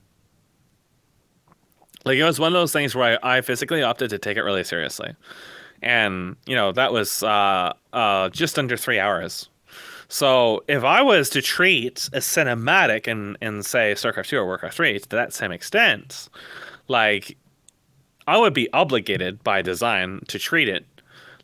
it was one of those things where I physically opted to take it really seriously. And, that was just under 3 hours. So if I was to treat a cinematic in say StarCraft 2 or Warcraft 3 to that same extent, like, I would be obligated by design to treat it.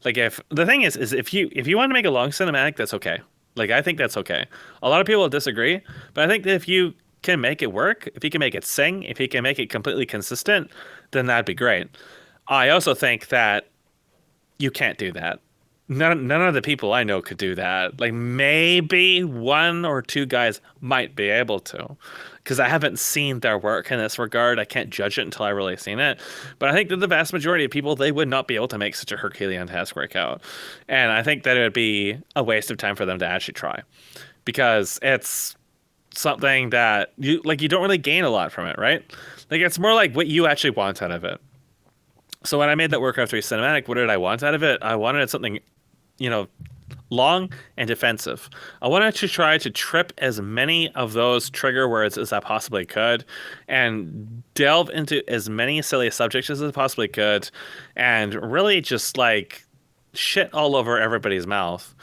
Like, if the thing is if you want to make a long cinematic, that's okay. Like, I think that's okay. A lot of people disagree, but I think that if you can make it work, if you can make it sing, if you can make it completely consistent, then that'd be great. I also think that you can't do that. None of the people I know could do that. Like, maybe one or two guys might be able to, because I haven't seen their work in this regard. I can't judge it until I really seen it. But I think that the vast majority of people, they would not be able to make such a Herculean task work out. And I think that it would be a waste of time for them to actually try, because it's something that you don't really gain a lot from it, right? Like, it's more like what you actually want out of it. So when I made that Warcraft 3 cinematic, what did I want out of it? I wanted something, long and defensive. I wanted to try to trip as many of those trigger words as I possibly could and delve into as many silly subjects as I possibly could and really just, like, shit all over everybody's mouth.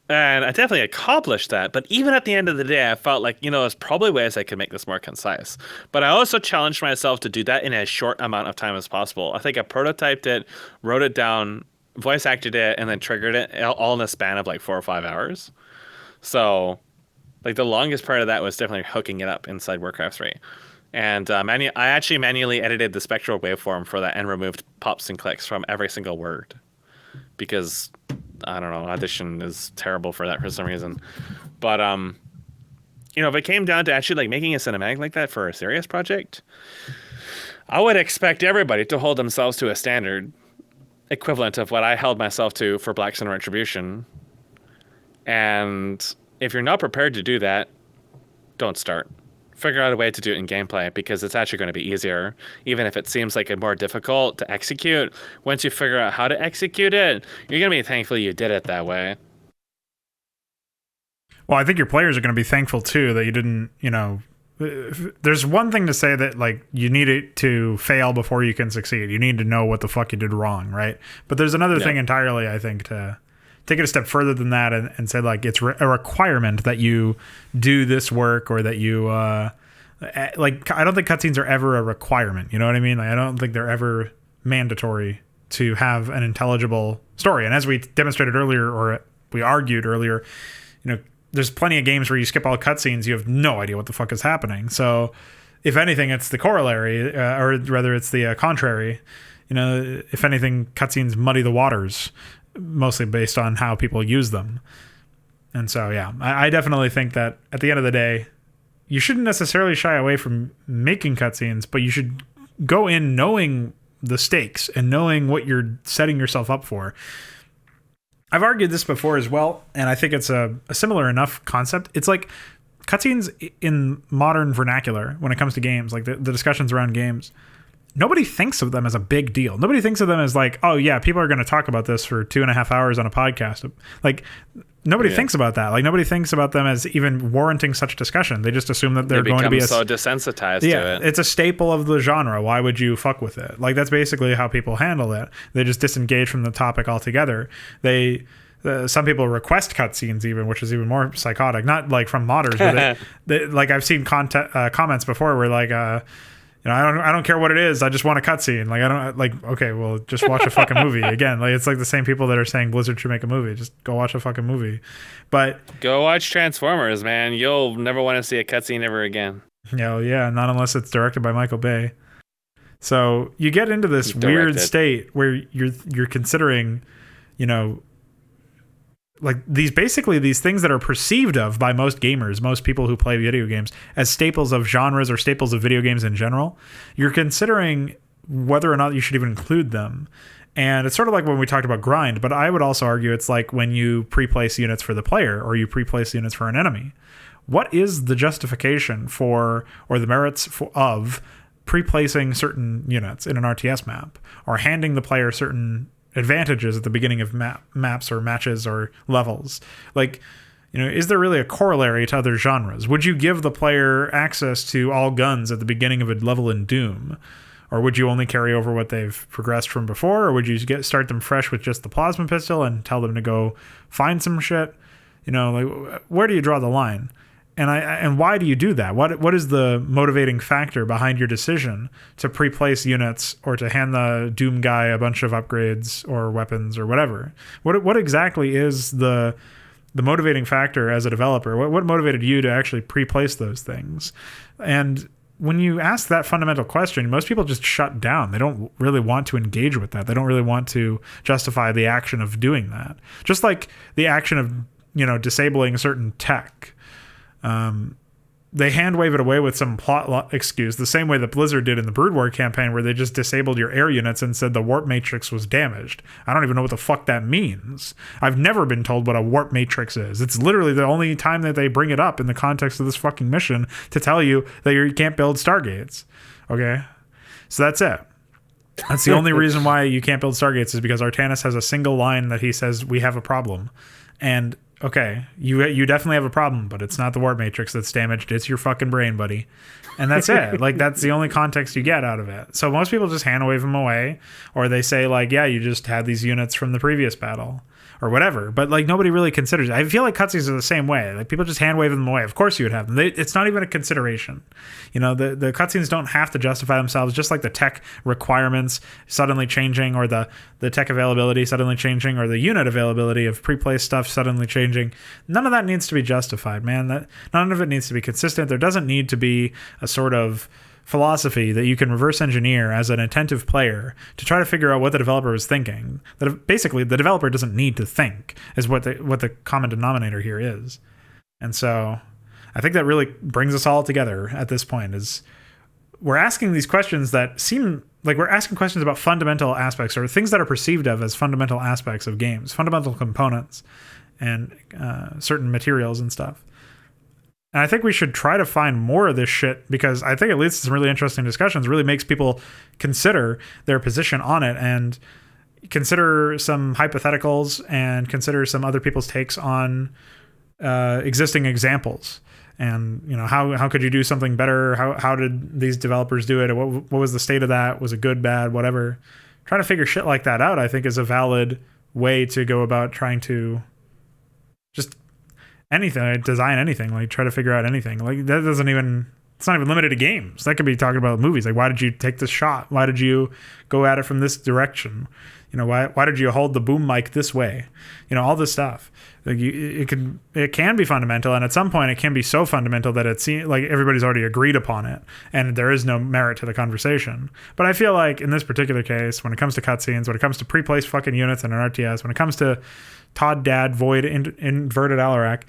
And I definitely accomplished that. But even at the end of the day, I felt like, there's probably ways I could make this more concise. But I also challenged myself to do that in as short amount of time as possible. I think I prototyped it, wrote it down, voice acted it, and then triggered it all in a span of like 4 or 5 hours. So, like, the longest part of that was definitely hooking it up inside Warcraft 3. And I actually manually edited the spectral waveform for that and removed pops and clicks from every single word. Because, I don't know, Audition is terrible for that for some reason. But, if it came down to actually, like, making a cinematic like that for a serious project, I would expect everybody to hold themselves to a standard equivalent of what I held myself to for Black Sun Retribution. And if you're not prepared to do that, don't start. Figure out a way to do it in gameplay, because it's actually going to be easier, even if it seems like it's more difficult to execute. Once you figure out how to execute it, you're going to be thankful you did it that way. Well, I think your players are going to be thankful too that you didn't, there's one thing to say that, like, you need it to fail before you can succeed. You need to know what the fuck you did wrong, right? But there's another thing entirely, I think, to take it a step further than that and say, like, it's a requirement that you do this work, or that you, like, I don't think cutscenes are ever a requirement. You know what I mean? Like, I don't think they're ever mandatory to have an intelligible story. And as we demonstrated earlier, or we argued earlier, there's plenty of games where you skip all cutscenes, you have no idea what the fuck is happening. So, if anything, it's the corollary, or rather, it's the contrary. If anything, cutscenes muddy the waters, mostly based on how people use them. And so, yeah, I definitely think that at the end of the day, you shouldn't necessarily shy away from making cutscenes, but you should go in knowing the stakes and knowing what you're setting yourself up for. I've argued this before as well, and I think it's a similar enough concept. It's like cutscenes in modern vernacular when it comes to games, like the discussions around games. Nobody thinks of them as a big deal. Nobody thinks of them as like, oh yeah, people are going to talk about this for 2.5 hours on a podcast. Like, nobody thinks about that. Like, nobody thinks about them as even warranting such discussion. They just assume that they're going to be so desensitized to it. It's a staple of the genre. Why would you fuck with it? Like, that's basically how people handle it. They just disengage from the topic altogether. Some people request cutscenes even, which is even more psychotic. Not like from modders, but like, I've seen comments before where, like, I don't care what it is. I just want a cutscene. Like, I don't like. Okay, well, just watch a fucking movie. Again, like, it's like the same people that are saying Blizzard should make a movie. Just go watch a fucking movie. But go watch Transformers, man. You'll never want to see a cutscene ever again. Yeah, not unless it's directed by Michael Bay. So you get into this weird state where you're considering, like, these things that are perceived of by most gamers, most people who play video games, as staples of genres or staples of video games in general. You're considering whether or not you should even include them. And it's sort of like when we talked about grind, but I would also argue it's like when you pre-place units for the player or you pre-place units for an enemy. What is the justification for, or the merits of, pre-placing certain units in an RTS map, or handing the player certain advantages at the beginning of maps or matches or levels. Like, is there really a corollary to other genres? Would you give the player access to all guns at the beginning of a level in Doom? Or would you only carry over what they've progressed from before? Or would you start them fresh with just the plasma pistol and tell them to go find some shit? Like, where do you draw the line? And why do you do that? What is the motivating factor behind your decision to pre-place units or to hand the Doom guy a bunch of upgrades or weapons or whatever? What exactly is the motivating factor as a developer? What motivated you to actually pre-place those things? And when you ask that fundamental question, most people just shut down. They don't really want to engage with that. They don't really want to justify the action of doing that. Just like the action of disabling certain tech. They hand wave it away with some plot excuse, the same way that Blizzard did in the Brood War campaign, where they just disabled your air units and said the warp matrix was damaged. I don't even know what the fuck that means. I've never been told what a warp matrix is. It's literally the only time that they bring it up in the context of this fucking mission to tell you that you can't build Stargates. Okay? So that's it. That's the only reason why you can't build Stargates is because Artanis has a single line that he says, we have a problem. And okay, you definitely have a problem, but it's not the warp matrix that's damaged. It's your fucking brain, buddy. And that's it. Like, that's the only context you get out of it. So most people just hand wave them away, or they say, like, yeah, you just had these units from the previous battle or whatever. But, like, nobody really considers it. I feel like cutscenes are the same way. Like, people just hand wave them away. Of course you would have them. It's not even a consideration. The cutscenes don't have to justify themselves, just like the tech requirements suddenly changing, or the tech availability suddenly changing, or the unit availability of pre-placed stuff suddenly changing. None of that needs to be justified, man. None of it needs to be consistent. There doesn't need to be a sort of philosophy that you can reverse engineer as an attentive player to try to figure out what the developer was thinking. That basically the developer doesn't need to think, is what the common denominator here is. And so I think that really brings us all together at this point, is we're asking these questions that seem like we're asking questions about fundamental aspects, or things that are perceived of as fundamental aspects of games, fundamental components and certain materials and stuff. And I think we should try to find more of this shit, because I think it leads to some really interesting discussions, really makes people consider their position on it and consider some hypotheticals and consider some other people's takes on existing examples. And, how could you do something better? How did these developers do it? What was the state of that? Was it good, bad, whatever? Trying to figure shit like that out, I think, is a valid way to go about trying to just anything, design anything, like try to figure out anything. Like, it's not even limited to games. That could be talking about movies. Like, why did you take this shot? Why did you go at it from this direction? Why did you hold the boom mic this way? All this stuff. Like, it can be fundamental, and at some point it can be so fundamental that it seems like everybody's already agreed upon it, and there is no merit to the conversation. But I feel like in this particular case, when it comes to cutscenes, when it comes to pre-placed fucking units in an RTS, when it comes to Todd Dad Void inverted Alarak,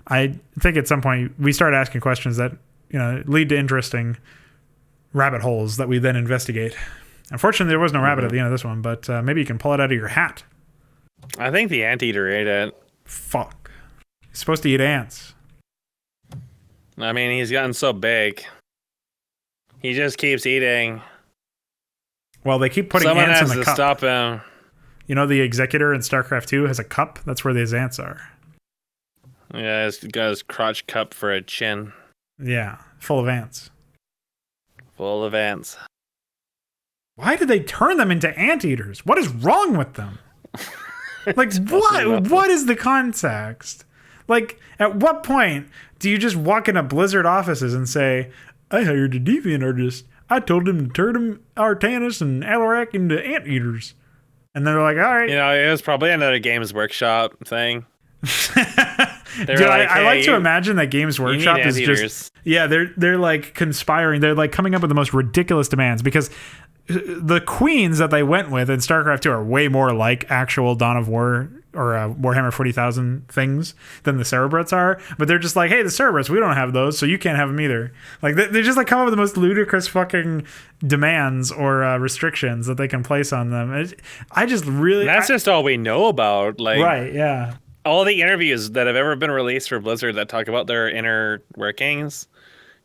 I think at some point we start asking questions that lead to interesting rabbit holes that we then investigate. Unfortunately, there was no rabbit at the end of this one, but maybe you can pull it out of your hat. I think the anteater ate it. Fuck. He's supposed to eat ants. I mean, he's gotten so big. He just keeps eating. Well, they keep putting Someone ants in has the to cup. stop him. The Executor in StarCraft 2 has a cup. That's where these ants are. Yeah, he's got his crotch cup for a chin. Yeah, full of ants. Full of ants. Why did they turn them into anteaters? What is wrong with them? Like, what is the context? Like, at what point do you just walk into Blizzard offices and say, I hired a deviant artist. I told him to turn Artanis and Alarak into anteaters. And they're like, all right. It was probably another Games Workshop thing. Dude, I like to imagine that Games Workshop is just... Yeah, they're like conspiring. They're like coming up with the most ridiculous demands, because the queens that they went with in StarCraft 2 are way more like actual Dawn of War or Warhammer 40,000 things than the Cerebrats are. But they're just like, hey, the Cerebrats, we don't have those, so you can't have them either. Like, they just like come up with the most ludicrous fucking demands or restrictions that they can place on them. I just really... That's just all we know about. Like, right, yeah. All the interviews that have ever been released for Blizzard that talk about their inner workings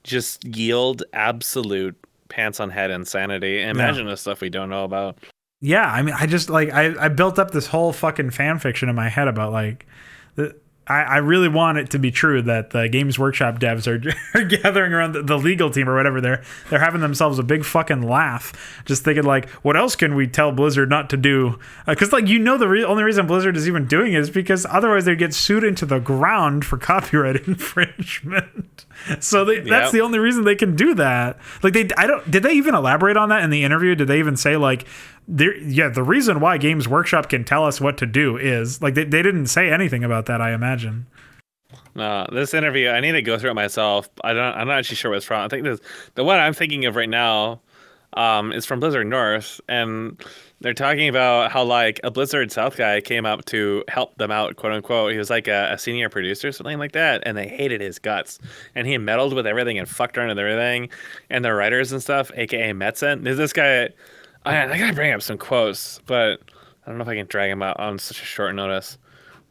just yield absolute pants on head insanity. Imagine the stuff we don't know about. yeah, I mean, I just like I built up this whole fucking fan fiction in my head about like I really want it to be true that the Games Workshop devs are gathering around the legal team or whatever. They're having themselves a big fucking laugh, just thinking like, what else can we tell Blizzard not to do? Because like the only reason Blizzard is even doing it is because otherwise they'd get sued into the ground for copyright infringement. So that's the only reason they can do that. Like did they even elaborate on that in the interview? Did they even say like, the reason why Games Workshop can tell us what to do is like they didn't say anything about that, I imagine. No, this interview, I need to go through it myself. I'm not actually sure what it's from. I think the one I'm thinking of right now is from Blizzard North, and they're talking about how like a Blizzard South guy came up to help them out, quote unquote. He was like a senior producer, something like that, and they hated his guts. And he meddled with everything and fucked around with everything. And the writers and stuff, aka Metzen, there's this guy. I gotta bring up some quotes, but I don't know if I can drag them out on such a short notice.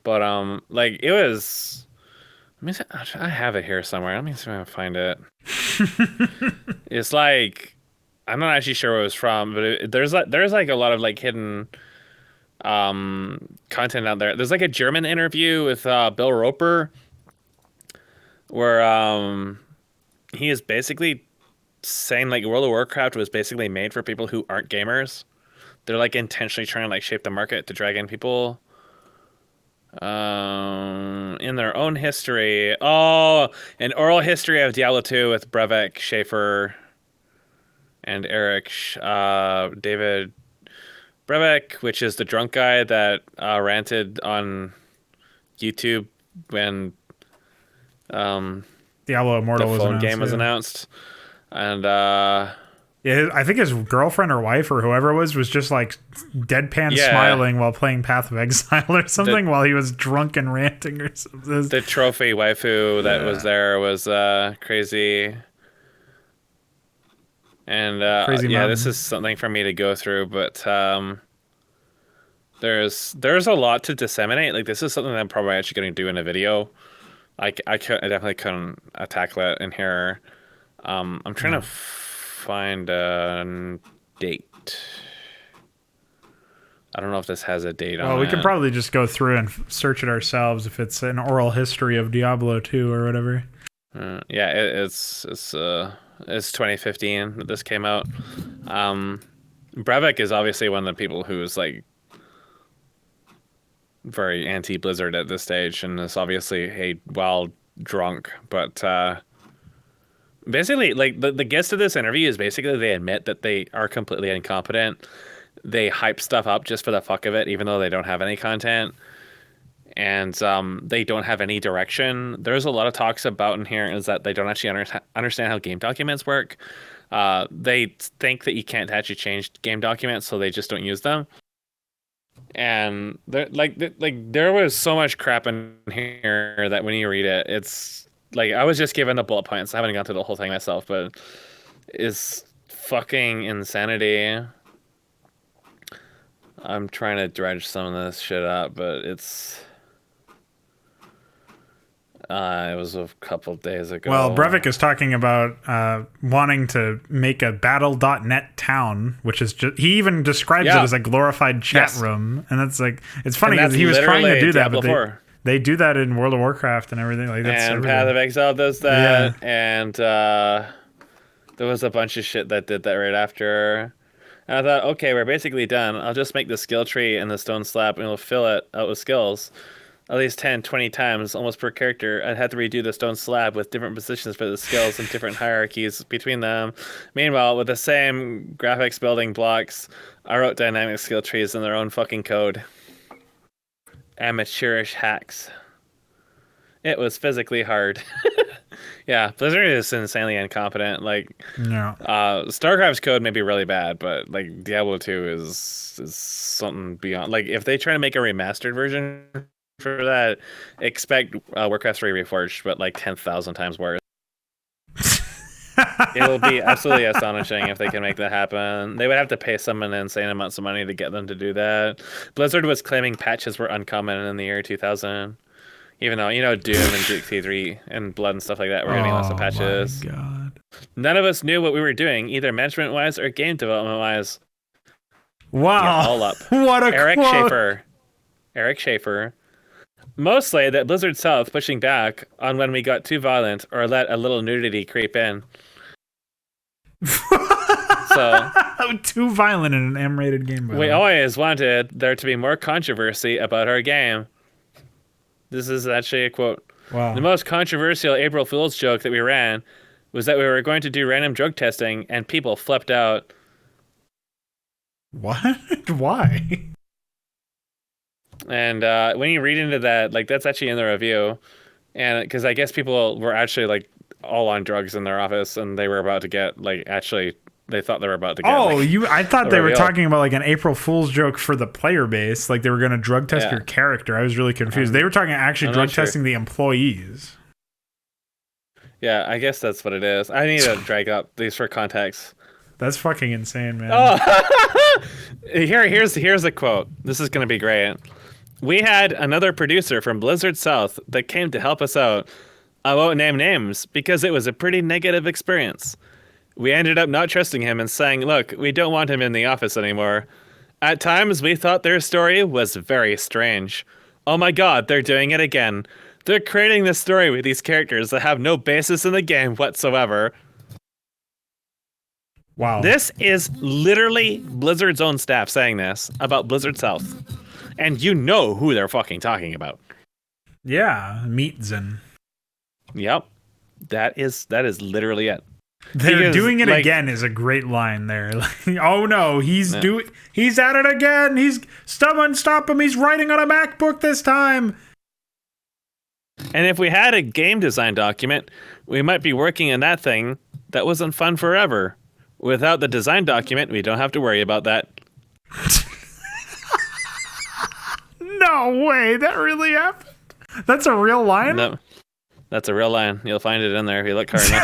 But like it was. I have it here somewhere. Let me see if I can find it. It's like I'm not actually sure where it was from, but there's like a lot of like hidden content out there. There's like a German interview with Bill Roper where he is basically saying like World of Warcraft was basically made for people who aren't gamers. They're like intentionally trying to like shape the market to drag in people in their own history. Oh, an oral history of Diablo 2 with Brevik, Schaefer, and Eric David Brevik, which is the drunk guy that ranted on YouTube when Diablo Immortal the phone game was announced. And yeah, I think his girlfriend or wife or whoever it was just like deadpan smiling while playing Path of Exile or something while he was drunk and ranting or something. The trophy waifu that was there was crazy. And Crazy Mountain. This is something for me to go through, but there's a lot to disseminate. Like this is something that I'm probably actually going to do in a video. I definitely couldn't tackle it in here. I'm trying to find a date. I don't know if this has a date on it. Well, we can probably just go through and search it ourselves if it's an oral history of Diablo 2 or whatever. It's 2015 that this came out. Brevik is obviously one of the people who's like very anti-Blizzard at this stage, and is obviously a wild drunk, but basically, like the gist of this interview is basically they admit that they are completely incompetent. They hype stuff up just for the fuck of it, even though they don't have any content, and they don't have any direction. There's a lot of talks about in here is that they don't actually understand how game documents work. They think that you can't actually change game documents, so they just don't use them. And there was so much crap in here that when you read it, it's like I was just given the bullet points. I haven't gone through the whole thing myself, but it's fucking insanity. I'm trying to dredge some of this shit up, but it's it was a couple days ago. Well, Brevik is talking about wanting to make a battle.net town, which is just, he even describes it as a glorified chat room. And that's like, it's funny because he was trying to do that, but they do that in World of Warcraft and everything. Like that's and Path of Exile does that. Yeah. And there was a bunch of shit that did that right after. And I thought, okay, we're basically done. I'll just make the skill tree and the stone slab and we'll fill it out with skills. At least 10, 20 times, almost per character. I'd have to redo the stone slab with different positions for the skills and different hierarchies between them. Meanwhile, with the same graphics building blocks, I wrote dynamic skill trees in their own fucking code. Amateurish hacks. It was physically hard. Yeah, Blizzard is insanely incompetent. Like, StarCraft's code may be really bad, but like Diablo 2 is something beyond. Like, if they try to make a remastered version for that, expect Warcraft 3 Reforged, but like 10,000 times worse. It will be absolutely astonishing if they can make that happen. They would have to pay someone insane amounts of money to get them to do that. Blizzard was claiming patches were uncommon in the year 2000. Even though, Doom and Duke 3 and Blood and stuff like that were getting lots of patches. Oh, my God. None of us knew what we were doing, either management-wise or game development-wise. Wow. All up. What a Eric quote. Schaefer. Eric Schaefer. Mostly that Blizzard South pushing back on when we got too violent or let a little nudity creep in. So too violent in an M-rated game. We always wanted there to be more controversy about our game. This is actually a quote. Wow. The most controversial April Fool's joke that we ran was that we were going to do random drug testing and people flipped out. What? Why? And when you read into that, like that's actually in the review. And because I guess people were actually like all on drugs in their office and they were about to get like actually they thought they were about to get I thought they were reveal. talking about like an April Fool's joke for the player base, like they were going to drug test your character. I was really confused. They were talking actually drug testing the employees. Yeah, I guess that's what it is. I need to drag up these for context. That's fucking insane, man. Oh, here's a quote. This is gonna be great. We had another producer from Blizzard South that came to help us out. I won't name names because it was a pretty negative experience. We ended up not trusting him and saying, look, we don't want him in the office anymore. At times, we thought their story was very strange. Oh my god, they're doing it again. They're creating this story with these characters that have no basis in the game whatsoever. Wow. This is literally Blizzard's own staff saying this about Blizzard South. And you know who they're fucking talking about. Yeah, Meatzen. Yep. That is literally it. They're doing it again is a great line there. Oh no, he's at it again. He's stop him. He's writing on a MacBook this time. And if we had a game design document, we might be working on that thing that wasn't fun forever. Without the design document, we don't have to worry about that. No way, that really happened. That's a real line? No, that's a real line. You'll find it in there if you look hard enough.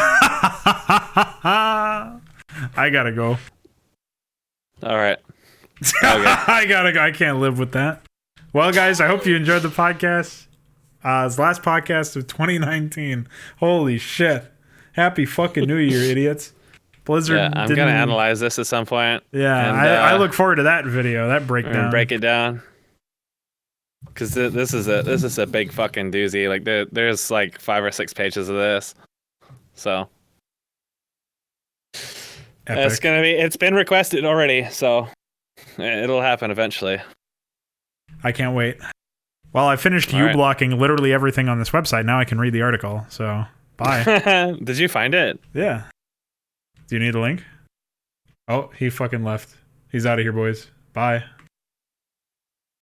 I gotta go. All right. Okay. I gotta go. I can't live with that. Well, guys, I hope you enjoyed the podcast. It's the last podcast of 2019. Holy shit. Happy fucking New Year, idiots. Blizzard. Yeah, I'm going to analyze this at some point. Yeah, and, I look forward to that video, that breakdown. Break it down. Because this is a big fucking doozy. Like there's like 5 or 6 pages of this. So Epic. it's been requested already, so it'll happen eventually. I can't wait. Well, I finished blocking literally everything on this website. Now I can read the article. So bye. Did you find it? Yeah. Do you need a link? Oh, he fucking left. He's out of here, boys. Bye.